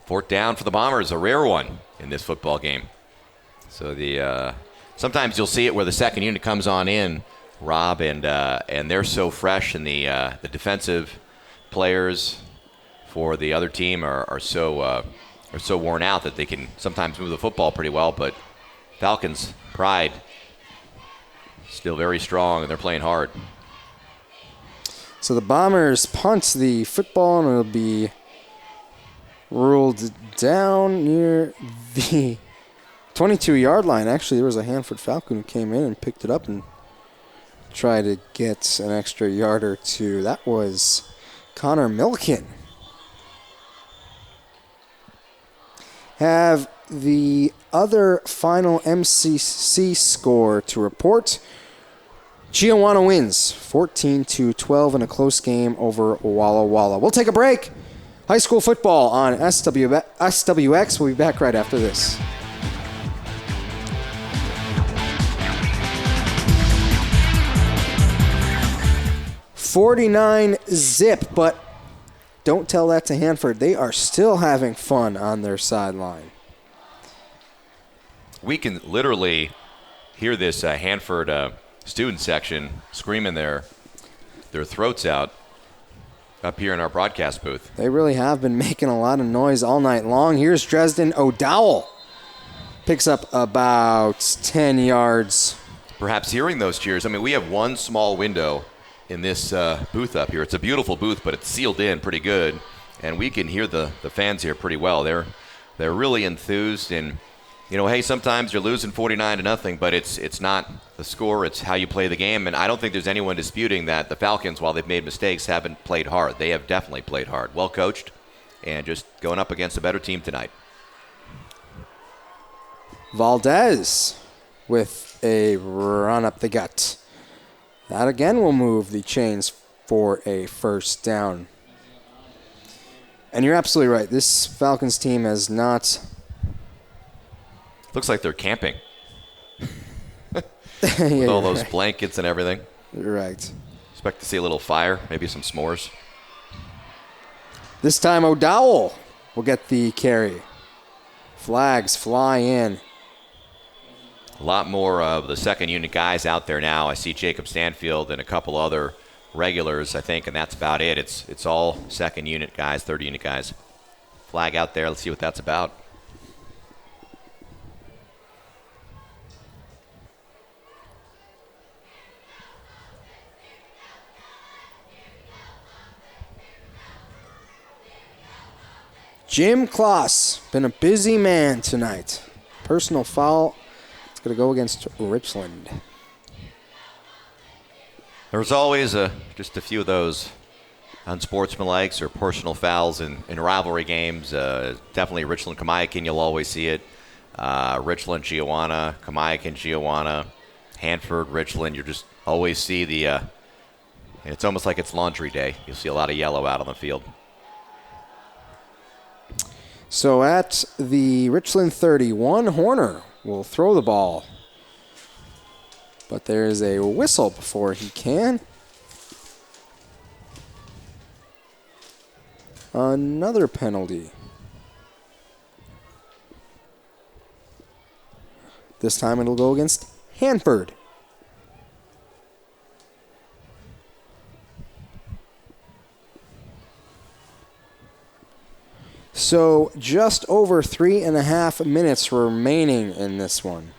fourth down for the Bombers, a rare one in this football game. So sometimes you'll see it where the second unit comes on in, Rob, and they're so fresh, and the defensive players for the other team are so worn out that they can sometimes move the football pretty well, but Falcons' pride still very strong, and they're playing hard. So the Bombers punt the football, and it'll be ruled down near the 22-yard line. Actually, there was a Hanford Falcon who came in and picked it up and tried to get an extra yard or two. That was Connor Milken. Have the other final MCC score to report. Chiawana wins 14-12 in a close game over Walla Walla. We'll take a break. High school football on SWX. We'll be back right after this. .49-zip, but don't tell that to Hanford. They are still having fun on their sideline. We can literally hear this Hanford student section screaming their throats out up here in our broadcast booth. They really have been making a lot of noise all night long. Here's Dresden O'Dowell. Picks up about 10 yards. Perhaps hearing those cheers. I mean, we have one small window in this booth up here. It's a beautiful booth, but it's sealed in pretty good, and we can hear the fans here pretty well. They're really enthused, and hey, sometimes you're losing 49-0, but it's not the score, it's how you play the game. And I don't think there's anyone disputing that the Falcons, while they've made mistakes, haven't played hard. They have definitely played hard, well coached, and just going up against a better team tonight. Valdez with a run up the gut. That again will move the chains for a first down. And you're absolutely right. This Falcons team has not... Looks like they're camping. With all those blankets and everything. You're right. Expect to see a little fire, maybe some s'mores. This time O'Dowell will get the carry. Flags fly in. A lot more of the second unit guys out there now. I see Jacob Stanfield and a couple other regulars, I think, and that's about it. It's all second unit guys, third unit guys. Flag out there. Let's see what that's about. Jim Kloss, been a busy man tonight. Personal foul. It's going to go against Richland. There's always just a few of those unsportsmanlikes or personal fouls in rivalry games. Definitely Richland, Kamiakin, you'll always see it. Richland, Chiawana, Kamiakin, Chiawana, Hanford, Richland. You just always see it's almost like it's laundry day. You'll see a lot of yellow out on the field. So at the Richland 31, Horner will throw the ball. But there is a whistle before he can. Another penalty. This time it'll go against Hanford. So just over 3.5 minutes remaining in this one.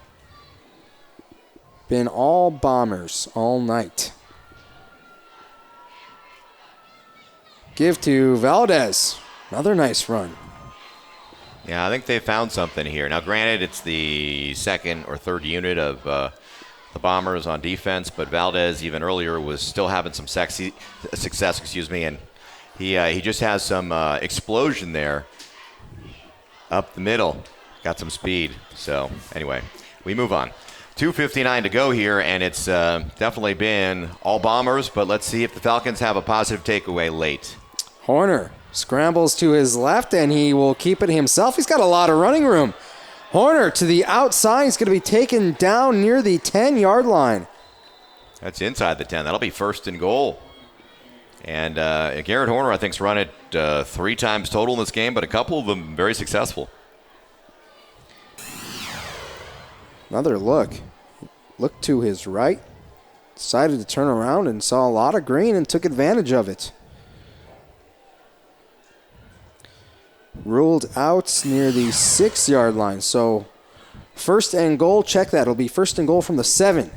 Been all Bombers all night. Give to Valdez. Another nice run. Yeah, I think they found something here. Now, granted, it's the second or third unit of the Bombers on defense, but Valdez even earlier was still having some success, and he just has some explosion there up the middle. Got some speed. So, anyway, we move on. 2:59 to go here, and it's definitely been all Bombers, but let's see if the Falcons have a positive takeaway late. Horner scrambles to his left, and he will keep it himself. He's got a lot of running room. Horner to the outside. He's going to be taken down near the 10-yard line. That's inside the 10. That'll be first and goal. And Garrett Horner, I think, has run it 3 times total in this game, but a couple of them very successful. Another look. Looked to his right. Decided to turn around and saw a lot of green and took advantage of it. ruled out near the 6-yard line. So first and goal, check that. It'll be first and goal from the 7.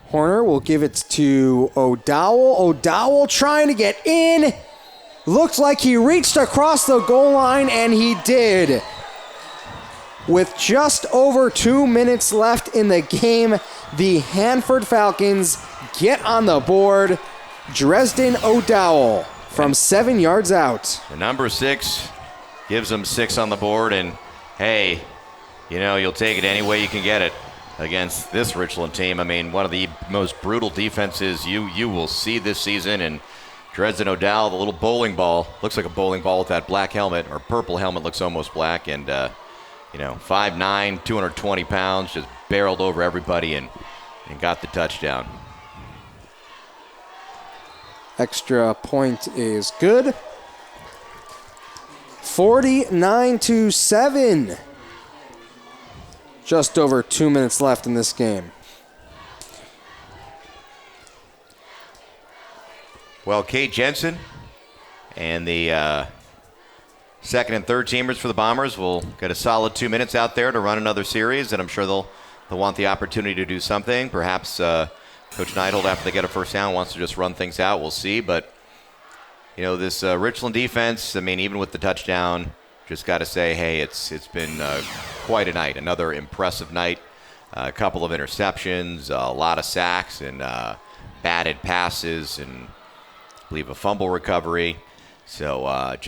Horner will give it to O'Dowell. O'Dowell trying to get in. Looked like he reached across the goal line, and he did. With just over 2 minutes left in the game, the Hanford Falcons get on the board. Dresden O'Dowell from 7 yards out. The number 6 gives them 6 on the board, and hey, you'll take it any way you can get it against this Richland team. I mean, one of the most brutal defenses you will see this season, and Dresden O'Dowell, the little bowling ball, looks like a bowling ball with that black helmet, or purple helmet, looks almost black, and 5'9", 220 pounds, just barreled over everybody and got the touchdown. Extra point is good. 49-7. Just over 2 minutes left in this game. Well, Kate Jensen and the second and third teamers for the Bombers will get a solid 2 minutes out there to run another series, and I'm sure they'll want the opportunity to do something. Perhaps Coach Neidholt, after they get a first down, wants to just run things out. We'll see. But, this Richland defense, I mean, even with the touchdown, just got to say, hey, it's been quite a night. Another impressive night. A couple of interceptions, a lot of sacks, and batted passes, and I believe a fumble recovery. So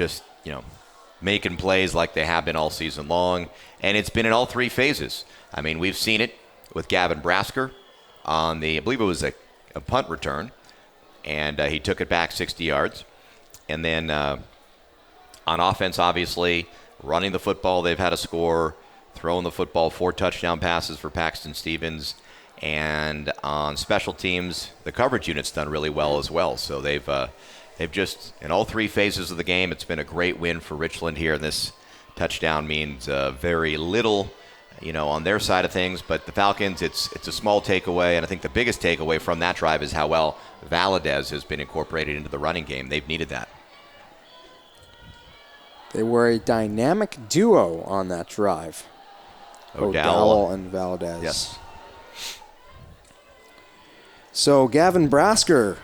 making plays like they have been all season long. And it's been in all 3 phases. I mean, we've seen it with Gavin Brasker on I believe it was a punt return, and he took it back 60 yards. And then on offense, obviously, running the football, they've had a score, throwing the football, 4 touchdown passes for Paxton Stevens. And on special teams, the coverage unit's done really well as well. So they've just, in all 3 phases of the game, it's been a great win for Richland here. And this touchdown means very little, on their side of things. But the Falcons, it's a small takeaway. And I think the biggest takeaway from that drive is how well Valadez has been incorporated into the running game. They've needed that. They were a dynamic duo on that drive. O'Dowell and Valadez. Yes. So Gavin Brasker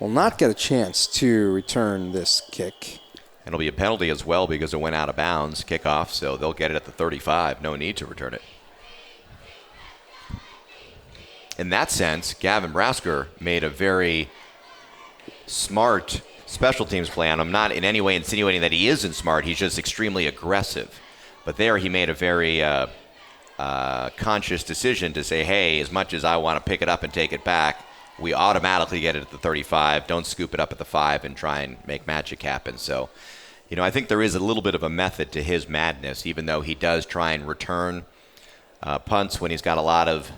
will not get a chance to return this kick. And it'll be a penalty as well because it went out of bounds, kickoff, so they'll get it at the 35. No need to return it. In that sense, Gavin Brasker made a very smart special teams plan. I'm not in any way insinuating that he isn't smart. He's just extremely aggressive. But there he made a very conscious decision to say, hey, as much as I want to pick it up and take it back, we automatically get it at the 35. Don't scoop it up at the 5 and try and make magic happen. So, I think there is a little bit of a method to his madness, even though he does try and return punts when he's got a lot of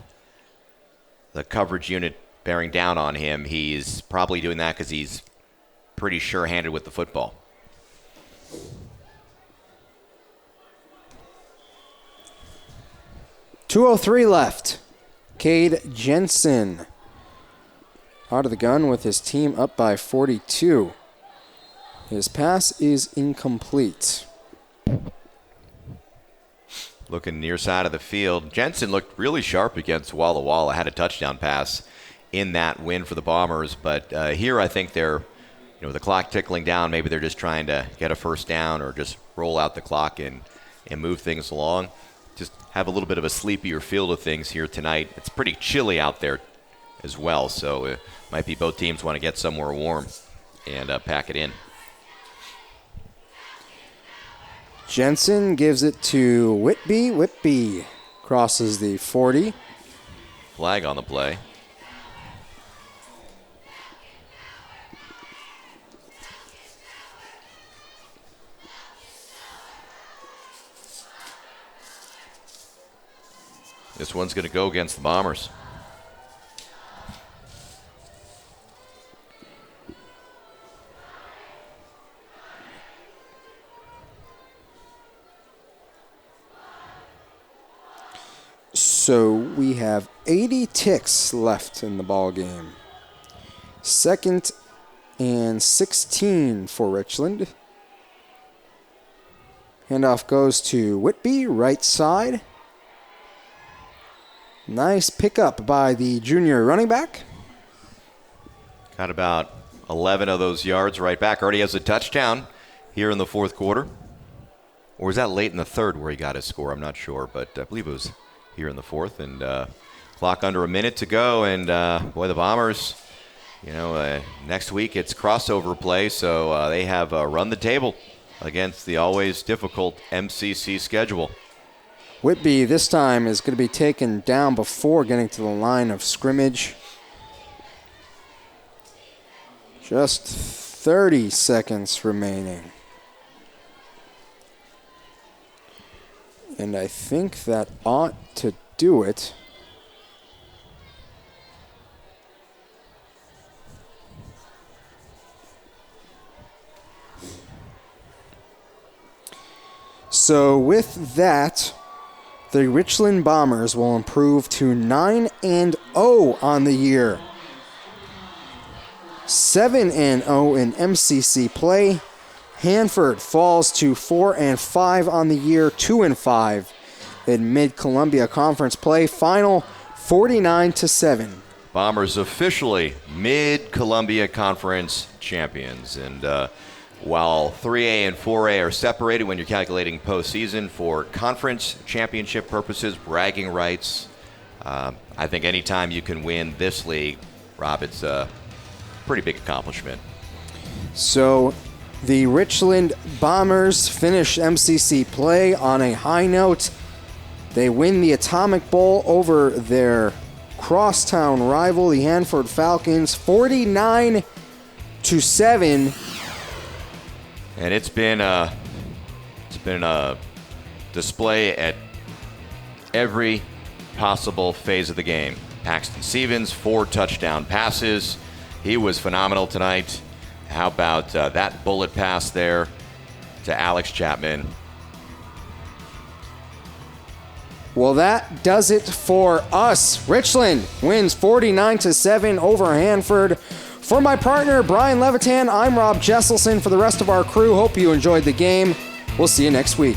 the coverage unit bearing down on him. He's probably doing that because he's pretty sure-handed with the football. .203 left. Cade Jensen out of the gun with his team up by 42. His pass is incomplete. Looking near side of the field. Jensen looked really sharp against Walla Walla. Had a touchdown pass in that win for the Bombers. But here I think they're, with the clock tickling down, maybe they're just trying to get a first down or just roll out the clock and move things along. Just have a little bit of a sleepier feel to things here tonight. It's pretty chilly out there as well, so it might be both teams want to get somewhere warm and pack it in. Jensen gives it to Whitby. Whitby crosses the 40. Flag on the play. This one's going to go against the Bombers. So we have 80 ticks left in the ball game. 2nd and 16 for Richland. Handoff goes to Whitby, right side. Nice pickup by the junior running back. Got about 11 of those yards right back. Already has a touchdown here in the fourth quarter. Or was that late in the third where he got his score? I'm not sure, but I believe it was here in the fourth. And clock under a minute to go. And, boy, the Bombers, next week it's crossover play, so they have run the table against the always difficult MCC schedule. Whitby this time is going to be taken down before getting to the line of scrimmage. Just 30 seconds remaining. And I think that ought to do it. So with that, the Richland Bombers will improve to 9-0 on the year. 7-0 in MCC play. Hanford falls to 4-5 on the year, 2-5 in Mid-Columbia Conference play. Final 49-7. Bombers officially Mid-Columbia Conference champions. And while 3A and 4A are separated when you're calculating postseason, for conference championship purposes, bragging rights, I think anytime you can win this league, Rob, it's a pretty big accomplishment. So the Richland Bombers finish MCC play on a high note. They win the Atomic Bowl over their crosstown rival, the Hanford Falcons, 49-7. And it's been a display at every possible phase of the game. Paxton Stevens, 4 touchdown passes. He was phenomenal tonight. How about that bullet pass there to Alex Chapman? Well, that does it for us. Richland wins 49-7 over Hanford. For my partner, Brian Levitan, I'm Rob Jesselson. For the rest of our crew, hope you enjoyed the game. We'll see you next week.